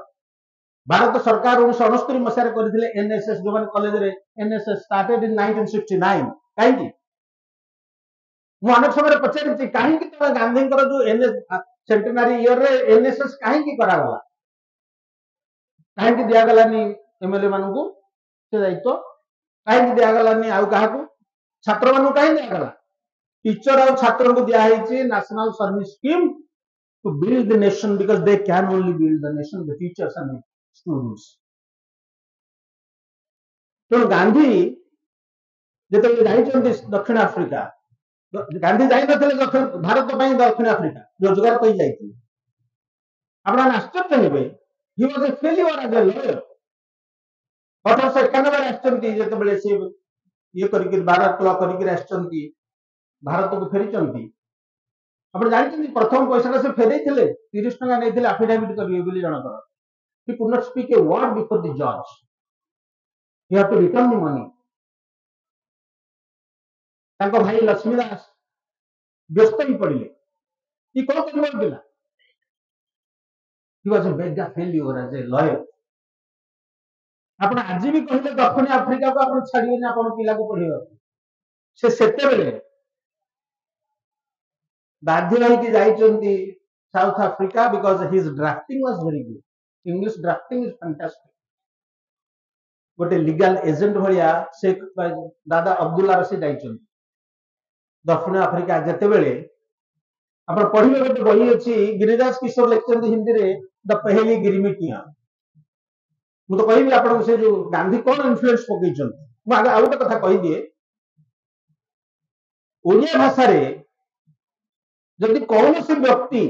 भारत सरकार 1969 मसिया रे करथिले एनएसएस जो माने कॉलेज रे एनएसएस स्टार्टेड इन 1969 काहे की मु अनेक समय पचारि काहे की तमे गांधी कर जो एनएस सेंटेनरी ईयर रे एनएसएस काहे की करा गला काहे की दिया गलानी एमएलए मानन को से दायित्व काहे की दिया गलानी आउ काहा को छात्र मानन काहे दिया गला टीचर और छात्र को दिया है national service scheme to build the nation because they can only build the nation the teachers and students तो गांधी जेते जाइछन्ति दक्षिण अफ्रीका गांधी जाई नथले दक्षिण भारत पई दक्षिण अफ्रीका रोजगार पई जाइथि आपना आश्चर्य हेबे he was a failure as a lawyer 1891 रे आछन्ति जेते बेले से ये करिक 12 क्लॉक करिक आछन्ति भारत को फेरी ଆପଣ ଜାଣିଛନ୍ତି ପ୍ରଥମ ପଇସାଟା ସେ ଫେରେଇଥିଲେ 30 ଟଙ୍କା ନେଇଥିଲେ ଆଫିଡାଭିଟ୍ କରିବେ ବୋଲି ଜଣଙ୍କର he could not speak a word before the judge he had to return the money ତାଙ୍କ ଭାଇ ଲକ୍ଷ୍ମୀ ଦାସ ବ୍ୟସ୍ତ ହେଇ ପଡ଼ିଲେ କି କଣ କରିବାର ଥିଲା he was a mega failure as a lawyer ଆପଣ ଆଜି ବି କହିଲେ ଦକ୍ଷିଣ ଆଫ୍ରିକାକୁ ଆପଣ ଛାଡ଼ିବେନି ଆପଣ ପିଲାକୁ ପଢ଼େଇବାକୁ ସେ ସେତେବେଳେ ବାଧ୍ୟ ହେଇକି ଯାଇଛନ୍ତି South Africa because his drafting was very good English drafting is fantastic ଗୋଟେ ଲିଗାଲ ଏଜେଣ୍ଟ ଭଳିଆ ସେ ଦାଦା ଅବଦୁଲ୍ଲା ରସି ଯାଇଛନ୍ତି ଦକ୍ଷିଣ ଆଫ୍ରିକା ଯେତେବେଳେ ଆପଣ ପଢିବେ ଗୋଟେ ବହି ଅଛି ଗିରିରାଜ କିଶୋର ଲେଖିଛନ୍ତି ହିନ୍ଦୀରେ ଦ ପହେଲି ଗିରିମିଟିଆ ମୁଁ ତ କହିବି ଆପଣଙ୍କୁ ସେ ଯୋଉ ଗାନ୍ଧୀ କଣ ଇନଫ୍ଲୁଏନ୍ସ ପକେଇଛନ୍ତି ମୁଁ ଆଗ ଆଉ ଗୋଟେ କଥା କହିଦିଏ ଓଡ଼ିଆ ଭାଷାରେ ଯଦି କୌଣସି ବ୍ୟକ୍ତି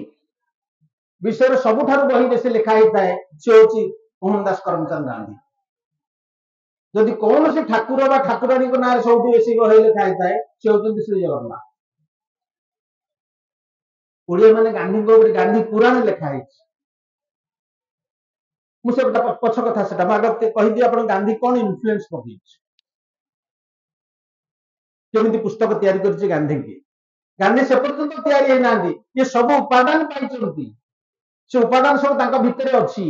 ବିଷୟରେ ସବୁଠାରୁ ବହି ବେଶୀ ଲେଖା ହେଇଥାଏ ସେ ହେଉଛି ମୋହନ ଦାସ କରମଚନ୍ଦ ଗାନ୍ଧୀ ଯଦି କୌଣସି ଠାକୁର ବା ଠାକୁରାଣୀଙ୍କ ନାଁରେ ସବୁଠୁ ବେଶୀ ବହି ଲେଖା ହେଇଥାଏ ସେ ହେଉଛନ୍ତି ଶ୍ରୀ ଜଗନ୍ନାଥ ଓଡ଼ିଆ ମାନେ ଗାନ୍ଧୀଙ୍କ ଉପରେ ଗାନ୍ଧୀ ପୁରାଣ ଲେଖା ହେଇଛି ମୁଁ ସେ ପଛ କଥା ସେଟା ମୁଁ ଆଗ କହିଦିଏ ଆପଣ ଗାନ୍ଧୀ କଣ ଇନଫ୍ଲୁଏନ୍ସ ପକେଇଛି କେମିତି ପୁସ୍ତକ ତିଆରି କରିଛି ଗାନ୍ଧୀକି ଗାନ୍ଧୀ ସେ ପର୍ଯ୍ୟନ୍ତ ତିଆରି ହେଇନାହାନ୍ତି ये ସବୁ ଉପାଦାନ ପାଇଛନ୍ତି ସେ ଉପାଦାନ ସବୁ ତାଙ୍କ ଭିତରେ ଅଛି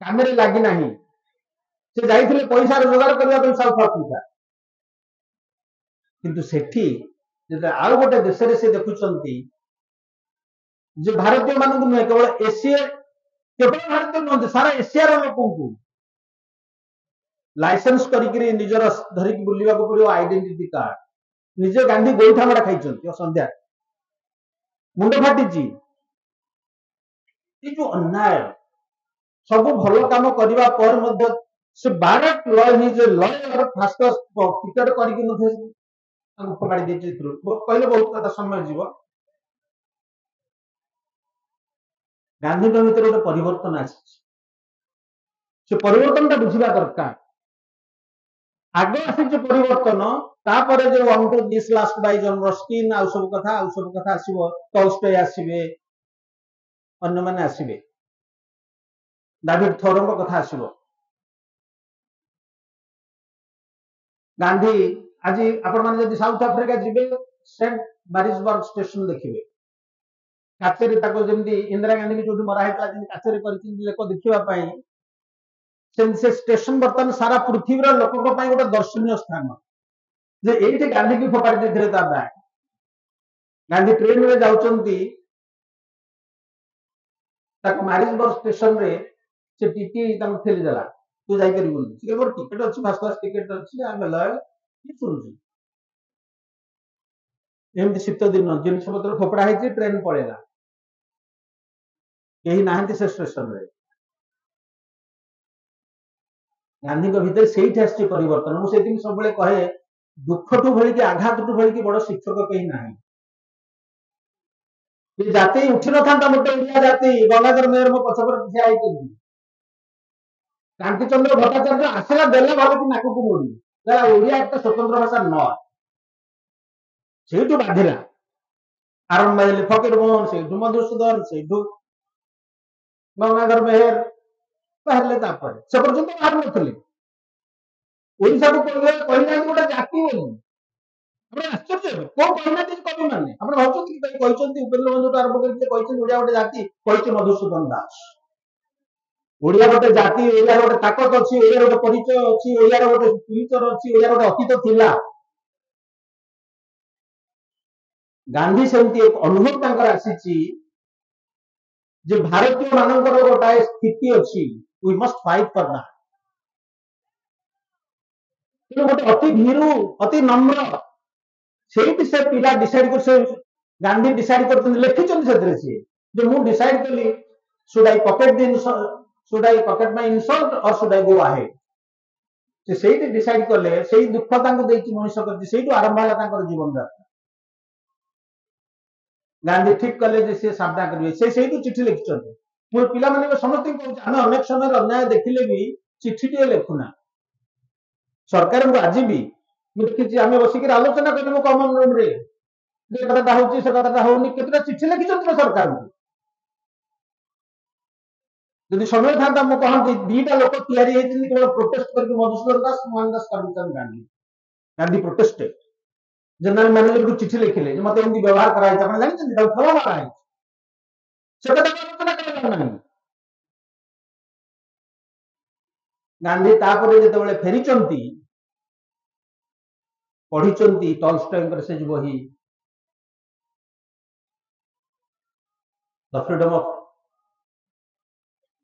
କାମରେ ଲାଗି ନାହିଁ ସେ ଯାଇଥିଲେ ପଇସା ରୋଜଗାର କରିବା ପାଇଁ ସାଉଥ ଆଫ୍ରିକା କିନ୍ତୁ ସେଠି ଯେତେ ଆଉ ଗୋଟେ ଦେଶରେ ସେ ଦେଖୁଛନ୍ତି ଯେ ଭାରତୀୟ ମାନଙ୍କୁ ନୁହେଁ କେବଳ ଏସିଆ କେବଳ ଭାରତୀୟ ନୁହନ୍ତି ସାରା ଏସିଆର ଲୋକଙ୍କୁ ଲାଇସେନ୍ସ କରିକି ନିଜର ଧରିକି ବୁଲିବାକୁ ପଡିବ ଆଇଡେଣ୍ଟିଟି କାର୍ଡ ନିଜେ ଗାନ୍ଧୀ ଗୋଇଠା ମାଡ ଖାଇଛନ୍ତି ସନ୍ଧ୍ୟା ମୁଣ୍ଡ ଫାଟିଛି ଏ ଯୋଉ ଅନ୍ୟାୟ ସବୁ ଭଲ କାମ କରିବା ପରେ ମଧ୍ୟ ସେ ବାରଟ ଲୟ ନିଜେ ଲୟର ଫାଷ୍ଟ ଟିକେଟ କରିକି ମଧ୍ୟ ତାଙ୍କୁ ଫୋପାଡ଼ି ଦେଇଛି କହିଲେ ବହୁତ କଥା ସମୟ ଯିବ ଗାନ୍ଧୀଙ୍କ ଭିତରେ ଗୋଟେ ପରିବର୍ତ୍ତନ ଆସିଛି ସେ ପରିବର୍ତ୍ତନଟା ବୁଝିବା ଦରକାର ଆଗ ଆସିଛି ପରିବର୍ତ୍ତନ ତାପରେ ଯୋଉ ଆମକୁ this last Bai John Ruskin ଆଉ ସବୁ କଥା ଆସିବ ଟଲଷ୍ଟୟ ଆସିବେ ଅନ୍ୟମାନେ ଆସିବେ ଡାଭିଡ୍ ଥୋରଙ୍କ କଥା ଆସିବ ଗାନ୍ଧୀ ଆଜି ଆପଣମାନେ ଯଦି ସାଉଥ ଆଫ୍ରିକା ଯିବେ ସେଣ୍ଟ ମାରିଜବର୍ଗ ଷ୍ଟେସନ ଦେଖିବେ କାଚରେ ତାକୁ ଯେମିତି ଇନ୍ଦିରା ଗାନ୍ଧୀକି ଯୋଉଠି ମରା ହେଇଥିଲା ଯେମିତି କାଚରେ କରିଛନ୍ତି ଲୋକ ଦେଖିବା ପାଇଁ ସେମିତି ସେ ଷ୍ଟେସନ ବର୍ତ୍ତମାନ ସାରା ପୃଥିବୀର ଲୋକଙ୍କ ପାଇଁ ଗୋଟେ ଦର୍ଶନୀୟ ସ୍ଥାନ ଯେ ଏଇଠି ଗାନ୍ଧୀକି ଫୋପାଡ଼ି ଦେଇଥିଲେ ତା ବ୍ୟାଗ ଗାନ୍ଧୀ ଟ୍ରେନରେ ଯାଉଛନ୍ତି ତାକୁ ମାରିଜବର୍ଗ ଷ୍ଟେସନରେ ସେ ଟିଟି ତାଙ୍କୁ ଠେଲିଦେଲା ତୁ ଯାଇପାରିବୁନି ସେ ମୋର ଟିକେଟ ଅଛି ଫାଷ୍ଟ କ୍ଲାସ ଟିକେଟ ଅଛି ଆମେ ଲୟ କି ଶୁଣୁଛୁ ଏମିତି ଶୀତ ଦିନ ଜିନିଷ ପତ୍ର ଫୋପଡ଼ା ହେଇଛି ଟ୍ରେନ ପଳେଇଲା କେହି ନାହାନ୍ତି ସେ ଷ୍ଟେସନରେ ଗାନ୍ଧୀଙ୍କ ଭିତରେ ସେଇଠି ଆସିଛି ପରିବର୍ତ୍ତନ ମୁଁ ସେଇଥିପାଇଁ ସବୁବେଳେ କହେ ଦୁଃଖଠୁ ଭଳିକି ଆଘାତଠୁ ଭଳିକି ବଡ ଶିକ୍ଷକ କେହି ନାହିଁ ଏ ଜାତି ଉଠି ନଥାନ୍ତା ମୋଟେ ଓଡ଼ିଆ ଜାତି ଗଙ୍ଗାଧର ମେହେର ମୋ ପଛପରେ ଠିଆ ହେଇଛନ୍ତି କାନ୍ତିଚନ୍ଦ୍ର ଭଟ୍ଟାଚାର୍ଯ୍ୟ ଆସିଲା ଦେଲେ ଭାବୁଛି ନାକକୁ ମୋଡ଼ି ଓଡ଼ିଆ একটা ସ୍ୱତନ୍ତ୍ର ଭାଷା ନয় ସେଇଠୁ ବାଧିଲା ଆରମ୍ଭ ହେଲେ ଫକୀର ମୋହନ ସେଇଠୁ ମଧୁସୂଦନ ସେଇଠୁ ଗଙ୍ଗାଧର ମେହେର ବାହାରିଲେ ତାପରେ ସେ ପର୍ଯ୍ୟନ୍ତ ବାହାରୁ ନଥିଲେ ଓଡ଼ିଶାକୁ କହିଲେ ଗୋଟେ ଜାତି ବୋଲି ଆପଣ ଆଶ୍ଚର୍ଯ୍ୟ କୋଉ କହିନାହାନ୍ତି କବି ମାନେ ଆପଣ ଭାବୁଛନ୍ତି କି କହିଛନ୍ତି ଉପେନ୍ଦ୍ର ବନ୍ଧୁଠୁ ଆରମ୍ଭ କରିକି କହିଛନ୍ତି ଓଡ଼ିଆ ଗୋଟେ ଜାତି କହିଛି ମଧୁସୂଦନ ଦାସ ଓଡ଼ିଆ ଗୋଟେ ଜାତି ଓଡ଼ିଆର ଗୋଟେ ତାକତ ଅଛି ଓଡ଼ିଆର ଗୋଟେ ପରିଚୟ ଅଛି ଓଡ଼ିଆର ଗୋଟେ ଫ୍ୟୁଚର ଅଛି ଓଡ଼ିଆର ଗୋଟେ ଅତୀତ ଥିଲା ଗାନ୍ଧୀ ସେମିତି ଏକ ଅନୁଭବ ତାଙ୍କର ଆସିଛି ଯେ ଭାରତୀୟ ମାନଙ୍କର ଗୋଟାଏ ସ୍ଥିତି ଅଛି we must fight for that ତେଣୁ ଗୋଟେ ଅତି ଭୀରୁ ଅତି ନମ୍ର ସେଇଠି ସେ ପିଲା ଡିସାଇଡ୍ କରି ସେ ଗାନ୍ଧୀ ଡିସାଇଡ୍ କରିଛନ୍ତି ଲେଖିଛନ୍ତି ସେଥିରେ ସିଏ ଯେ ମୁଁ ଡିସାଇଡ୍ କଲି should I pocket the insult should I pocket my insult or should I go ahead ସେ ସେଇଠି ଡିସାଇଡ୍ କଲେ ସେଇ ଦୁଃଖ ତାଙ୍କୁ ଦେଇକି ମଣିଷ କରିଛି ସେଇଠୁ ଆରମ୍ଭ ହେଲା ତାଙ୍କର ଜୀବନ ଯାତ୍ରା ଗାନ୍ଧୀ ଠିକ କଲେ ଯେ ସେ ସାମ୍ନା କରିବେ ସେ ସେଇଠୁ ଚିଠି ଲେଖିଛନ୍ତି ମୁଁ ପିଲାମାନେ ସମସ୍ତଙ୍କୁ କହୁଛି ଆମେ ଅନେକ ସମୟରେ ଅନ୍ୟାୟ ଦେଖିଲେ ବି ଚିଠିଟିଏ ଲେଖୁନା ସରକାରଙ୍କୁ ଆଜି ବି ମୁଁ ଦେଖିଛି ଆମେ ବସିକି ଆଲୋଚନା କରିବୁ କମନ ରୁମରେ जे कथाटा होଉଛି से कथाटा होउनी केतटा चिठी लिखिଛନ୍ତି सरकार को यदि समय था ମୁଁ କହନ୍ତି ଦିଟା ଲୋକ ତିଆରି ହେଇଛନ୍ତି କେବଳ ପ୍ରୋଟେଷ୍ଟ କରିକି Madhusudan Das Mohan Das Karamchand Gandhi Gandhi protest general manager को चिठी लिखिले मत एमती व्यवहार कराई आप जानते हैं फल मारा है से कथा आलोचना करा गांधी तापर जेतेबेले फेरिचंती पढ़िचंती टॉल्स्टॉयଙ୍କର से बही the freedom of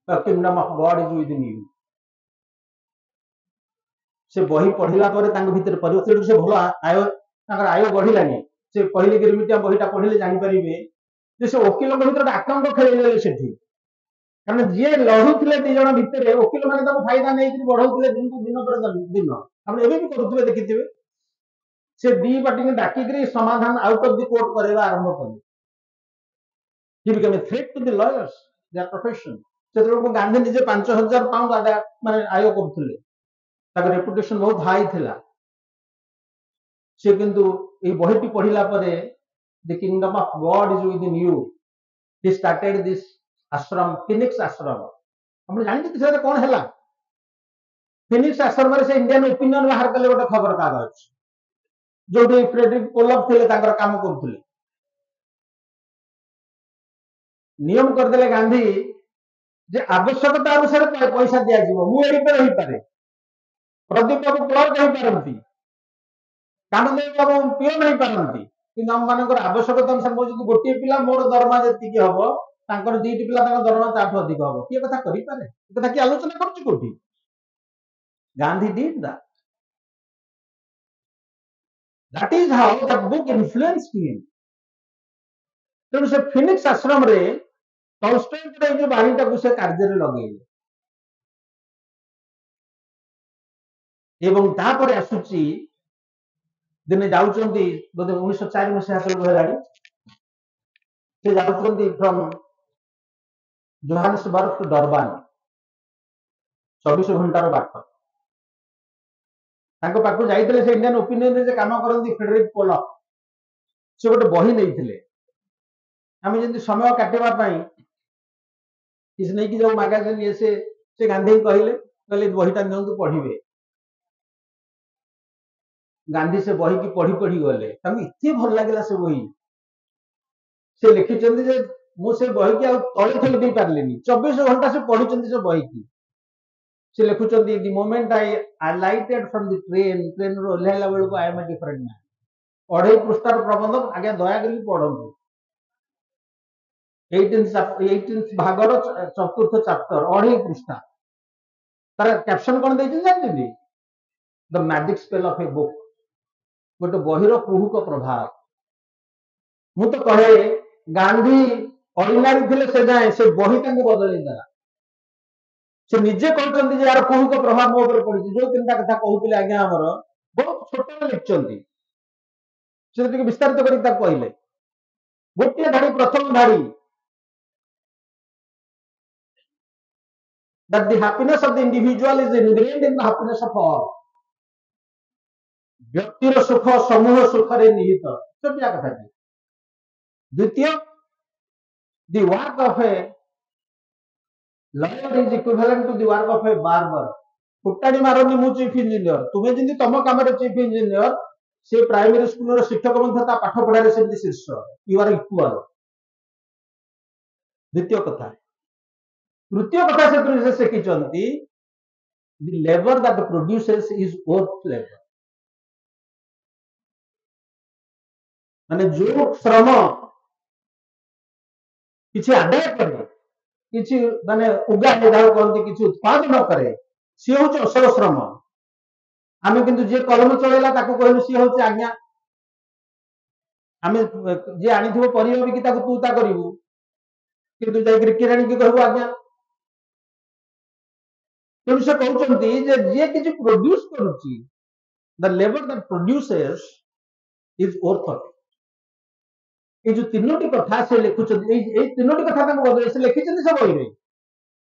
the kingdom of God is within you से बही पढ़िला पर तांग भीतर परिवर्तन से भलो आयो तांकर आयो बढ़िलानी से पहिले गिरमिटिया बहीटा पढ़िले जानि परिबे जे से वकील भीतर आतंक खेलेले सेठी कारण जे लढुथिले दी जण भीतर वकील माने ताको फायदा नै कि बढ़ौथिले दिन को दिन पर दिन हम एबे भी करूथिबे देखिथिबे से दी पार्टी ने डाकी करी समाधान आउट ऑफ द कोर्ट करेवा आरंभ करे he became a threat to the lawyers their profession से लोग गांधी निजे 5000 पाउंड आदा माने आयो करथिले ताकर रेपुटेशन बहुत हाई थिला से किंतु ए बहीटी पढ़िला परे the kingdom of God is within you he started this आश्रम फिनिक्स आश्रम हम जानते से कौन हैला फिनिक्स आश्रम रे से इंडियन ओपिनियन बाहर कले गोटे खबर कागज जो फ्रेडरिक पोलक थे काम करते नियम करदे गांधी जे आवश्यकता अनुसार पैसा दिया मुझे रही पारे प्रदीप बाबू क्लर्क हो पारती कानदेव बाबू पिओन हो पारती कि आम मान आवश्यकता अनुसार मोर जो गोटे पिला मोर दरमा जी हम दुईटी पिला दरमा ताठू अधिक हम किए कथा करें कथा किए आलोचना करोटी Gandhi did that That is how that book influenced him. तेणु से फिनिक्स आश्रम रे टॉल्स्टॉय जो बाणीटा को से कार्य लगेले एवं तापर आसुची दिने जाउचंती बोधे 1904 मसिहा तक हेलाडी से जाउचंती फ्रॉम जोहान्सबर्ग टू डरबान 24 घंटार बाट ताको पाखु जाइतले से इंडियन ओपिनियन रे जे काम करंती फ्रेडरिक पोलक से गोटे बही नैथिले आमे जंती समय काटेबा पई किस नै कि जो मैगजीन ये से गांधी कहले बहीटा नियंतु पढ़िबे गांधी से बही की पढ़ी पढ़ी गले ताको इते भल लागला से बही से लिखि चंदी जे मु से बही की आ तळे थले दे पारलेनी 24 घंटा से पढ़ी चंदी से बही की से लिखुचंदी the moment I alighted from the train रो लेला बेल को I am a different man अढ़े पृष्ठार प्रबंध आगे दया करी पढ़ंतु 18th भागर चतुर्थ चैप्टर अढ़े पृष्ठा तार कैप्शन कोन दैछि जानथि the magic spell of a book गोटे बहिर कुहुक प्रभाव मु तो कहे गांधी ऑर्डिनरी थिले से जाए से बही तांको बदलै देला से निजे कहते यार कुहुक प्रभाव मो ऊपर पड़ी जो तीन कथा कहते आज्ञा आमर बहुत छोट लिखिं से विस्तारित कर कहले गोटे धाड़ी प्रथम धाड़ी that the happiness of the individual is ingrained in the happiness of all व्यक्तिर सुख समूह सुख रे निहित छोटिया कथा द्वितीय the work of a lawyer is equivalent to the work of a barber फुटाड़ी मारनी मु चीफ इंजीनियर तुम्हें जिंदी तम काम रे चीफ इंजीनियर से प्राइमरी स्कूल रो शिक्षक ମଧ୍ୟ ता पाठ पढ़ा रे सेमती शीर्ष यू आर इक्वल द्वितीय कथा तृतीय कथा से शिखिचंती the labor that produces is worth labor माने जो श्रम किछि आदाय करे किछि माने उगा निर्धार करते किछि उत्पादन करे सी हूँ असल श्रम आम किंतु जे कलम चलेला ताको कहलु सी हूँ आज्ञा आम जे आनी परिवा भी ताको तू ता करू किंतु जाई किराणी की कहबो आज्ञा तेणु से कहते जे किछि प्रोड्यूस करुची the labour that produces is worth ये जो तीनोटी कथा से लिखुचंती ए तीनोटी कथा ताको बदले से लिखिचंती सब बही रे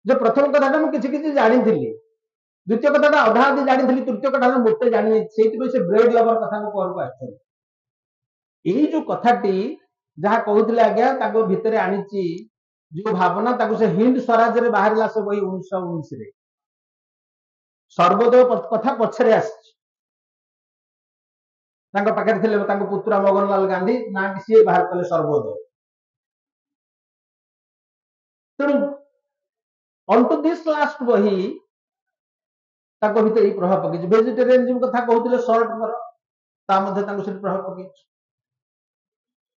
जो प्रथम कथाटा मु किछि किछि जानि थिली द्वितीय कथाटा अधा आदि जानि थिली तृतीय कथाटा मोटे जानि सेति से ब्रेड लवर कथा को कॉल को आछन ଏଇ ଯୋଉ କଥାଟି ଯାହା କହୁଥିଲେ ଆଜ୍ଞା ତାଙ୍କ ଭିତରେ ଆଣିଛି ଯୋଉ ଭାବନା ତାକୁ ସେ ହିନ୍ଦ ସ୍ୱରାଜରେ ବାହାରିଲା ସେ ବହି 1919 ସର୍ବୋଦୟ କଥା ପଛରେ ଆସିଛି। ତାଙ୍କ ପାଖରେ ଥିଲେ ତାଙ୍କ ପୁତ୍ର ମଗନଲାଲ ଗାନ୍ଧୀ ନା କି ସିଏ ବାହାର କଲେ ସର୍ବୋଦୟ। ତେଣୁ ଅନଟୁ ଦିସ୍ ଲାଷ୍ଟ ବହି ତାଙ୍କ ଭିତରେ ଏଇ ପ୍ରଭାବ ପକେଇଛି। ଭେଜିଟେରିଆନିଜମ କଥା କହୁଥିଲେ ସର୍ଟ କର ତା ମଧ୍ୟ ତାଙ୍କୁ ସେଠି ପ୍ରଭାବ ପକେଇଛି।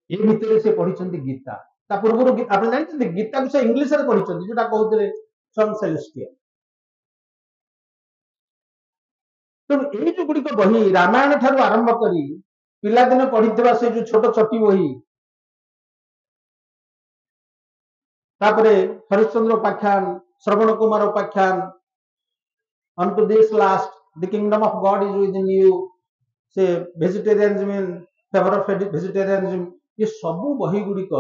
ଏ ଭିତରେ ସେ ପଢିଛନ୍ତି ଗୀତା। ତା ପୂର୍ବରୁ ଆପଣ ଜାଣିଛନ୍ତି ଗୀତାକୁ ସେ ଇଂଲିଶରେ ପଢିଛନ୍ତି ଯୋଉଟା କହୁଥିଲେ ସନ୍ ସେଲେଷ୍ଟିଆଲ। ତେଣୁ ଏଇ ଯୋଉ ଗୁଡିକ ବହି ରାମାୟଣ ଠାରୁ ଆରମ୍ଭ କରି ପିଲାଦିନେ ପଢିଥିବା ସେ ଯୋଉ ଛୋଟ ଛୋଟି ବହି, ତାପରେ ହରିଶ୍ଚନ୍ଦ୍ର ଉପାଖ୍ୟାନ, ଶ୍ରବଣ କୁମାର ଉପାଖ୍ୟାନ, unto this last the kingdom of God is within you, ସେ ଭେଜିଟେରିଆନିଜମ ଇନ୍ ଫେଭର ଅଫ ଭେଜିଟେରିଆନିଜମ, ଏ ସବୁ ବହି ଗୁଡିକ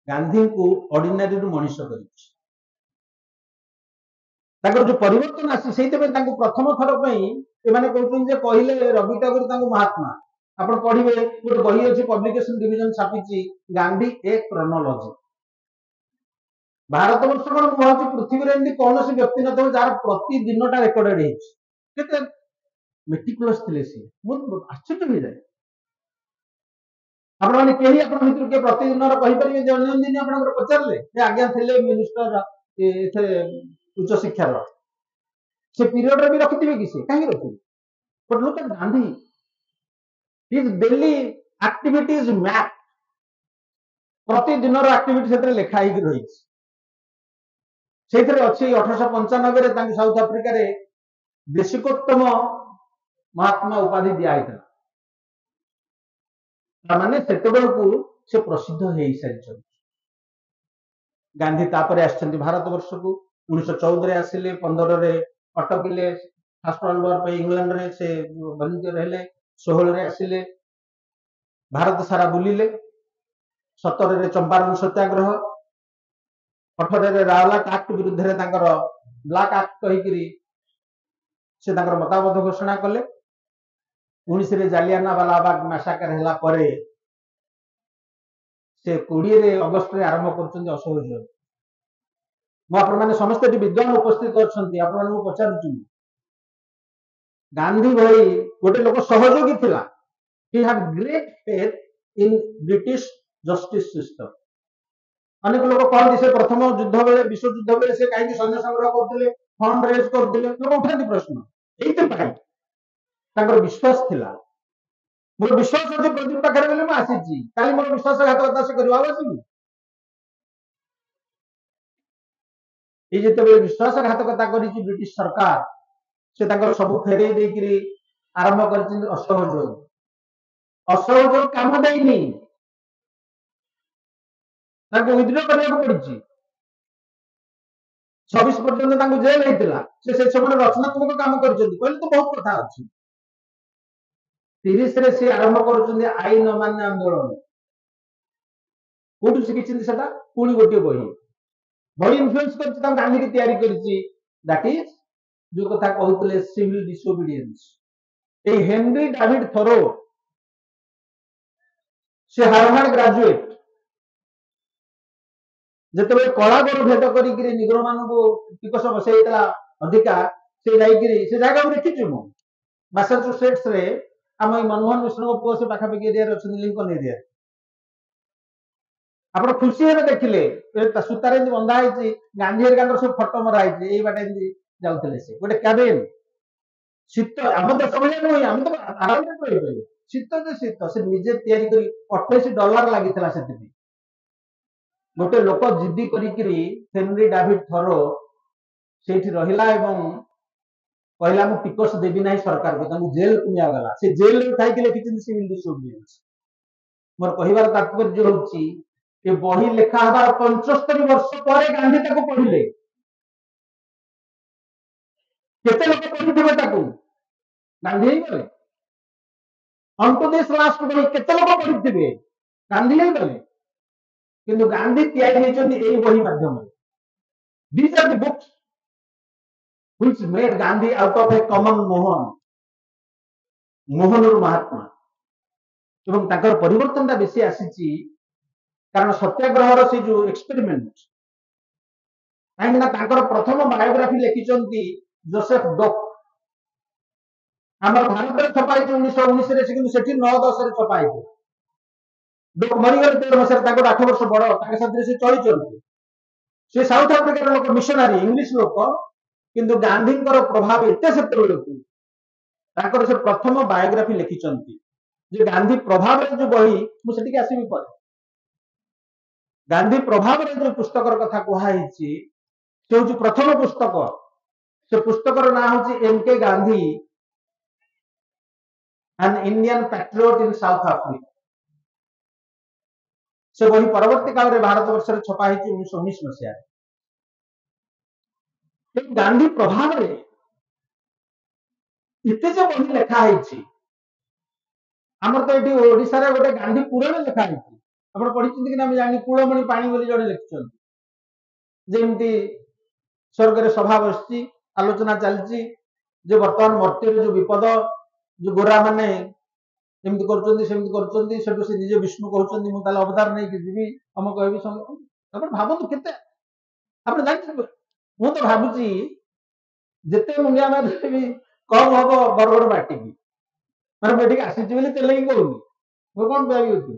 ଗାନ୍ଧୀଙ୍କୁ ଅର୍ଡିନାରୀରୁ ମଣିଷ କରିଛି। ତାଙ୍କର ଯୋଉ ପରିବର୍ତ୍ତନ ଆସିଛି ସେଇଥିପାଇଁ ତାଙ୍କୁ ପ୍ରଥମ ଥର ପାଇଁ ଏମାନେ କହୁଛନ୍ତି ଯେ କହିଲେ ରବି ଟାଗୋର ତାଙ୍କୁ ମହାତ୍ମା। ଆପଣ ପଢିବେ ଗୋଟେ ବହି ଅଛି ପବ୍ଲିକେସନ ଡିଭିଜନ ଛାପିଛି ଗାନ୍ଧୀ ଏ କ୍ରୋନୋଲୋଜି। ଭାରତ ବର୍ଷ କଣ ମୁଁ ଭାବୁଛି ପୃଥିବୀରେ ଏମିତି କୌଣସି ବ୍ୟକ୍ତି ନଥିବ ଯାହାର ପ୍ରତି ଦିନଟା ରେକର୍ଡେଡ ହେଇଛି। କେତେ ମେଟିକୁଲସ୍ ଥିଲେ ସିଏ, ମୁଁ ଆଶ୍ଚର୍ଯ୍ୟ ହେଇଯାଏ। ଆପଣମାନେ କେହି ଆପଣଙ୍କ ଭିତରୁ କିଏ ପ୍ରତିଦିନର କହିପାରିବେ ଯେ ଅନ୍ୟ ଦିନ ଆପଣଙ୍କର ପଚାରିଲେ ଯେ ଆଜ୍ଞା ଥିଲେ ମିନିଷ୍ଟର ଏଥିରେ ଉଚ୍ଚ ଶିକ୍ଷାର, ସେ ପିରିୟଡରେ ବି ରଖିଥିବେ କି? ସେ କାହିଁକି ରଖିବେ? But look at Gandhi, his daily activities map, ପ୍ରତିଦିନର ଆକ୍ଟିଭିଟି ସେଥିରେ ଲେଖା ହେଇକି ରହିଛି। ସେଇଥିରେ ଅଛି 1895ରେ ତାଙ୍କୁ ସାଉଥ ଆଫ୍ରିକାରେ ଦେଶିକୋତ୍ତମ ମହାତ୍ମା ଉପାଧି ଦିଆଯାଇଥିଲା। ତାମାନେ ସେତେବେଳକୁ ସେ ପ୍ରସିଦ୍ଧ ହେଇସାରିଛନ୍ତି। ଗାନ୍ଧୀ ତାପରେ ଆସିଛନ୍ତି ଭାରତ ବର୍ଷକୁ, 1914ରେ ଆସିଲେ, 15ରେ ଅଟକିଲେ, ଫାଷ୍ଟ ୱାର୍ଲଡ ୱାର ପାଇଁ ଇଂଲଣ୍ଡରେ ସେ ଭଲେଣ୍ଟିୟର ହେଲେ, 16ରେ ଆସିଲେ, ଭାରତ ସାରା ବୁଲିଲେ, 17ରେ ଚମ୍ପାରଣ ସତ୍ୟାଗ୍ରହ, 18ରେ ରାଓଲାଟ ଆକ୍ଟ ବିରୁଦ୍ଧରେ ତାଙ୍କର ବ୍ଲାକ୍ ଆକ୍ଟ କହିକିରି ସେ ତାଙ୍କର ମତାମତ ଘୋଷଣା କଲେ। 19ରେ ଜାଲିଆନାୱାଲାବାଗ ମାସାକର ହେଲା ପରେ ସେ 20ରେ ଅଗଷ୍ଟରେ ଆରମ୍ଭ କରୁଛନ୍ତି ଅସହଯୋଗ। ମୁଁ ଆପଣମାନେ ସମସ୍ତେ ଏଠି ବିଦ୍ୱାନ ଉପସ୍ଥିତ ଅଛନ୍ତି, ଆପଣମାନଙ୍କୁ ପଚାରୁଛି ଗାନ୍ଧୀ ଭଳି ଗୋଟେ ଲୋକ ସହଯୋଗୀ ଥିଲା। he had great faith in British justice system। ଅନେକ ଲୋକ କହନ୍ତି ସେ ପ୍ରଥମ ଯୁଦ୍ଧ ବେଳେ, ବିଶ୍ୱଯୁଦ୍ଧ ବେଳେ ସେ କାହିଁକି ସୈନ୍ୟ ସଂଗ୍ରହ କରୁଥିଲେ, ଫଣ୍ଡ ରେଜ କରୁଥିଲେ, ଲୋକ ଉଠାନ୍ତି ପ୍ରଶ୍ନ। ଏଇଥିପାଇଁ ତାଙ୍କର ବିଶ୍ୱାସ ଥିଲା, ମୋର ବିଶ୍ୱାସ ଅଛି ପ୍ରଦୀପ ପାଖରେ ଗଲେ ମୁଁ ଆସିଛି, କାଲି ମୋର ବିଶ୍ୱାସଘାତକତା ସେ କରିବ, ଆଉ ଆସିବି। ଏଇ ଯେତେବେଳେ ବିଶ୍ୱାସଘାତକତା କରିଛି ବ୍ରିଟିଶ ସରକାର, ସେ ତାଙ୍କର ସବୁ ଫେରେଇ ଦେଇକିରି ଆରମ୍ଭ କରିଛନ୍ତି ଅସହଯୋଗ। ଅସହଯୋଗ କାମ ଦେଇନି, ତାଙ୍କୁ ୱିଥଡ୍ର କରିବାକୁ ପଡିଛି। 26 ପର୍ଯ୍ୟନ୍ତ ତାଙ୍କୁ ଜେଲ ହେଇଥିଲା, ସେ ସମୟରେ ରଚନାତ୍ମକ କାମ କରିଛନ୍ତି, କହିଲେ ତ ବହୁତ କଥା ଅଛି। 30ରେ ସେ ଆରମ୍ଭ କରୁଛନ୍ତି ଆଇନ ଅମାନ୍ୟ ଆନ୍ଦୋଳନ। କୋଉଠୁ ଶିଖିଛନ୍ତି ସେଟା? ପୁଣି ଗୋଟିଏ ବହି ଇନଫ୍ଲୁଏନ୍ସ କରିଛି, ତାଙ୍କୁ ଗାନ୍ଧୀକି ତିଆରି କରିଛି। ଦ୍ୟାଟ ଇଜ ଯୋଉ କଥା କହୁଥିଲେ ସିଭିଲ ଡିସୋବିଡିଏନ୍ସ। ଏଇ ହେନରୀ ଡାଭିଡ ଥୋରୋ, ସେ ହାର୍ଭାର୍ଡ ଗ୍ରାଜୁଏଟ, ଯେତେବେଳେ କଳାଗରୁ ଭେଦ କରିକିରି ନିଗ୍ରୋ ମାନଙ୍କୁ ଟିକସ ବସେଇଥିଲା ଅଧିକା, ସେ ଯାଇକିରି ସେ ଜାଗାକୁ ଦେଖିଛୁ ମୁଁ ମାସାଚୁସେଟ୍ସରେ, ଆମ ଏଇ ମନମୋହନ ମିଶ୍ରଙ୍କ ପୁଅ ସେ ପାଖାପାଖି ଏରିଆରେ ଅଛନ୍ତି, ଲିଙ୍କନ ଏରିଆରେ। ଆପଣ ଖୁସି ହେବେ ଦେଖିଲେ, ସୂତାରେ ଏମିତି ବନ୍ଧା ହେଇଛି, ଗାନ୍ଧୀ ହେରିକାଙ୍କର ସବୁ ଫଟୋ ମରା ହେଇଛି, ଏଇ ବାଟେ ଏମିତି ଯାଉଥିଲେ। ସେ ଗୋଟେ କ୍ୟାବିନ, ଶୀତ, ଆମ ଦେଶ ଭଳିଆ ନୁହେଁ, ଆମେ ତ ଆରାମରେ ରହିପାରିବୁ, ଶୀତ ଯେ ଶୀତ, ସେ ନିଜେ ତିଆରି କରି $28 ଲାଗିଥିଲା ସେଥିପାଇଁ। ଗୋଟେ ଲୋକ ଜିଦ୍ଦି କରିକିରି ହେନରୀ ଡାଭିଡ ଥୋରୋ ସେଇଠି ରହିଲା ଏବଂ କହିଲା ମୁଁ ଟିକସ ଦେବି ନାହିଁ ସରକାରକୁ, ତାଙ୍କୁ ଜେଲକୁ ନିଆଗଲା। ସେ ଜେଲରେ ଥାଇକି ଲେଖିଛନ୍ତି ସିଭିଲ ଡିସୋବିଡିଏନ୍ସ। ମୋର କହିବାର ତାତ୍ପର୍ଯ୍ୟ ହଉଛି ଏ ବହି ଲେଖା ହେବାର 75 ବର୍ଷ ପରେ ଗାନ୍ଧୀ ତାକୁ ପଢିଲେ। କେତେ ଲୋକ ପଢିଥିବେ ତାକୁ? ଗାନ୍ଧୀ ହେଇଗଲେ। ଅନଟୁ ଦିସ୍ ଲାଷ୍ଟ ବହି କେତେ ଲୋକ ପଢିଥିବେ? ଗାନ୍ଧୀ ହେଇଗଲେ। କିନ୍ତୁ ଗାନ୍ଧୀ ତିଆରି ହେଇଛନ୍ତି ଏଇ ବହି ମାଧ୍ୟମରେ। These are the books which made Gandhi out of a common Mohan, ମୋହନରୁ Mahatma. ଏବଂ ତାଙ୍କର ପରିବର୍ତ୍ତନଟା ବେଶୀ ଆସିଛି କାରଣ ସତ୍ୟାଗ୍ରହର ସେ ଯୋଉ ଏକ୍ସପେରିମେଣ୍ଟ, କାହିଁକି ନା ତାଙ୍କର ପ୍ରଥମ ବାୟୋଗ୍ରାଫି ଲେଖିଛନ୍ତି ଯୋସେଫ ଡୋକ୍। ଆମର ଭାରତରେ ଛପା ହେଇଛି 1919ରେ, କିନ୍ତୁ ସେଠି 9-10ରେ ଛପା ହେଇଥିଲା। ଡୋକ୍ ମରିଗଲେ 13 ମସିହାରେ, ତାଙ୍କର 8 ବର୍ଷ ବଡ, ତାଙ୍କ ସାଥିରେ ସେ ଚଳିଛନ୍ତି। ସେ ସାଉଥ ଆଫ୍ରିକାର ଲୋକ, ମିଶନାରୀ, ଇଂଲିଶ ଲୋକ, କିନ୍ତୁ ଗାନ୍ଧୀଙ୍କର ପ୍ରଭାବ ଏତେ ସେତେବେଳକୁ ତାଙ୍କର ସେ ପ୍ରଥମ ବାୟୋଗ୍ରାଫି ଲେଖିଛନ୍ତି। ଯେ ଗାନ୍ଧୀ ପ୍ରଭାବରେ ଯୋଉ ବହି, ମୁଁ ସେଠିକି ଆସିବି ପରେ, ଗାନ୍ଧୀ ପ୍ରଭାବରେ ଯୋଉ ପୁସ୍ତକର କଥା କୁହାଯାଇଛି ସେ ହଉଛି ପ୍ରଥମ ପୁସ୍ତକ। ସେ ପୁସ୍ତକର ନାଁ ହଉଛି M.K. Gandhi, an Indian patriot in South Africa। ସେ ବହି ପରବର୍ତ୍ତୀ କାଳରେ ଭାରତ ବର୍ଷରେ ଛପା ହେଇଛି 1919 ମସିହାରେ। ଗାନ୍ଧୀ ପ୍ରଭାବରେ ଏତେ ଯେ ବହି ଲେଖା ହେଇଛି, ଆମର ତ ଏଠି ଓଡିଶାରେ ଗୋଟେ ଗାନ୍ଧୀ ପୁରାଣ ଲେଖା ହେଇଛି, ଆପଣ ପଢିଛନ୍ତି କି ନା ମୁଁ ଜାଣିନି। କୁଳମଣି ପାଣି ବୋଲି ଜଣେ ଲେଖିଛନ୍ତି, ଯେମିତି ସ୍ୱର୍ଗରେ ସଭା ବସିଛି, ଆଲୋଚନା ଚାଲିଛି ଯେ ବର୍ତ୍ତମାନ ମର୍ତ୍ତ୍ୟରେ ଯୋଉ ବିପଦ, ଯୋଉ ଗୋରା ମାନେ ଏମିତି କରୁଛନ୍ତି ସେମିତି କରୁଛନ୍ତି, ସେଠୁ ସେ ନିଜେ ବିଷ୍ଣୁ କହୁଛନ୍ତି ମୁଁ ତାହେଲେ ଅବତାର ନେଇକି ଯିବି, ଅମକ କହିବି ସମକ। ଆପଣ ଭାବନ୍ତୁ କେତେ, ଆପଣ ଜାଣିଛନ୍ତି, ମୁଁ ତ ଭାବୁଛି ଯେତେ ମୁଣ୍ଡିଆ ମାରିଲେ ବି କମ ହବ ବରଗଡ ବାଟିକି, ମାନେ ମୁଁ ଏଠିକି ଆସିଛି ବୋଲି ତେଲେଇକି କହୁନି, ମୁଁ କଣ ପାଇବି।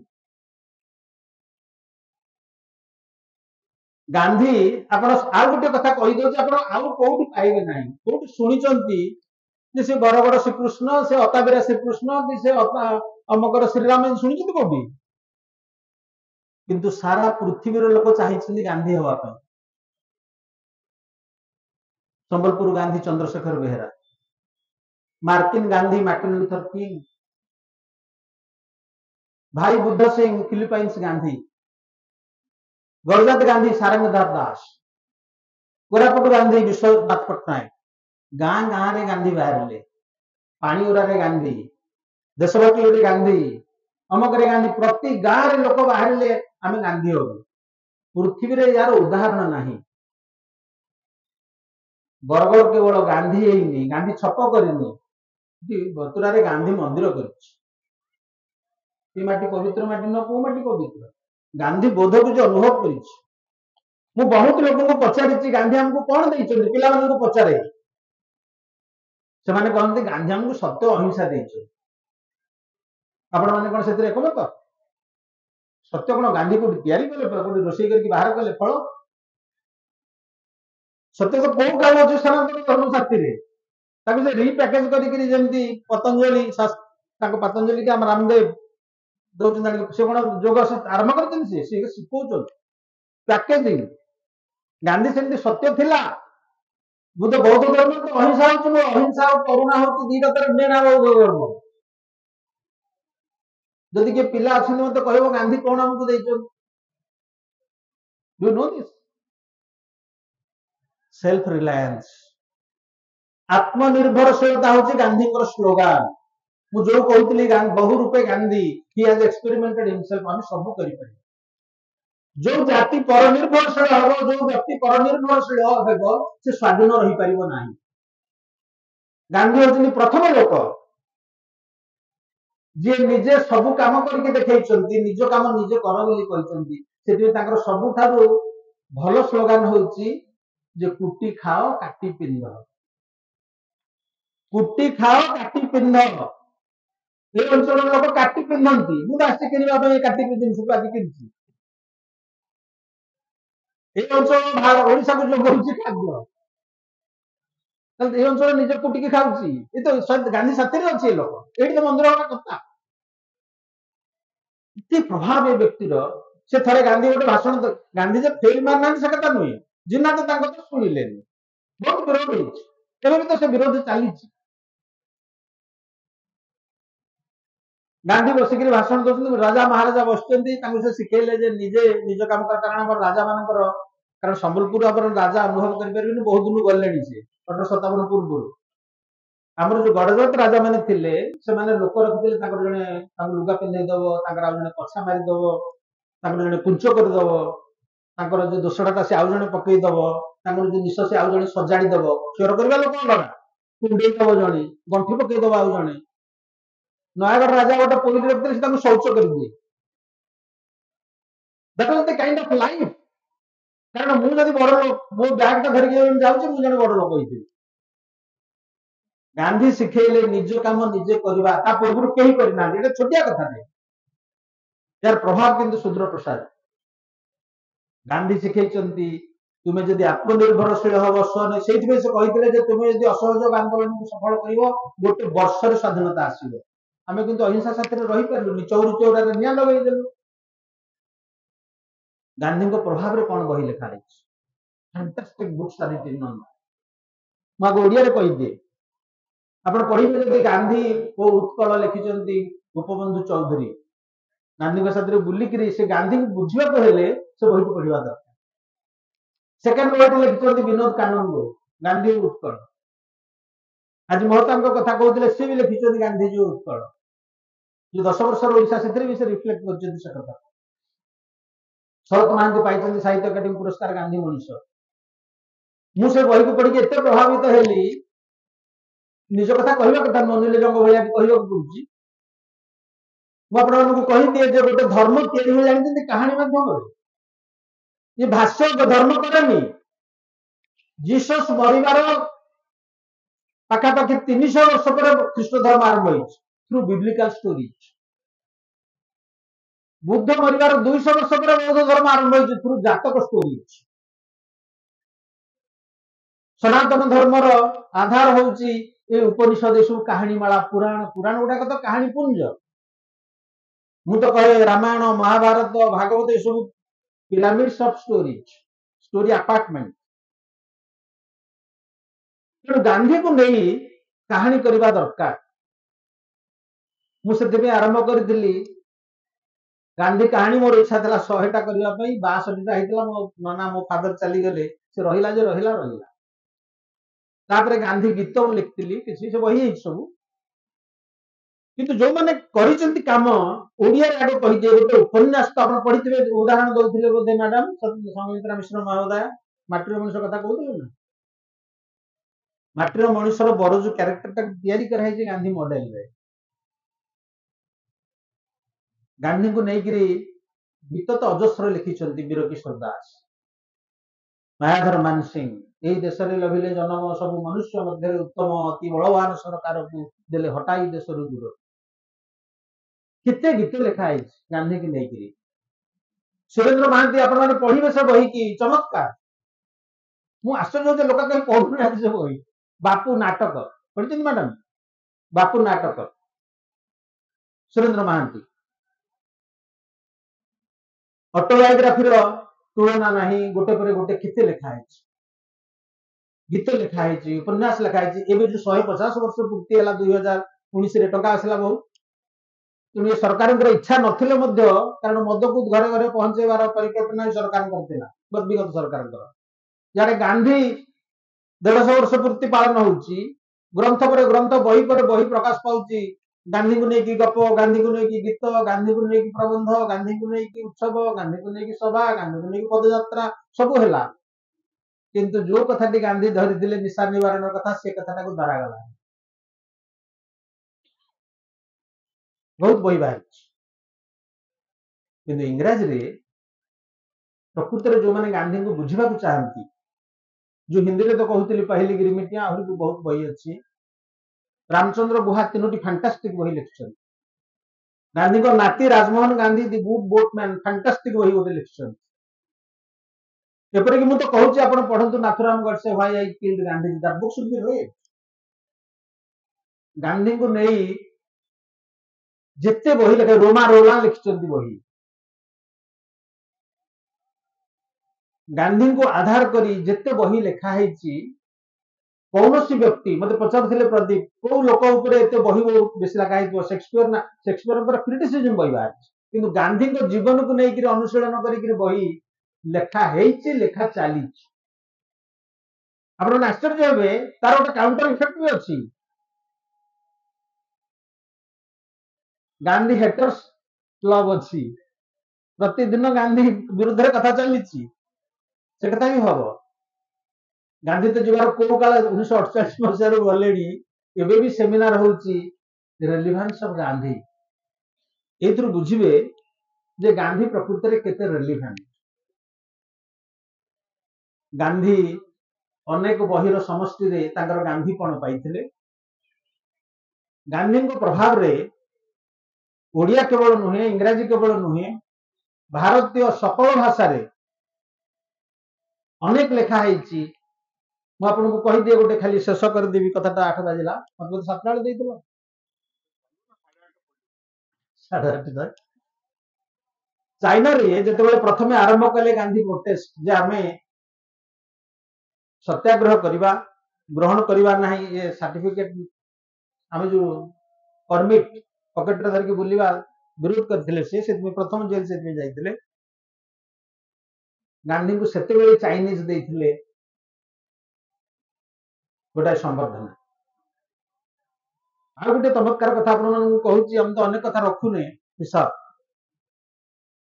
ଗାନ୍ଧୀ, ଆପଣ ଆଉ ଗୋଟେ କଥା କହିଦଉଛି, ଆପଣ ଆଉ କୋଉଠି ପାଇବେ ନାହିଁ, କୋଉଠି ଶୁଣିଛନ୍ତି ଯେ ସେ ବରଗଡ ଶ୍ରୀକୃଷ୍ଣ, ସେ ଅତାବିରା ଶ୍ରୀକୃଷ୍ଣ, କି ସେ ଅମକର ଶ୍ରୀରାମ ଶୁଣିଛନ୍ତି କୋଉଠି? କିନ୍ତୁ ସାରା ପୃଥିବୀର ଲୋକ ଚାହିଁଛନ୍ତି ଗାନ୍ଧୀ ହବା ପାଇଁ। Sambalpur Gandhi Chandrashekhar Behera, Martin Gandhi Martin Luther King, ଭାଇ ବୁଦ୍ଧ ସିଂ ଫିଲିପାଇନ୍ସ ଗାନ୍ଧୀ, ଗଜପତି ଗାନ୍ଧୀ ସାରଙ୍ଗଧାର ଦାସ, କୋରାପୁଟ ଗାନ୍ଧୀ ବିଶ୍ୱନାଥ ପଟ୍ଟନାୟକ। ଗାଁ ଗାଁରେ ଗାନ୍ଧୀ ବାହାରିଲେ, ପାଣି ଉରାରେ ଗାନ୍ଧୀ, ଦେଶଭକ୍ତିରେ ଗାନ୍ଧୀ, ଅମକରେ ଗାନ୍ଧୀ, ପ୍ରତି ଗାଁରେ ଲୋକ ବାହାରିଲେ ଆମେ ଗାନ୍ଧୀ ହବୁ। ପୃଥିବୀରେ ଏହାର ଉଦାହରଣ ନାହିଁ। ବରଗଡ଼ କେବଳ ଗାନ୍ଧୀ ହେଇନି, ଗାନ୍ଧୀ ଛପ କରିନି, ବତୁରାରେ ଗାନ୍ଧୀ ମନ୍ଦିର କରିଛି। ଏ ମାଟି ପବିତ୍ର ମାଟି ନୁହଁ, କୋଉ ମାଟି ପବିତ୍ର? ଗାନ୍ଧୀ ବୋଧକୁ ଯେ ଅନୁଭବ କରିଛି। ମୁଁ ବହୁତ ଲୋକଙ୍କୁ ପଚାରିଛି ଗାନ୍ଧୀ ଆମକୁ କଣ ଦେଇଛନ୍ତି, ପିଲାମାନଙ୍କୁ ପଚାରେ, ସେମାନେ କହନ୍ତି ଗାନ୍ଧୀ ଆମକୁ ସତ୍ୟ ଅହିଂସା ଦେଇଛନ୍ତି। ଆପଣ ମାନେ କଣ ସେଥିରେ ଏକମତ? ସତ୍ୟ କଣ ଗାନ୍ଧୀ କୋଉଠି ତିଆରି କଲେ, କୋଉଠି ରୋଷେଇ କରିକି ବାହାର କଲେ ଫଳ? ସତ୍ୟ ତ କୋଉ କାଳ ଅଛି ସନାତନ ଧର୍ମ ସାଥିରେ, ତାକୁ ସେ ରିପ୍ୟାକେଜ କରିକି ଯେମିତି ପତଞ୍ଜଳି, ତାଙ୍କ ପତଞ୍ଜଳି କି ଆମ ରାମଦେବ ଦଉଛନ୍ତି, ସେ କଣ ଯୋଗ ଆରମ୍ଭ କରିଛନ୍ତି, ସେ ଶିଖଉଛନ୍ତି ପ୍ୟାକେଜିଂ। ଗାନ୍ଧୀ ସେମିତି ସତ୍ୟ ଥିଲା। ବୁଦ୍ଧ ବୌଦ୍ଧ ଧର୍ମ ତ ଅହିଂସା ହଉଛି, ଅହିଂସା ଆଉ କରୁଣା ହଉଛି ଦିଟା ତାର ଡେଣା ବୌଦ୍ଧ ଧର୍ମ। ଯଦି କିଏ ପିଲା ଅଛନ୍ତି ମତେ କହିବ ଗାନ୍ଧୀ କଣ ଆମକୁ ଦେଇଛନ୍ତି? ଡୁ ନୋ ଦିସ୍? ସେଲ୍ଫ ରିଲାଏନ୍ସ, ଆତ୍ମନିର୍ଭରଶୀଳତା ହଉଛି ଗାନ୍ଧୀଙ୍କର ସ୍ଲୋଗାନ। ମୁଁ ଯୋଉ କହୁଥିଲି ବହୁ ରୂପେ ଗାନ୍ଧୀ, ହି ହାଜ ଏକ୍ସପେରିମେଣ୍ଟେଡ ହିମସେଲ୍ଫ, ଆମେ ସବୁ କରିପାରିବା। ଯୋଉ ଜାତି ପରନିର୍ଭରଶୀଳ ହବ, ଯୋଉ ବ୍ୟକ୍ତି ପରନିର୍ଭରଶୀଳ ହେବ, ସେ ସ୍ୱାଧୀନ ରହିପାରିବ ନାହିଁ। ଗାନ୍ଧୀ ହଉଛନ୍ତି ପ୍ରଥମ ଲୋକ ଯିଏ ନିଜେ ସବୁ କାମ କରିକି ଦେଖେଇଛନ୍ତି, ନିଜ କାମ ନିଜେ କର ବୋଲି କହିଛନ୍ତି। ସେଥିପାଇଁ ତାଙ୍କର ସବୁଠାରୁ ଭଲ ସ୍ଲୋଗାନ ହଉଛି ଯେ କୁଟି ଖାଅ କାଟି ପିନ୍ଧ, କୁଟି ଖାଅ କାଟି ପିନ୍ଧ। ଏ ଅଞ୍ଚଳର ଲୋକ କାଟି ପିନ୍ଧନ୍ତି, ମୁଁ ଆସିଛି କିଣିବା ପାଇଁ କାଟି ଜିନିଷକୁ ଆଜି କିଣିଛି। এই ଅଞ୍ଚଳ ଓଡିଶାକୁ ଯୋଗଉଛି ଖାଦ୍ୟ, ଏ ଅଞ୍ଚଳ ନିଜେ କୁଟିକି ଖାଉଛି। ଏ ତ ଗାନ୍ଧୀ ସାଥିରେ ଅଛି ଏ ଲୋକ, ଏଇଠି ତ ମନ୍ଦିର ହବା କଥା। ଏତେ ପ୍ରଭାବ ଏ ବ୍ୟକ୍ତିର। ସେ ଥରେ ଗାନ୍ଧୀ ଗୋଟେ ଭାଷଣ, ଗାନ୍ଧୀ ଯେ ଫେଲ ମାରିନାହାନ୍ତି ସେ କଥା ନୁହେଁ, ଜିନା ତ ତାଙ୍କ କଥା ଶୁଣିଲେନି, ବହୁତ ବିରୋଧ ହେଇଛି, ଏବେ ବି ତ ସେ ବିରୋଧ ଚାଲିଛି। ଗାନ୍ଧୀ ବସିକିରି ଭାଷଣ ଦଉଛନ୍ତି, ରାଜା ମହାରାଜା ବସିଛନ୍ତି, ତାଙ୍କୁ ସେ ଶିଖେଇଲେ ଯେ ନିଜେ ନିଜ କାମ କର। କାରଣ ଆମର ରାଜା ମାନଙ୍କର, କାରଣ ସମ୍ବଲପୁର ଆମର ରାଜା ଅନୁଭବ କରିପାରିବେନି, ବହୁତ ଦିନ ଗଲେଣି ସେ 1857 ପୂର୍ବରୁ। ଆମର ଯୋଉ ଗଡଜାତ ରାଜା ମାନେ ଥିଲେ, ସେମାନେ ଲୋକ ରଖିଥିଲେ, ତାଙ୍କର ଜଣେ ତାଙ୍କୁ ଲୁଗା ପିନ୍ଧେଇ ଦବ, ତାଙ୍କର ଆଉ ଜଣେ କଛା ମାରିଦବ, ତାଙ୍କର ଜଣେ କୁଞ୍ଚ କରିଦବ, ତାଙ୍କର ଯୋଉ ଦୋଷଟା ସେ ଆଉ ଜଣେ ପକେଇଦବ, ତାଙ୍କର ଯୋଉ ନିଶ ସେ ଆଉ ଜଣେ ସଜାଡି ଦବ। କ୍ଷର କରିବା ଲୋକ ଅଲଗା, କୁଣ୍ଡେଇ ଦବ ଜଣେ, ଗଣ୍ଠି ପକେଇଦବ ଆଉ ଜଣେ। ନୟାଗଡ଼ ରାଜା ଗୋଟେ ପୋଲିସ ରଖିଥିଲେ, ସେ ତାଙ୍କୁ ଶୌଚ କରିଦିଏ। That was the kind of life. କାରଣ ମୁଁ ଯଦି ବଡ ଲୋକ, ମୋ ବ୍ୟାଗଟା ଧରିକି ଯାଉଛି, ମୁଁ ଜଣେ ବଡ ଲୋକ ହେଇଥିବି। ଗାନ୍ଧୀ ଶିଖେଇଲେ ନିଜ କାମ ନିଜେ କରିବା, ତା ପୂର୍ବରୁ କେହି କରିନାହାନ୍ତି। ଏଟା ଛୋଟିଆ କଥା ନାହିଁ, ଯାର ପ୍ରଭାବ କିନ୍ତୁ ସୁଦୂର ପ୍ରସାଦ। ଗାନ୍ଧୀ ଶିଖେଇଛନ୍ତି ତୁମେ ଯଦି ଆତ୍ମନିର୍ଭରଶୀଳ ହବ, ସେଇଥିପାଇଁ ସେ କହିଥିଲେ ଯେ ତୁମେ ଯଦି ଅସହଯୋଗ ଆନ୍ଦୋଳନକୁ ସଫଳ କରିବ, ଗୋଟେ ବର୍ଷରେ ସ୍ୱାଧୀନତା ଆସିବ। ଆମେ କିନ୍ତୁ ଅହିଂସା ସାଥିରେ ରହିପାରିଲୁନି, ଚୌରୀ ଚୌରାରେ ନିଆଁ ଲଗେଇଦେଲୁ। ଗାନ୍ଧୀଙ୍କ ପ୍ରଭାବରେ କଣ ବହି ଲେଖା ହେଇଛି? ଫାଣ୍ଟାଷ୍ଟିକ ବୁକ୍ସ ଆର୍ ରିଟନ୍ ଅନ୍। ମୁଁ ଆଗ ଓଡ଼ିଆରେ କହିଦିଏ, ଆପଣ ପଢିବେ ଯଦି ଗାନ୍ଧୀ ଓ ଉତ୍କଳ ଲେଖିଛନ୍ତି ଗୋପବନ୍ଧୁ ଚୌଧୁରୀ। ଗାନ୍ଧୀଙ୍କ ସାଥିରେ ବୁଲିକିରି ସେ ଗାନ୍ଧୀକୁ ବୁଝିବାକୁ ହେଲେ ସେ ବହିକୁ ପଢିବା ଦରକାର। ସେକେଣ୍ଡ ବହିଟି ଲେଖିଛନ୍ତି ବିନୋଦ କାନୁନଗୋ, ଗାନ୍ଧୀ ଓ ଉତ୍କଳ। ଆଜି ମହତାବଙ୍କ କଥା କହୁଥିଲେ, ସିଏ ବି ଲେଖିଛନ୍ତି ଗାନ୍ଧୀଜୀ ଓ ଉତ୍କଳ। ଯୋଉ 10 ବର୍ଷର ଓଡ଼ିଶା, ସେଥିରେ ବି ସେ ରିଫ୍ଲେକ୍ଟ କରିଛନ୍ତି ସେ କଥା। ଶରତ ମହାନ୍ତି ପାଇଛନ୍ତି ସାହିତ୍ୟ ଏକାଡେମୀ ପୁରସ୍କାର ଗାନ୍ଧୀ ମଣିଷ। ମୁଁ ସେ ବହିକୁ ପଢିକି ଏତେ ପ୍ରଭାବିତ ହେଲି, ନିଜ କଥା କହିବା କଥା ନୁହଁ, ନୀଳଜଙ୍ଗ ଭଳିଆ କହିବାକୁ ପଡୁଛି। ମୁଁ ଆପଣମାନଙ୍କୁ କହିଦିଏ ଯେ ଗୋଟେ ଧର୍ମ ତିଆରି ହୁଏ ଜାଣିଛନ୍ତି କାହାଣୀ ମାଧ୍ୟମରେ। ଏ ଭାଷ୍ୟ ଧର୍ମ କରେନି। ଜିସସ୍ ମରିବାର ପାଖାପାଖି 300 ବର୍ଷ ପରେ ଖ୍ରୀଷ୍ଟ ଧର୍ମ ଆରମ୍ଭ ହେଇଛି, ଥ୍ରୁ ବିବ୍ଲିକାଲ ଷ୍ଟୋରିଜ। ବୁଦ୍ଧ ମରିବାର 200 ବର୍ଷ ପରେ ବୌଦ୍ଧ ଧର୍ମ ଆରମ୍ଭ ହେଇଛି, ଥ୍ରୁ ଜାତକ ଷ୍ଟୋରିଜ। ସନାତନ ଧର୍ମର ଆଧାର ହଉଛି ଏ ଉପନିଷଦ, ଏସବୁ କାହାଣୀ ମାଳା, ପୁରାଣ ଗୁଡାକ ତ କାହାଣୀ ପୁଞ୍ଜ। ମୁଁ ତ କହେ ରାମାୟଣ, ମହାଭାରତ, ଭାଗବତ ଏସବୁ pyramids of stories, story apartment. ତେଣୁ ଗାନ୍ଧୀକୁ ନେଇ କାହାଣୀ କରିବା ଦରକାର। ମୁଁ ସେଥିପାଇଁ ଆରମ୍ଭ କରିଥିଲି ଗାନ୍ଧୀ କାହାଣୀ। ମୋର ଇଚ୍ଛା ଥିଲା 100ଟା କରିବା ପାଇଁ, 62ଟା ହେଇଥିଲା। ମୋ ନନା, ମୋ ଫାଦର ଚାଲିଗଲେ, ସେ ରହିଲା ଯେ ରହିଲା। ତାପରେ ଗାନ୍ଧୀ ଗୀତ ମୁଁ ଲିଖିଥିଲି କିଛି, ସେ ବହି ହେଇଛି ସବୁ। କିନ୍ତୁ ଯୋଉମାନେ କରିଛନ୍ତି କାମ, ଓଡ଼ିଆରେ ଆଗ କହିଦିଏ। ଗୋଟେ ଉପନ୍ୟାସ ତ ଆପଣ ପଢିଥିବେ, ଉଦାହରଣ ଦଉଥିଲେ ବୋଧେ ମ୍ୟାଡାମ ସଙ୍ଗମିତ୍ରା ମିଶ୍ର ମହୋଦୟା, ମାଟିର ମଣିଷ କଥା କହୁଥିଲେ ନା। ମାଟିର ମଣିଷର ବଡ ଯୋଉ କ୍ୟାରେକ୍ଟରଟାକୁ ତିଆରି କରାହେଇଛି ଗାନ୍ଧୀ ମଡେଲରେ। ଗାନ୍ଧୀଙ୍କୁ ନେଇକିରି ଗୀତ ତ ଅଜସ୍ର ଲେଖିଛନ୍ତି ବୀର କିଶୋର ଦାସ, ମାୟାଧର ମାନସିଂ। ଏହି ଦେଶରେ ଲଭିଲେ ଜନମ ସବୁ ମନୁଷ୍ୟ ମଧ୍ୟରେ ଉତ୍ତମ, ଅତି ବଳବାନ ସରକାରକୁ ଦେଲେ ହଟାଇ ଦେଶରୁ ଦୂର। କେତେ ଗୀତ ଲେଖା ହେଇଛି ଗାନ୍ଧୀକି ନେଇକିରି। ସୁରେନ୍ଦ୍ର ମହାନ୍ତି, ଆପଣମାନେ ପଢିବେ ସେ ବହିକି, ଚମତ୍କାର। ମୁଁ ଆଶ୍ଚର୍ଯ୍ୟ ଯେ ଲୋକ କେହି ପଢୁନାହାନ୍ତି ସେ ବହି। ବାପୁ ନାଟକ ପଢିଛନ୍ତି ମ୍ୟାଡାମ? ବାପୁ ନାଟକ, ସୁରେନ୍ଦ୍ର ମହାନ୍ତି। ଅଟୋବାୟୋଗ୍ରାଫିର ତୁଳନା ନାହିଁ, ଗୋଟେ ପରେ ଗୋଟେ କେତେ ଲେଖା ହେଇଛି, ଗୀତ ଲେଖା ହେଇଛି, ଉପନ୍ୟାସ ଲେଖା ହେଇଛି। ଏବେ ଯୋଉ 150 ବର୍ଷ ପୂର୍ତ୍ତି ହେଲା 2019ରେ, ଟଙ୍କା ଆସିଲା ବହୁତ। ତେଣୁ ଏ ସରକାରଙ୍କର ଇଚ୍ଛା ନଥିଲେ ମଧ୍ୟ, କାରଣ ମଦକୁ ଘରେ ଘରେ ପହଞ୍ଚେଇବାର ପରିକଳ୍ପନା ସରକାରଙ୍କର ଥିଲା, ବିଗତ ସରକାରଙ୍କର। ଇଆଡେ ଗାନ୍ଧୀ 150 ବର୍ଷ ପୂର୍ତ୍ତି ପାଳନ ହଉଛି, ଗ୍ରନ୍ଥ ପରେ ଗ୍ରନ୍ଥ, ବହି ପରେ ବହି ପ୍ରକାଶ ପାଉଛି। ଗାନ୍ଧୀଙ୍କୁ ନେଇକି ଗପ, ଗାନ୍ଧୀଙ୍କୁ ନେଇକି ଗୀତ, ଗାନ୍ଧୀଙ୍କୁ ନେଇକି ପ୍ରବନ୍ଧ, ଗାନ୍ଧୀଙ୍କୁ ନେଇକି ଉତ୍ସବ, ଗାନ୍ଧୀଙ୍କୁ ନେଇକି ସଭା, ଗାନ୍ଧୀଙ୍କୁ ନେଇକି ପଦଯାତ୍ରା ସବୁ ହେଲା। କିନ୍ତୁ ଯୋଉ କଥାଟି ଗାନ୍ଧୀ ଧରିଥିଲେ ନିଶା ନିବାରଣ କଥା, ସେ କଥାଟାକୁ ଧରାଗଲା। ବହୁତ ବହି ବାହାରିଛି, କିନ୍ତୁ ଇଂରାଜୀରେ ପ୍ରକୃତରେ ଯୋଉମାନେ ଗାନ୍ଧୀଙ୍କୁ ବୁଝିବାକୁ ଚାହାନ୍ତି, ଯୋଉ ହିନ୍ଦୀରେ ତ କହୁଥିଲି ପହିଲି ଗିରିମିଟିଆ, ଆହୁରି ବି ବହୁତ ବହି ଅଛି। ରାମଚନ୍ଦ୍ର ଗୁହା 3ଟି ଫାଣ୍ଟାଷ୍ଟିକ ବହି ଲେଖିଛନ୍ତି। ଗାନ୍ଧୀଙ୍କ ନାତି Rajmohan Gandhi, the good boatman, fantastic ବହି ଗୋଟେ ଲେଖିଛନ୍ତି। ଏପରିକି ମୁଁ ତ କହୁଛି, ଆପଣ ପଢନ୍ତୁ Nathuram Godse, why I killed Gandhiji, that book should be read. ଗାନ୍ଧୀଙ୍କୁ ନେଇ ଯେତେ ବହି ଲେଖା, ରୋମା ରୋଲା ଲେଖିଛନ୍ତି ବହି। ଗାନ୍ଧୀଙ୍କୁ ଆଧାର କରି ଯେତେ ବହି ଲେଖା ହେଇଛି, କୌଣସି ବ୍ୟକ୍ତି ମତେ ପଚାରୁଥିଲେ, ପ୍ରଦୀପ କୋଉ ଲୋକ ଉପରେ ଏତେ ବହି ବେଶୀ ଲେଖା ହେଇଥିବ? ସେକ୍ସପିୟର ନା, ସେକ୍ସପିୟରଙ୍କର କ୍ରିଟିସିଜମ ବହି ବାହାରିଛି, କିନ୍ତୁ ଗାନ୍ଧୀଙ୍କ ଜୀବନକୁ ନେଇକିରି ଅନୁଶୀଳନ କରିକିରି ବହି ଲେଖା ହେଇଛି, ଲେଖା ଚାଲିଛି। ଆପଣ ଆଶ୍ଚର୍ଯ୍ୟ ହେବେ, ତାର ଗୋଟେ କାଉଣ୍ଟର ଇଫେକ୍ଟ ବି ଅଛି। ଗାନ୍ଧୀ ହେଟର୍ସ କ୍ଲବ ଅଛି, ପ୍ରତିଦିନ ଗାନ୍ଧୀ ବିରୁଦ୍ଧରେ କଥା ଚାଲିଛି, ସେ କଥା ବି ହବ। ଗାନ୍ଧୀ ତ ଯିବାର କୋଉ କାଳ 1948 ମସିହାରୁ ଗଲେଣି, ଏବେ ବି ସେମିନାର ହଉଛି, रेलिवेंस ऑफ गांधी एथुर बुझिबे जे गांधी प्रकृति रे केते रेलिवेंट। गांधी अनेक बहिर समष्टि रे तांकर गांधी पण पाइथिले। गांधी को प्रभाव रे ओडिया केवल नुहे इंग्राजी केवल नुहे भारतीय सकल भाषा रे अनेक लेखा है। ମୁଁ ଆପଣଙ୍କୁ କହିଦିଏ ଗୋଟେ ଖାଲି ଶେଷ କରିଦେବି କଥାଟା 8 ବାଜିଲା ମତେ 7 ବେଳେ ଦେଇଥିଲ 8:30 ଚାଇନା ରେ ଯେତେବେଳେ ପ୍ରଥମେ ଆରମ୍ଭ କଲେ ଗାନ୍ଧୀ ପ୍ରୋଟେଷ୍ଟ ଯେ ଆମେ ସତ୍ୟାଗ୍ରହ କରିବା ଗ୍ରହଣ କରିବା ନାହିଁ ଏ सर्टिफिकेट ଆମେ जो परमिट पॉकेट रे धरके बुलिबा विरोध करथिले से प्रथम जेल से जाइथिले। गांधी को सेते बेले चाइनीज देथिले गोटा संवर्धना। आ गोटे चमत्कार कथा आपन कहूची हम तो अनेक कथा रखुने हिसाब।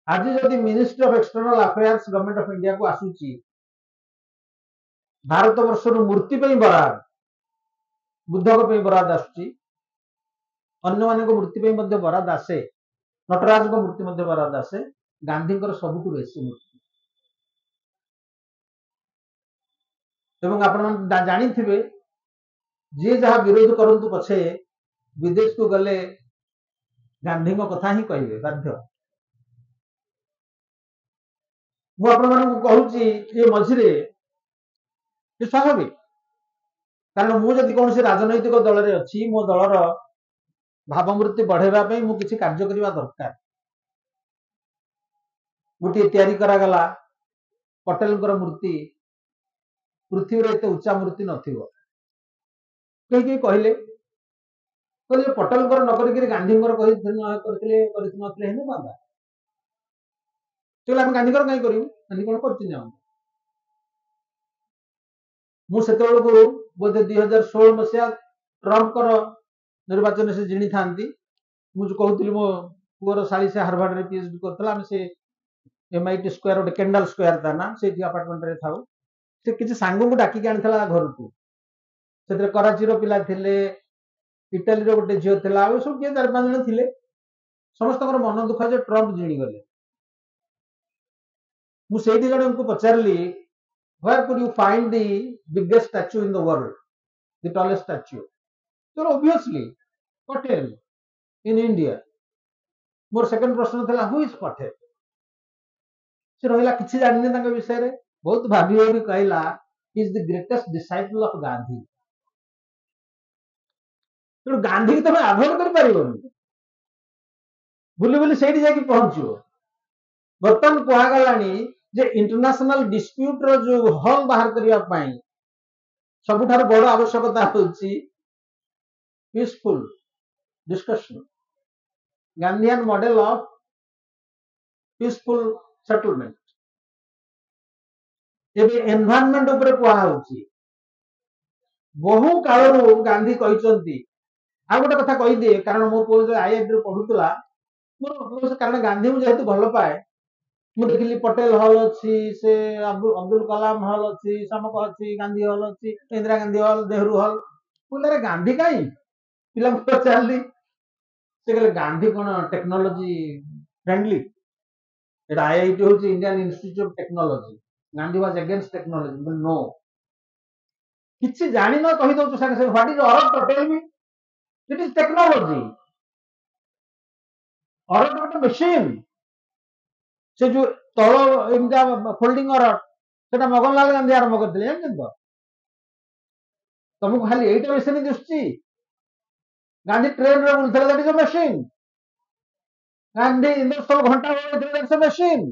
आज जदि ministry of external affairs government of India को आसुची भारत वर्ष मूर्ति पे बराद बुद्धक पे बराद आसुची अन्य मान मूर्ति पे मध्य बराद आसे नटराज को मूर्ति मध्य बराद आसे गांधी सबुठ बेसी मूर्ति एवं आपण जानी जी जहाँ विरोध करंतु पछे विदेश को गले गांधी कथा ही कहे बाध्य। मुझे मझिरे स्वाभाविक कारण मुझे कौन से राजनैतिक दल में अच्छी मो दलर भावमूर्ति बढ़ेवाई मु किसी कार्य करने दरकार। गोटे तैयारी करागला पटेल मूर्ति पृथ्वी रे उच्चा मूर्ति नथिबो कहीं कहले पटेल नकरिक गांधी गांधी कहीं करूँ गांधी कौन कर मुझे बोधे 2016 मसीहा ट्रम्प निर्वाचन से जिणी था मुझे कहती मो पुअर शाड़ी से हार्वर्ड रे पीएचडी करता से एमआईटी स्क्वायर गोटे केंडल स्क्वायर था ना से अपार्टमेंट रे था से किसी सांग को डाकिक आनी घर को से कराची पिला थिले इटाली गोटे झील था सब किए 4-5 जन थे समस्त मन दुख जो ट्रम्प जिणी गले मुझे जन को पचारि where could you find the biggest statue in the world the tallest statue so obviously Patel in India more second प्रश्न था हु इज पटेल से रहिला किछि जानिने तांका विषय रे बहुत भाभी भाभी कहला is the greatest disciple of Gandhi तो गांधी की तमे अवॉइड कर परिबोनी बुली बुली सेठी जाकी पहुंचो बर्तन कोहा गलानी जे इंटरनेशनल डिस्प्यूट रो जो हल बाहर करिया पाई सबुठार बड़ आवश्यकता होची peaceful discussion Gandhian model of peaceful settlement एबे एनवायरनमेंट ऊपर कोहा होची बहु कालरू गांधी कहिसंती आ गोटे कथा कहि दे कारण मो पुओ जो आईआईटी रे पढुतला मोर कारण गांधी मु जेहेतु भल पाए मु देखली पटेल हॉल अच्छी से अब्दुल कलाम हॉल अच्छी समक अच्छी गांधी हॉल अच्छी इंदिरा गांधी हॉल नेहरू हॉल बोले गांधी कहीं पिला पचारि से कहले गांधी कौन टेक्नोलॉजी फ्रेंडली एटा आईआईटी होची Indian Institute of Technology Gandhi was against technology no किछि जानि न कहि दउ संगे संगे व्हाट इज अरब पटेल मी इट इज टेक्नोलॉजी अरब गोटे मशीन से जो तल इनका फोल्डिंग अरट सेटा मोहनलाल गांधी आरंभ करते जानते तो तुमको खाली एटा मशीन दिसुची गांधी ट्रेन रे बुलथले that is a machine Gandhi इंद्रस्थल घंटा दैट इज अ मशीन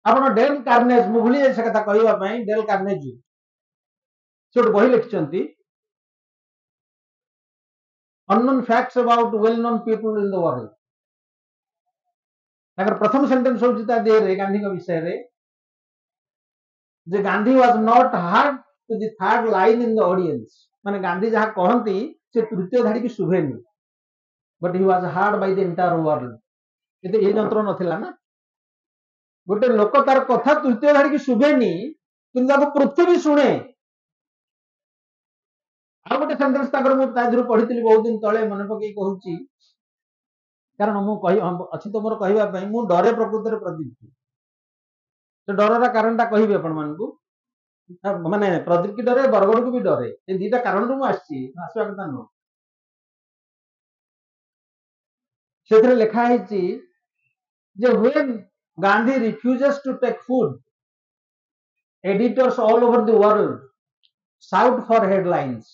आपण डेल कार्नेज मु भूली से कथा कहबा पई डेल कार्नेज छोट बही लिखचंती unknown facts about well known people in the world अगर प्रथम सेंटेंस होची ता दे रे गांधी का विषय रे जे Gandhi was not hard to the third line in the audience माने गांधी जहा कहंती से तृतीय धाड़ी की शुभेनी but he was hard by the entire world एते ए जंत्र नथिला ना गोटे लोक तार कथा तृतीय धाड़ी की शुभेनी किंतु पृथ्वी शुणे ଆଉ ଗୋଟେ ସେଣ୍ଟେନ୍ସ ତାଙ୍କର ମୁଁ ତା ଦେହରୁ ପଢିଥିଲି ବହୁତ ଦିନ ତଳେ, ମନେ ପକେଇ କହୁଛି, କାରଣ ମୁଁ ଅଛି ତ ମୋର କହିବା ପାଇଁ, ମୁଁ ଡରେ ପ୍ରକୃତରେ ପ୍ରଦୀପ। ସେ ଡରର କାରଣଟା କହିବି ଆପଣ ମାନଙ୍କୁ। ମାନେ ପ୍ରଦୀପ କି ଡରେ, ବରଗଡକୁ ବି ଡରେ, ଏ ଦିଟା କାରଣରୁ ମୁଁ ଆସିଛି, ଆସିବା କଥା ନୁହଁ। ସେଥିରେ ଲେଖା ହେଇଛି ଯେ when Gandhi refuses to take food, editors all over the world shout for headlines।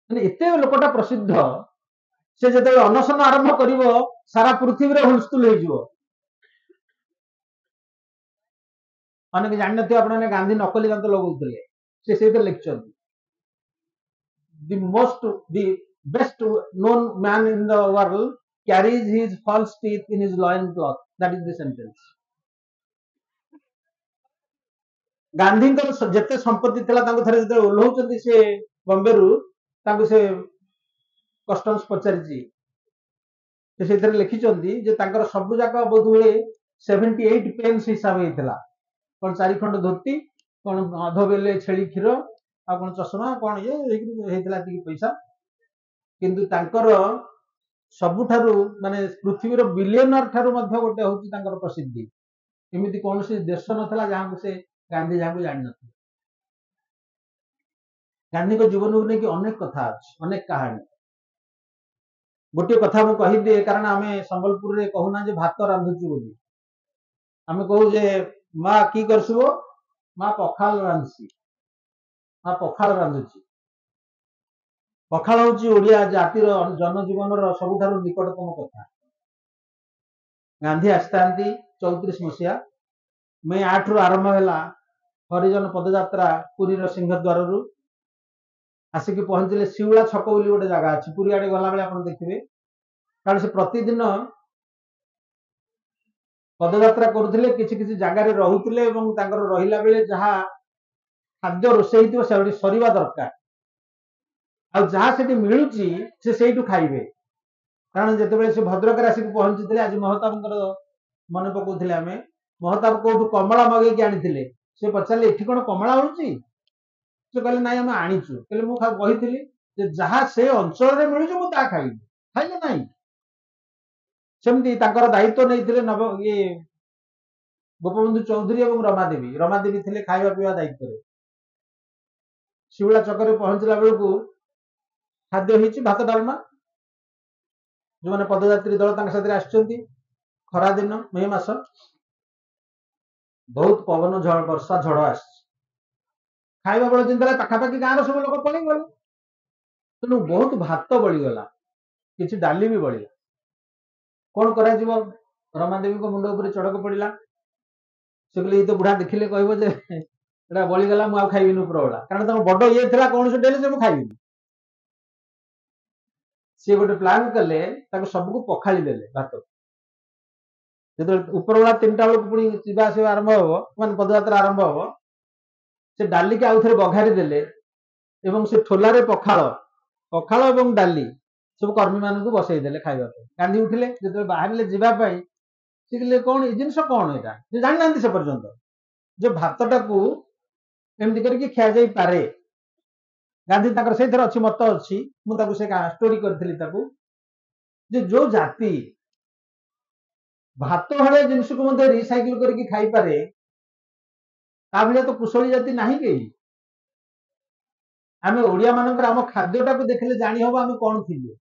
ମାନେ ଏତେ ଲୋକଟା ପ୍ରସିଦ୍ଧ, ସେ ଯେତେବେଳେ ଅନଶନ ଆରମ୍ଭ କରିବ ସାରା ପୃଥିବୀରେ ହୁଲସ୍ତୁଲ ହେଇଯିବ। ଅନେକ ଜାଣିନଥିବେ ଆପଣମାନେ, ଗାନ୍ଧୀ ନକଲି ଦାନ୍ତ ଲଗାଉଥିଲେ, ସେ ସେଇଥିରେ ଲେଖିଛନ୍ତି the best known man in the world carries his false teeth in his loin cloth, that is the sentence। ଗାନ୍ଧୀଙ୍କର ଯେତେ ସମ୍ପତ୍ତି ଥିଲା, ତାଙ୍କୁ ଥରେ ଯେତେବେଳେ ଓହ୍ଲଉଛନ୍ତି ସେ ବମ୍ବେରୁ, ତାଙ୍କୁ ସେ କଷ୍ଟମ୍ସ ପଚାରିଛି, ସେ ସେଇଥିରେ ଲେଖିଛନ୍ତି ଯେ ତାଙ୍କର ସବୁ ଯାକ ବୋଧହୁଏ 78 ପେନ୍ସ ହିସାବ ହେଇଥିଲା, କଣ 4 ଖଣ୍ଡ ଧୋତି, କଣ ଅଧ ବେଲେ ଛେଳି କ୍ଷୀର, ଆଉ କଣ ଚଷମା, କଣ ଇଏ ହେଇଥିଲା ଏତିକି ପଇସା। କିନ୍ତୁ ତାଙ୍କର ସବୁଠାରୁ ମାନେ ପୃଥିବୀର ବିଲିୟନର ଠାରୁ ମଧ୍ୟ ଗୋଟେ ହଉଛି ତାଙ୍କର ପ୍ରସିଦ୍ଧି। ଏମିତି କୌଣସି ଦେଶ ନଥିଲା ଯାହାକୁ ସେ ଗାନ୍ଧୀ ଯାହାକୁ ଜାଣିନଥିଲେ। ଗାନ୍ଧୀଙ୍କ ଜୀବନକୁ ନେଇକି ଅନେକ କଥା ଅଛି, ଅନେକ କାହାଣୀ। ଗୋଟିଏ କଥା ମୁଁ କହିଦିଏ, କାରଣ ଆମେ ସମ୍ବଲପୁରରେ କହୁନା ଯେ ଭାତ ରାନ୍ଧୁଛୁ ବୋଲି, ଆମେ କହୁ ଯେ ମା କି କରସୁବ, ମା ପଖାଳ ରାନ୍ଧୁଛି, ମା ପଖାଳ ରାନ୍ଧୁଛି। ପଖାଳ ହଉଛି ଓଡିଆ ଜାତିର ଜନଜୀବନର ସବୁଠାରୁ ନିକଟତମ କଥା। ଗାନ୍ଧୀ ଆସିଥାନ୍ତି 34 ମସିହା ମେ 8ରୁ ଆରମ୍ଭ ହେଲା ହରିଜନ ପଦଯାତ୍ରା ପୁରୀର ସିଂହଦ୍ୱାରରୁ, ଆସିକି ପହଞ୍ଚିଲେ ଶିଉଳା ଛକ ବୋଲି ଗୋଟେ ଜାଗା ଅଛି, ପୁରୀ ଆଡେ ଗଲାବେଳେ ଆପଣ ଦେଖିବେ। କାରଣ ସେ ପ୍ରତିଦିନ ପଦଯାତ୍ରା କରୁଥିଲେ, କିଛି କିଛି ଜାଗାରେ ରହୁଥିଲେ, ଏବଂ ତାଙ୍କର ରହିଲା ବେଳେ ଯାହା ଖାଦ୍ୟ ରୋଷେଇ ହେଇଥିବ ସେଠି ସରିବା ଦରକାର, ଆଉ ଯାହା ସେଠି ମିଳୁଛି ସେ ସେଇଠୁ ଖାଇବେ। କାରଣ ଯେତେବେଳେ ସେ ଭଦ୍ରକରେ ଆସିକି ପହଞ୍ଚିଥିଲେ, ଆଜି ମହତାବଙ୍କର ମନେ ପକଉଥିଲେ ଆମେ, ମହତାବ କୋଉଠୁ କମଳା ମଗେଇକି ଆଣିଥିଲେ, ସେ ପଚାରିଲେ ଏଠି କଣ କମଳା ହଉଛି, ସେ କହିଲେ ନାଇଁ ଆମେ ଆଣିଛୁ। କହିଲେ ମୁଁ କହିଥିଲି ଯେ ଯାହା ସେ ଅଞ୍ଚଳରେ ମିଳୁଛି ମୁଁ ତାହା ଖାଇବି, ଖାଇଲେ ନାହିଁ। ସେମିତି ତାଙ୍କର ଦାୟିତ୍ୱ ନେଇଥିଲେ ଗୋପବନ୍ଧୁ ଚୌଧୁରୀ ଏବଂ ରମାଦେବୀ। ରମାଦେବୀ ଥିଲେ ଖାଇବା ପିଇବା ଦାୟିତ୍ୱରେ। ଶିଉଳା ଛକରେ ପହଞ୍ଚିଲା ବେଳକୁ ଖାଦ୍ୟ ହେଇଛି ଭାତ ଡାଲମା। ଯୋଉମାନେ ପଦଯାତ୍ରୀ ଦଳ ତାଙ୍କ ସାଥିରେ ଆସିଛନ୍ତି, ଖରା ଦିନ ମେ ମାସ, ବହୁତ ପବନ ବର୍ଷା ଝଡ଼ ଆସିଛି। ଖାଇବା ବେଳ ଚିନ୍ତା ପାଖାପାଖି ଗାଁର ସବୁ ଲୋକ ପଳେଇଗଲେ, ତେଣୁ ବହୁତ ଭାତ ବଳିଗଲା, କିଛି ଡାଲି ବି ବଳିଲା। କଣ କରାଯିବ? ରମାଦେବୀଙ୍କ ମୁଣ୍ଡ ଉପରେ ଚଡ଼କ ପଡିଲା। ସେ କହିଲେ ଏଇ ତ ବୁଢା ଦେଖିଲେ କହିବ ଯେ ଏଟା ବଳିଗଲା, ମୁଁ ଆଉ ଖାଇବିନି ଉପରବେଳା, କାରଣ ତାଙ୍କ ବଡ ଇଏ ଥିଲା କୌଣସି ଡେଲି ସେ ମୁଁ ଖାଇବିନି। ସିଏ ଗୋଟେ ପ୍ଲାନ କଲେ, ତାକୁ ସବୁକୁ ପଖାଳି ଦେଲେ ଭାତ। ଯେତେବେଳେ ଉପରବେଳା 3ଟା ବେଳକୁ ପୁଣି ଯିବା ଆସିବା ଆରମ୍ଭ ହବ, ମାନେ ପଦଯାତ୍ରା ଆରମ୍ଭ ହବ, ସେ ଡାଲିକି ଆଉ ଥରେ ବଘାରି ଦେଲେ, ଏବଂ ସେ ଠୋଲାରେ ପଖାଳ ଏବଂ ଡାଲି ସବୁ କର୍ମୀ ମାନଙ୍କୁ ବସେଇ ଦେଲେ ଖାଇବା ପାଇଁ। ଗାନ୍ଧୀ ଉଠିଲେ, ଯେତେବେଳେ ବାହାରିଲେ ଯିବା ପାଇଁ, ସେ କହିଲେ କଣ ଏ ଜିନିଷ, କଣ ଏଇଟା, ସେ ଜାଣିନାହାନ୍ତି ସେ ପର୍ଯ୍ୟନ୍ତ ଯେ ଭାତଟାକୁ ଏମିତି କରିକି ଖିଆଯାଇପାରେ। ଗାନ୍ଧୀ ତାଙ୍କର ସେଇଥିରେ ଅଛି, ମତ ଅଛି, ମୁଁ ତାକୁ ସେ ଷ୍ଟୋରି କରିଥିଲି ତାକୁ, ଯେ ଯୋଉ ଜାତି ଭାତ ଭଳିଆ ଜିନିଷକୁ ମଧ୍ୟ ରିସାଇକେଲ କରିକି ଖାଇପାରେ, ତା ଭଳିଆ ତ କୁଶଳୀ ଜାତି ନାହିଁ କେହି। ଆମେ ଓଡିଆ ମାନଙ୍କର ଆମ ଖାଦ୍ୟଟାକୁ ଦେଖିଲେ ଜାଣି ହବ ଆମେ କଣ ଥିଲୁ।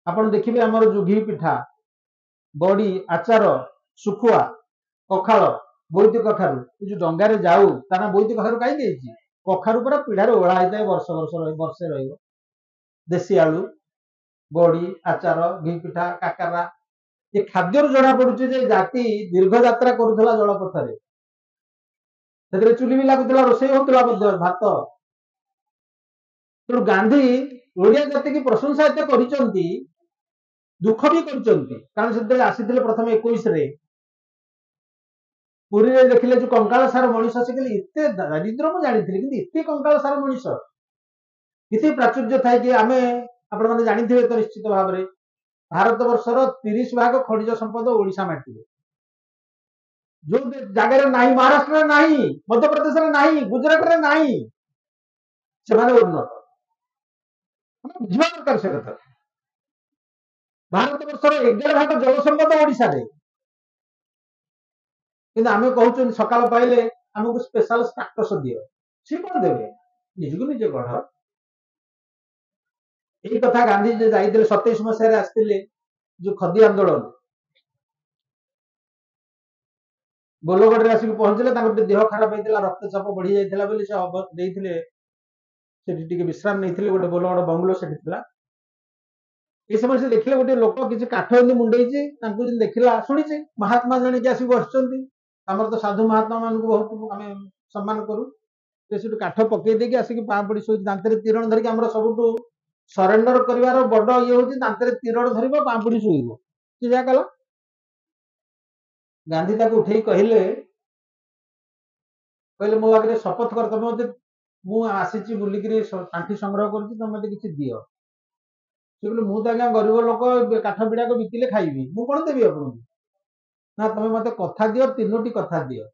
ଆପଣ ଦେଖିବେ ଆମର ଯୋଉ ଘି ପିଠା, ବଡି, ଆଚାର, ଶୁଖୁଆ, କଖାଳ, ବୋଇତି କଖାରୁ, ଏ ଯୋଉ ଡଙ୍ଗାରେ ଯାଉ, ତାର ବୋଇତି କଖାରୁ କାହିଁକି ହେଇଛି? କଖାରୁ ପୁରା ପିଢାରେ ଓଳା ହେଇଥାଏ, ବର୍ଷେ ରହିବ। ଦେଶୀ ଆଳୁ, ବଡି, ଆଚାର, ଘି ପିଠା, କାକରା, ଏ ଖାଦ୍ୟରୁ ଜଣା ପଡୁଛି ଯେ ଜାତି ଦୀର୍ଘ ଯାତ୍ରା କରୁଥିଲା ଜଳପଥରେ। ସେଥିରେ ଚୁଲି ବି ଲାଗୁଥିଲା, ରୋଷେଇ ହଉଥିଲା ମଧ୍ୟ ଭାତ। ତେଣୁ ଗାନ୍ଧୀ ଓଡିଆ ଜାତିକି ପ୍ରଶଂସା ଏତେ କରିଛନ୍ତି, ଦୁଃଖ ବି କରିଛନ୍ତି, କାରଣ ସେତେବେଳେ ଆସିଥିଲେ ପ୍ରଥମେ 21ରେ, ପୁରୀରେ ଦେଖିଲେ ଯୋଉ କଙ୍କାଳ ସାର ମଣିଷ, ସେ କହିଲେ ଏତେ ଦାରିଦ୍ର ମୁଁ ଜାଣିଥିଲି, କିନ୍ତୁ ଏତେ କଙ୍କାଳ ସାର ମଣିଷ, ଏତେ ପ୍ରାଚୁର୍ଯ୍ୟ ଥାଏ କି ଆମେ, ଆପଣମାନେ ଜାଣିଥିବେ ତ ନିଶ୍ଚିତ ଭାବରେ, ଭାରତ ବର୍ଷର 30% ଖଣିଜ ସମ୍ପଦ ଓଡିଶା ମାଟିରେ। ଯୋଉ ଜାଗାରେ ନାହିଁ, ମହାରାଷ୍ଟ୍ରରେ ନାହିଁ, ମଧ୍ୟପ୍ରଦେଶରେ ନାହିଁ, ଗୁଜରାଟରେ ନାହିଁ, ସେମାନେ ଉନ୍ନତ। ବୁଝିବା ଦରକାର ସେ କଥା। ଭାରତ ବର୍ଷର 11 ଭାଗ ଜଳସମ୍ପଦ ଓଡ଼ିଶାରେ, କିନ୍ତୁ ଆମେ କହୁଛନ୍ତି ସକାଳ ପାଇଲେ ଆମକୁ ସ୍ପେଶାଲ ଷ୍ଟାଟସ ଦିଅ। ସେ କଣ ଦେବେ? ନିଜକୁ ନିଜେ ଗଢ। ଏଇ କଥା ଗାନ୍ଧୀ ଯେ ଯାଇଥିଲେ 27 ମସିହାରେ ଆସିଥିଲେ ଯୋଉ ଖଦୀ ଆନ୍ଦୋଳନ, ବୋଲଗଡ଼ରେ ଆସିକି ପହଞ୍ଚିଲେ, ତାଙ୍କର ଟିକେ ଦେହ ଖରାପ ହେଇଥିଲା, ରକ୍ତଚାପ ବଢି ଯାଇଥିଲା ବୋଲି ସେ ଦେଇଥିଲେ, ସେଠି ଟିକେ ବିଶ୍ରାମ ନେଇଥିଲେ। ଗୋଟେ ବୋଲଗଡ଼ ବଙ୍ଗଲୋ ସେଠି ଥିଲା। ଏ ସମୟରେ ସେ ଦେଖିଲେ ଗୋଟେ ଲୋକ କିଛି କାଠ ଏମିତି ମୁଣ୍ଡେଇଛି, ତାଙ୍କୁ ଯେମିତି ଦେଖିଲା, ଶୁଣିଛି ମହାତ୍ମା ଜାଣିକି ଆସିକି ବସିଛନ୍ତି, ଆମର ତ ସାଧୁ ମହାତ୍ମା ମାନଙ୍କୁ ବହୁତ ଆମେ ସମ୍ମାନ କରୁ। ସେ ସେଠୁ କାଠ ପକେଇ ଦେଇକି ଆସିକି ପାଁ ପଡି ଶୋଇଛି, ଦାନ୍ତରେ ତୀରଣ ଧରିକି। ଆମର ସବୁଠୁ ସରେଣ୍ଡର କରିବାର ବଡ ଇଏ ହଉଛି ଦାନ୍ତରେ ତୀରଣ ଧରିବ, ପାଁ ପଡି ଶୋଇବ। ସେ ଯାହା କଲା। ଗାନ୍ଧୀ ତାକୁ ଉଠେଇ କହିଲେ ମୋ ଆଗରେ ଶପଥ କର, ତମେ ମତେ, ମୁଁ ଆସିଛି ବୁଲିକିରି ପାଣ୍ଠି ସଂଗ୍ରହ କରୁଛି, ତମେ ମତେ କିଛି ଦିଅ। ସେ କହିଲେ ମୁଁ ତ ଆଜ୍ଞା ଗରିବ ଲୋକ, କାଠ ବିଡାକ ବିକିଲେ ଖାଇବି, ମୁଁ କଣ ଦେବି ଆପଣଙ୍କୁ? ନା ତମେ ମତେ କଥା ଦିଅ, 3ଟି କଥା ଦିଅ।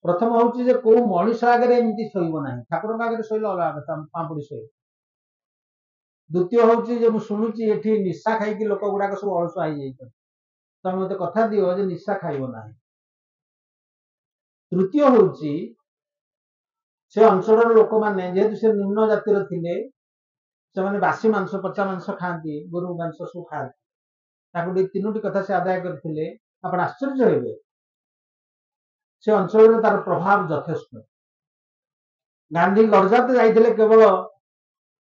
ପ୍ରଥମ ହଉଛି ଯେ କୋଉ ମଣିଷ ଆଗରେ ଏମିତି ଶୋଇବ ନାହିଁ, ଠାକୁରଙ୍କ ଆଗରେ ଶୋଇଲେ ଅଲଗା କଥା, ପାମ୍ପୁଡି ଶୋଇବ। ଦ୍ୱିତୀୟ ହଉଛି ଯେ ମୁଁ ଶୁଣୁଛି ଏଠି ନିଶା ଖାଇକି ଲୋକ ଗୁଡାକ ସବୁ ଅଳସୁଆ ହେଇଯାଇଛନ୍ତି, ତମେ ମତେ କଥା ଦିଅ ଯେ ନିଶା ଖାଇବ ନାହିଁ। ତୃତୀୟ ହଉଛି ସେ ଅଞ୍ଚଳର ଲୋକମାନେ ଯେହେତୁ ସେ ନିମ୍ନ ଜାତିର ଥିଲେ, ସେମାନେ ବାସି ମାଂସ, ପଚା ମାଂସ ଖାଆନ୍ତି, ଗୋରୁ ମାଂସ ସବୁ ଖାଆନ୍ତି। ତାକୁ ଟିକେ 3ଟି କଥା ସେ ଆଦାୟ କରିଥିଲେ। ଆପଣ ଆଶ୍ଚର୍ଯ୍ୟ ହେବେ, ସେ ଅଞ୍ଚଳରେ ତାର ପ୍ରଭାବ ଯଥେଷ୍ଟ। ଗାନ୍ଧୀ ଗର୍ଜାତ ଯାଇଥିଲେ କେବଳ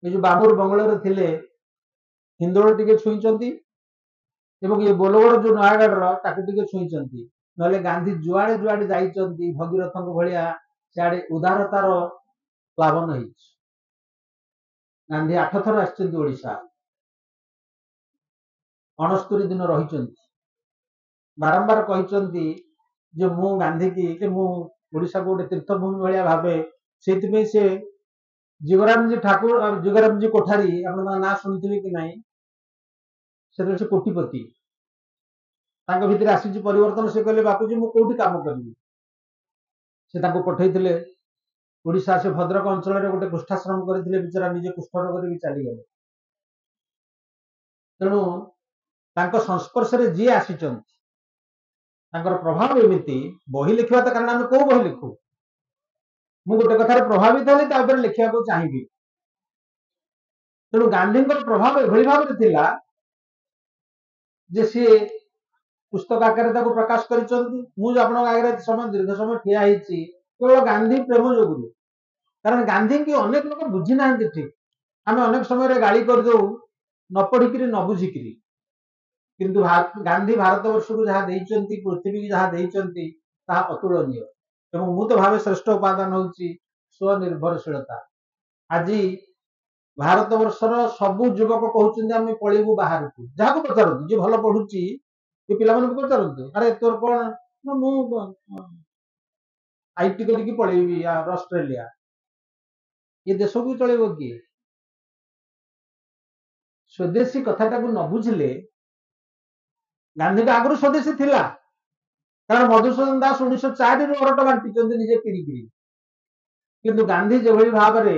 ଏ ଯୋଉ ବାବୁର ବଙ୍ଗଳାରେ ଥିଲେ, ହିନ୍ଦୋଳ ଟିକେ ଛୁଇଁଛନ୍ତି, ଏବଂ ଏ ବୋଲଗଡ଼ ଯୋଉ ନୟାଗଡ଼ର ତାକୁ ଟିକେ ଛୁଇଁଛନ୍ତି। ନହେଲେ ଗାନ୍ଧୀ ଯୁଆଡେ ଯୁଆଡେ ଯାଇଛନ୍ତି ଭଗୀରଥଙ୍କ ଭଳିଆ ସିଆଡେ ଉଦାରତାର ପ୍ଲାବନ ହେଇଛି। ଗାନ୍ଧୀ 8 ଥର ଆସିଛନ୍ତି ଓଡ଼ିଶା, 69 ଦିନ ରହିଛନ୍ତି। ବାରମ୍ବାର କହିଛନ୍ତି ଯେ ମୁଁ ଗାନ୍ଧୀକି ମୁଁ ଓଡ଼ିଶାକୁ ଗୋଟେ ତୀର୍ଥଭୂମି ଭଳିଆ ଭାବେ। ସେଇଥିପାଇଁ ସେ ଜୀବରାମଜୀ ଠାକୁର, ଜୀବରାମଜୀ କୋଠାରୀ, ଆପଣ ତାଙ୍କ ନାଁ ଶୁଣିଥିବେ କି ନାହିଁ, ସେତେବେଳେ ସେ କୋଟିପତି। ତାଙ୍କ ଭିତରେ ଆସିଛି ପରିବର୍ତ୍ତନ। ସେ କହିଲେ ବାପୁଜୀ ମୁଁ କୋଉଠି କାମ କରିବି? ସେ ତାଙ୍କୁ ପଠେଇଥିଲେ ଓଡ଼ିଶା। ସେ ଭଦ୍ରକ ଅଞ୍ଚଳରେ ଗୋଟେ କୁଷ୍ଠାଶ୍ରମ କରିଥିଲେ, ବିଚରା ନିଜେ କୁଷ୍ଠ ରୋଗରେ ବି ଚାଲିଗଲେ। ତେଣୁ ତାଙ୍କ ସଂସ୍ପର୍ଶରେ ଯିଏ ଆସିଛନ୍ତି ତାଙ୍କର ପ୍ରଭାବ ଏମିତି। ବହି ଲେଖିବା ତ, କାରଣ ଆମେ କୋଉ ବହି ଲେଖୁ, ମୁଁ ଗୋଟେ କଥାରେ ପ୍ରଭାବିତ ହେଲି, ତା ଉପରେ ଲେଖିବାକୁ ଚାହିଁବି। ତେଣୁ ଗାନ୍ଧୀଙ୍କର ପ୍ରଭାବ ଏଭଳି ଭାବରେ ଥିଲା ଯେ ସିଏ ପୁସ୍ତକ ଆକାରରେ ତାକୁ ପ୍ରକାଶ କରିଛନ୍ତି। ମୁଁ ଆପଣଙ୍କ ଆଗରେ ଦୀର୍ଘ ସମୟ ଠିଆ ହେଇଛି କେବଳ ଗାନ୍ଧୀ ପ୍ରେମ ଯୋଗୁଁ। କାରଣ ଗାନ୍ଧୀକି ଅନେକ ଲୋକ ବୁଝି ନାହାନ୍ତି ଠିକ। ଆମେ ଅନେକ ସମୟରେ ଗାଳି କରିଦଉ ନ ପଢିକିରି, ନ ବୁଝିକିରି। କିନ୍ତୁ ଗାନ୍ଧୀ ଭାରତବର୍ଷକୁ ଯାହା ଦେଇଛନ୍ତି, ପୃଥିବୀକୁ ଯାହା ଦେଇଛନ୍ତି, ତାହା ଅତୁଳନୀୟ। ଏବଂ ମୁଁ ତ ଭାବେ ଶ୍ରେଷ୍ଠ ଉପାଦାନ ହଉଛି ସ୍ୱନିର୍ଭରଶୀଳତା। ଆଜି ଭାରତବର୍ଷର ସବୁ ଯୁବକ କହୁଛନ୍ତି ଆମେ ପଳେଇବୁ ବାହାରକୁ। ଯାହାକୁ ପଚାରନ୍ତୁ, ଯିଏ ଭଲ ପଢୁଛି, ଏ ପିଲାମାନଙ୍କୁ ପଚାରନ୍ତୁ, ଆରେ ତୋର କଣ? ନା ମୁଁ ଆଇଟି କରିକି ପଳେଇବି ଅଷ୍ଟ୍ରେଲିଆ। ଏ ଦେଶକୁ ଚଳେଇବ କିଏ? ସ୍ୱଦେଶୀ କଥାଟାକୁ ନ ବୁଝିଲେ, ଗାନ୍ଧୀଙ୍କ ଆଗରୁ ସ୍ୱଦେଶୀ ଥିଲା, କାରଣ ମଧୁସୂଦନ ଦାସ 1904ରୁ ଅରଟ ବାଣ୍ଟିଛନ୍ତି ନିଜେ କିଣିକିରି। କିନ୍ତୁ ଗାନ୍ଧୀ ଯେଭଳି ଭାବରେ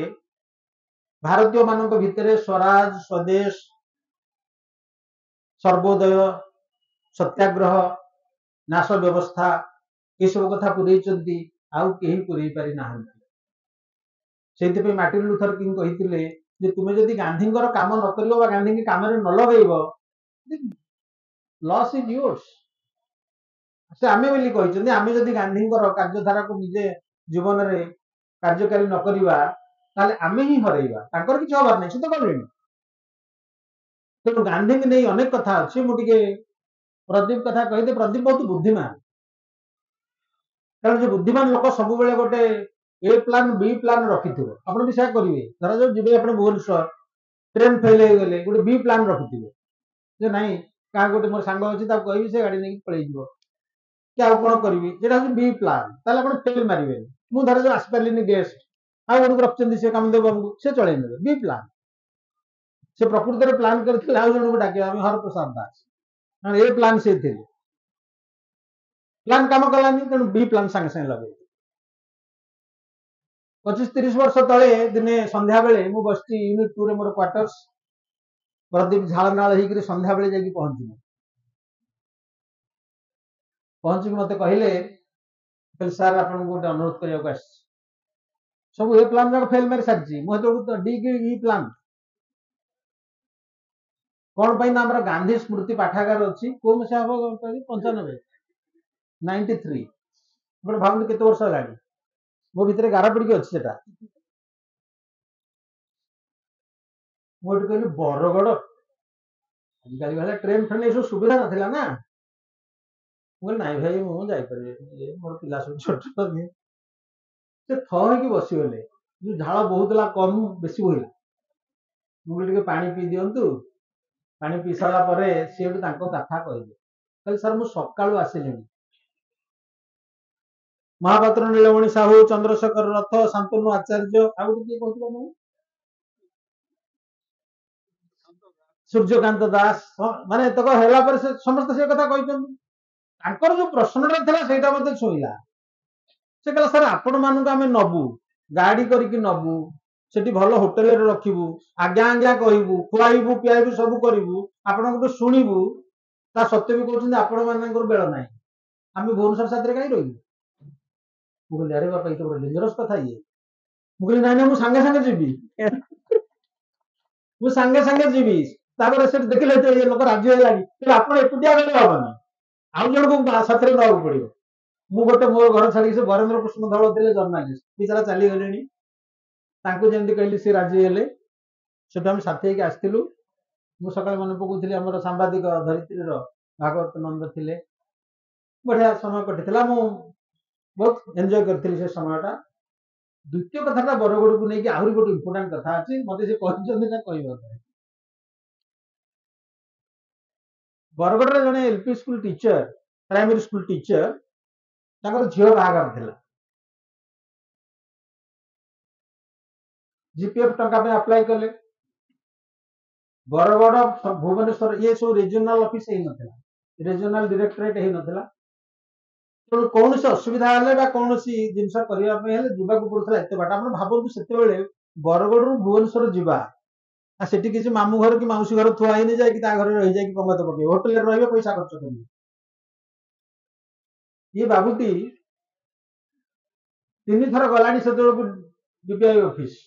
ଭାରତୀୟ ମାନଙ୍କ ଭିତରେ ସ୍ୱରାଜ, ସ୍ୱଦେଶ, ସର୍ବୋଦୟ, ସତ୍ୟାଗ୍ରହ, ନାଶ ବ୍ୟବସ୍ଥା ଏସବୁ କଥା ପୁରେଇଛନ୍ତି, ଆଉ କେହି ପୁରେଇ ପାରି ନାହାନ୍ତି। ସେଇଥିପାଇଁ ମାର୍ଟିନ ଲୁଥର କିଙ୍ଗ କହିଥିଲେ ଯେ ତୁମେ ଯଦି ଗାନ୍ଧୀଙ୍କର କାମ ନ କରିବ ବା ଗାନ୍ଧୀଙ୍କ କାମରେ ନ ଲଗେଇବ, ଲସ୍ ଇଜ ୟୋର୍ସ। ସେ ଆମେ ବୋଲି କହିଛନ୍ତି, ଆମେ ଯଦି ଗାନ୍ଧୀଙ୍କର କାର୍ଯ୍ୟଧାରାକୁ ନିଜେ ଜୀବନରେ କାର୍ଯ୍ୟକାରୀ ନ କରିବା, ତାହେଲେ ଆମେ ହିଁ ହରେଇବା। ତାଙ୍କର କିଛି ହବାର ନାହିଁ, ସେ ତ କଲେଣି। ତେଣୁ ଗାନ୍ଧୀଙ୍କୁ ନେଇ ଅନେକ କଥା ଅଛି। ମୁଁ ଟିକେ ପ୍ରଦୀପ କଥା କହିଦେ। ପ୍ରଦୀପ ବହୁତ ବୁଦ୍ଧିମାନ। କାରଣ ଯେ ବୁଦ୍ଧିମାନ ଲୋକ ସବୁବେଳେ ଗୋଟେ ଏ ପ୍ଲାନ୍, ବି ପ୍ଲାନ୍ ରଖିଥିବ। ଆପଣ ବି ସେୟା କରିବେ। ଧରାଯାଉ ଯିବେ ଆପଣ ଭୁବନେଶ୍ୱର, ଟ୍ରେନ ଫେଲ ହେଇଗଲେ, ଗୋଟେ ବି ପ୍ଲାନ୍ ରଖିଥିବେ ଯେ ନାଇଁ, କାହା ଗୋଟେ ମୋର ସାଙ୍ଗ ଅଛି, ତାକୁ କହିବି, ସେ ଗାଡି ନେଇକି ପଳେଇଯିବ, କି ଆଉ କଣ କରିବି, ଯେଟା ହଉଛି ବି ପ୍ଲାନ୍। ତାହେଲେ ଆପଣ ଫେଲ ମାରିବେନି। ମୁଁ ଧରାଯାଉ ଆସିପାରିଲିନି ଗେଷ୍ଟ, ଆଉ ଗୋଟେ ରଖିଛନ୍ତି ସେ କାମଦେବ ବାବୁଙ୍କୁ, ସେ ଚଳେଇ ନେବେ। ବି ପ୍ଲାନ୍। ସେ ପ୍ରକୃତରେ ପ୍ଲାନ୍ କରିଥିଲେ ଆଉ ଜଣଙ୍କୁ ଡାକିବା, ଆମେ ହରପ୍ରସାଦ ଦାସ। ଏ ପ୍ଲାନ୍ ସେ ଥିଲେ, ପ୍ଲାନ୍ କାମ କଲାନି, ତେଣୁ ବି ପ୍ଲାନ୍ ସାଙ୍ଗେ ସାଙ୍ଗେ ଲଗେଇବେ। 25-30 वर्ष तले दिने संध्या बेले मु बसती यूनिट 2 रे मोर क्वार्टर्स प्रदीप झालनाल होकर संध्या बेले जाके पहुंची मते कहले सर आपन गोटे अनुरोध करने सब ए प्लान जाक फेल मारी सारी मुझे डी की ई प्लान कौन पाई ना हमर गांधी स्मृति पाठागार अच्छी को मसिया हम 95 93 गोटे भावना केते वर्ष हेलानी मो भितर गारा पड़ी अच्छी सेटा मुझे कहली बरगड़ आजिकल भाई ट्रेन फ्रेन ये सब सुविधा ना ना मुझे नाई भाई मुझे मोर पिला सब छोट से थी बसीगले जो झाड़ बहुतला कम बेसी बोला मुझे पानी पी दिंतु पानी पी सारा सी कथा कहले सर मुझे सकालू आसिली महापात्र नीलमणि साहू चंद्रशेखर रथ शांतनु आचार्य कहूँ सूर्यकांत दास माने तक हेला पर से समस्त से कथा कहकर जो प्रश्नटा था सेटा मते छुईला से कहला सर आपण मानक आमे नबु गाड़ी करके नबु सेठी भल होटेल रे रखिबू आज्ञा आज्ञा कहबू खुआइबू पियाइबू सब करिबू आपण को सुनिबू ता सत्य भी कहउछन आपण मानकर बेल नाही आमे भुवनेश्वर साथरे काई रही मुगल अरे बापा इतो बड़ डेंजरस कथा ये मुगल नाही मु संगे संगे जीबी मु संगे संगे जीबी तापर से देखिले तो ये लोक राज्य हेलानी तो आपण एकुटिया गले हबनी आउ जण को साथरे रहू पड़ियो मु गोटे मोर घर छाड़ी से वरेंद्र कृष्ण धଳ थे जर्नालीस्ट बेचारा चली गले जमी कहली सी राजी हेले से आम साथी आसलु मु सका मन पकाउली आम सांबादिक धरित्री भागवत नंद थे बढ़िया समय कटि मु बहुत एंजॉय करी से समयटा द्वितीय कथा बरगड़ को लेकिन आहरी गोटे इंपोर्टाट कथा अच्छी मत से कहते बरगढ़ जड़े LP school teacher primary school teacher झील बाहर था जीपीएफ टंका पे अप्लाई कले बरगढ़ भुवनेश्वर ये सब रिजनल ऑफिस रिजनल डायरेक्टरेट हो तेणु कौन से असुविधा कौन जिनस करने पड़ता एत बाट आप भावतु से बरगढ़ रु भुवनेश्वर जावा सेठी किसी मामू घर कि मौसी घर थुआ ही जाए घर रही जाए पंगत पकड़े होटेल रही पैसा खर्च कर ये बाबूटी 3 थर गला से डीपीआई ऑफिस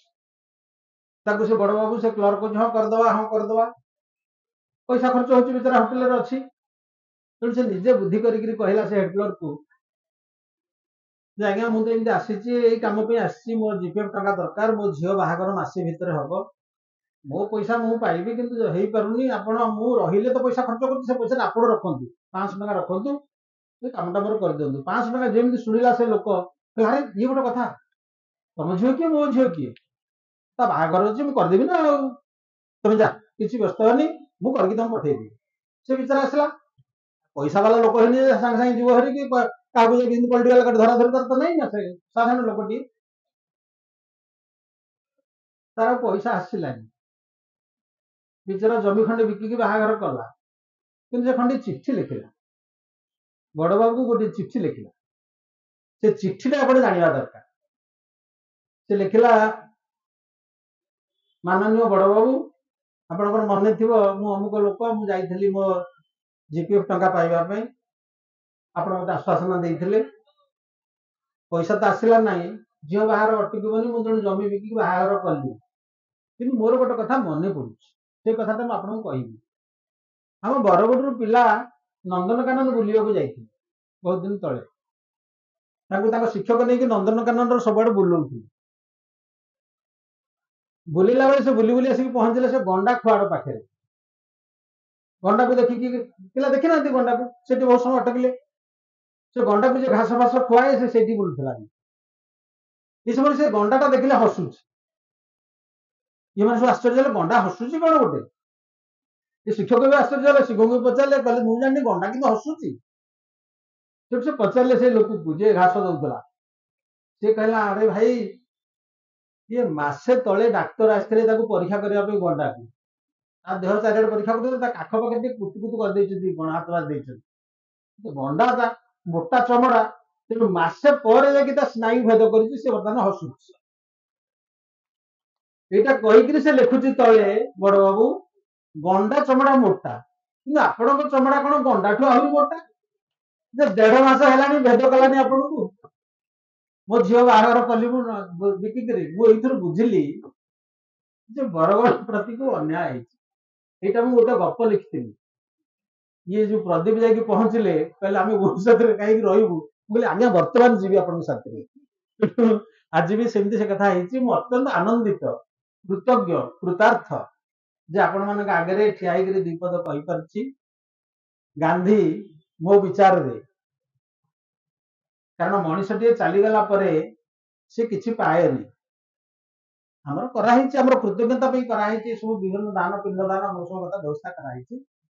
ताकू से बड़ बाबू से क्लर्क हाँ करदे पैसा खर्च हो बेचारा होटेल अच्छी तेणु से निजे बुद्धि कहला से हेड क्लर्क को आज्ञा मुझे आसी कम आसी मो जीपीएफ टंका दरकार मो झील बाहागर मसे भितर हम मो पैसा मु पाइबी किंतु हो पारुनी आपण मु रहिले तो पैसा खर्च कर से पैसा आपण रखंतु 500 टका रखंतु कामटा मोर कर दिंतु 500 टका जेमती शुणिला से लोक अरे ये गोटे कथा तुम झील किए मो झील किए ता बाहागर अच्छी मुझे करदेवी ना तुम जा किसी व्यस्त होनी मुझे करके तुम पठेबी से बेचारा आसला पैसा वाला लोक है सागे सागे जीव हरी कि पॉलिटिकल धरा धरी तो नहीं ना साधारण लोकटी तार पैसा आसलानी बेचारा जमी खंडे बिकिकी बाहागर कला कि खंडे चिठी लिखिला बड़ बाबू को गोटे चिठी लिखिला से चिठीटा आप जाना दरकार से लिखिला माननीय बड़ बाबू आपन मन थी मु अमुक लोक मुझे मो जीपीएफ टंका पाइबा आप मत आश्वासन देते पैसा तो आसला ना झील बाहर अटकबनी मुझे जमी बिकिकी बाहागर कली कि मोर गोटे कथा मन पड़ू से कथा आपको कहि हम बरगढ़ पिला नंदनकानन बुलिया जाइए बहुत दिन तले शिक्षक नहीं नंदनकानन सब बुलाऊ बुलेला बेले से बुली बुली आसिक पहुंचले से गंडा खुआड़ पाखे गंडा को देखिकी पिला देखी ना गंडा को से बहुत समय अटकिले से गंडा को घास फास खुआए से बुलूला ये समय से गंडाटा देखिले हसुच ये मैंने सब आश्चर्य गंडा हसुची कौन गोटे ये शिक्षक भी आश्चर्य शिक्षक को पचारे कहले मुझे जानी गंडा कि हसुची से पचारे से लोक को जे घास दौला सी कहला अरे भाई ये मसे तले डाक्तर आसते परीक्षा करने गंडा को देह चारिड़े परीक्षा कर आखपाखे कुतुकुतु कर गण हाथ बात गंडा था मोटा चमड़ा तेणु मसे पर स्नायु भेद कर बर्तमान हसुची ଏଇଟା କହିକିରି ସେ ଲେଖୁଛି ତଳେ ବଡ ବାବୁ ଗଣ୍ଡା ଚମଡା ମୋଟା କିନ୍ତୁ ଆପଣଙ୍କ ଚମଡା କଣ ଗଣ୍ଡାଠୁ ଆହୁରି ମୋଟା ଯେ 1.5 ମାସ ହେଲାଣି ଭେଦ କଲାନି ଆପଣଙ୍କୁ। ମୋ ଝିଅ ବାହାଘର କଲି ମୁଁ ବିକିକିରି ମୁଁ ଏଇଥିରୁ ବୁଝିଲି ଯେ ବରଗଡ଼ ପ୍ରତିକୁ ଅନ୍ୟାୟ ହେଇଛି। ଏଇଟା ମୁଁ ଗୋଟେ ଗପ ଲିଖିଥିଲି। ଇଏ ଯୋଉ ପ୍ରଦୀପ ଯାଇକି ପହଞ୍ଚିଲେ କହିଲେ ଆମେ ଭବିଷ୍ୟତରେ କାହିଁକି ରହିବୁ ମୁଁ କହିଲି ଆଜ୍ଞା ବର୍ତ୍ତମାନ ଯିବି ଆପଣଙ୍କ ସାଥିରେ। ଆଜି ବି ସେମିତି ସେ କଥା ହେଇଛି। ମୁଁ ଅତ୍ୟନ୍ତ ଆନନ୍ଦିତ କୃତଜ୍ଞ କୃତାର୍ଥ ଯେ ଆପଣମାନଙ୍କ ଆଗରେ ଠିଆ ହେଇକିରି ଦୁଇ ପଦ କହିପାରୁଛି। ଗାନ୍ଧୀ ମୋ ବିଚାରରେ କାରଣ ମଣିଷଟିଏ ଚାଲିଗଲା ପରେ ସେ କିଛି ପାଏନି। ଆମର କରାହେଇଛି ଆମର କୃତଜ୍ଞତା ପାଇଁ କରାହେଇଛି ସବୁ ବିଭିନ୍ନ ଦାନ ପିଣ୍ଡ ଦାନ ମୌସମ କଥା ବ୍ୟବସ୍ଥା କରାହେଇଛି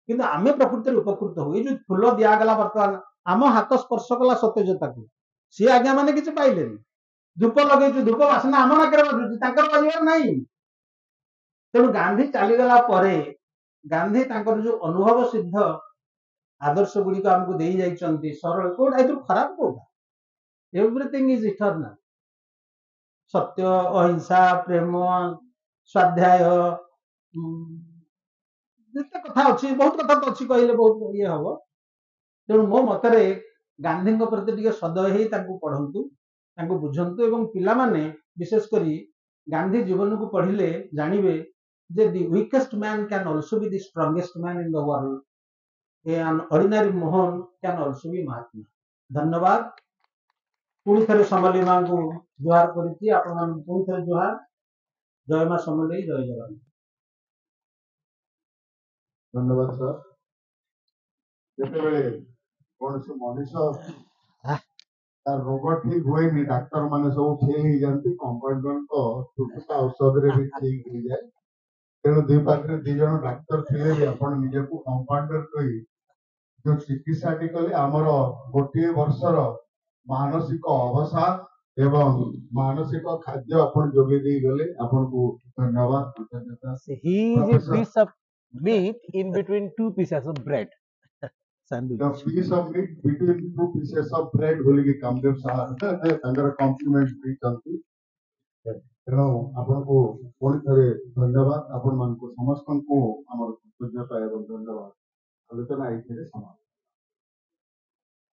କିନ୍ତୁ ଆମେ ପ୍ରକୃତିରେ ଉପକୃତ ହଉ। ଏଇ ଯୋଉ ଫୁଲ ଦିଆଗଲା ବର୍ତ୍ତମାନ ଆମ ହାତ ସ୍ପର୍ଶ କଲା ସତ୍ୟଜତାକୁ ସିଏ ଆଜ୍ଞା ମାନେ କିଛି ପାଇଲେନି। ଧୂପ ଲଗେଇଛୁ ଧୂପ ବାସନା ଆମ ନାକରେ ବାଜୁଛି ତାଙ୍କର ବାଜିବାର ନାହିଁ। ତେଣୁ ଗାନ୍ଧୀ ଚାଲିଗଲା ପରେ ଗାନ୍ଧୀ ତାଙ୍କର ଯୋଉ ଅନୁଭବ ସିଦ୍ଧ ଆଦର୍ଶ ଗୁଡିକ ଆମକୁ ଦେଇ ଯାଇଛନ୍ତି ସରଳ କୋଉଟା ଏଥିରୁ ଖରାପ କୋଉଟା ଏଭ୍ରିଥିଙ୍ଗ ଇଜ ଇଟର୍ନାଲ। ସତ୍ୟ ଅହିଂସା ପ୍ରେମ ସ୍ୱାଧ୍ୟାୟ ଯେତେ କଥା ଅଛି ବହୁତ କଥା ତ ଅଛି କହିଲେ ବହୁତ ଇଏ ହବ। ତେଣୁ ମୋ ମତରେ ଗାନ୍ଧୀଙ୍କ ପ୍ରତି ଟିକେ ସଦୟ ହେଇ ତାଙ୍କୁ ପଢନ୍ତୁ ତାଙ୍କୁ ବୁଝନ୍ତୁ ଏବଂ ପିଲାମାନେ ବିଶେଷ କରି ଗାନ୍ଧୀ ଜୀବନକୁ ପଢିଲେ ଜାଣିବେ ଯେ the weakest man can also be the strongest man in the world. an ordinary Mohan can also be Mahatma। ଧନ୍ୟବାଦ। ପୁଣି ଥରେ ସମଲେଇ ମାଙ୍କୁ ଜୁହାର କରିଛି ଆପଣମାନଙ୍କୁ ପୁଣି ଥରେ ଜୁହାର। ଜୟ ମା ସମଲେଇ ଜୟ ଜଗନ୍ନାଥ। ଧନ୍ୟବାଦ ସାର୍। ଯେତେବେଳେ କୌଣସି ମଣିଷ ତାର ରୋଗ ଠିକ ହୁଏନି ଡାକ୍ତର ମାନେ ସବୁ ଫେଲ ହେଇଯାନ୍ତି କମ୍ପାଉଣ୍ଡରଙ୍କ ଛୋଟଟା ଔଷଧରେ ବି ଠିକ ହେଇଯାଏ। ତେଣୁ ଦୁଇ ପାଖରେ 2 ଜଣ ଡାକ୍ତର ଥିଲେ ବି ଆପଣ ନିଜକୁ କମ୍ପାଉଣ୍ଡର କହି ଯୋଉ ଚିକିତ୍ସାଟି କଲେ ଆମର ଗୋଟିଏ ବର୍ଷର ମାନସିକ ଅବସାଦ ଏବଂ ମାନସିକ ଖାଦ୍ୟ ଆପଣ ଯୋଗାଇ ଦେଇ ଗଲେ ଆପଣଙ୍କୁ ଧନ୍ୟବାଦ କୃତଜ୍ଞତା। He is a piece of meat in between 2 pieces of bread. The Sandwich. piece of meat between 2 pieces of bread बोलिକି କାମଦେବ ସାର୍ ତାଙ୍କର କମ୍ପ୍ଲିମେଣ୍ଟ ଦେଇଛନ୍ତି। ତେଣୁ ଆପଣଙ୍କୁ ପୁଣି ଥରେ ଧନ୍ୟବାଦ। ଆପଣମାନଙ୍କୁ ସମସ୍ତଙ୍କୁ ଆମର କୃତଜ୍ଞତା ଏବଂ ଧନ୍ୟବାଦ। ଆଲୋଚନା ଏଇଥିରେ ସମାପ୍ତ।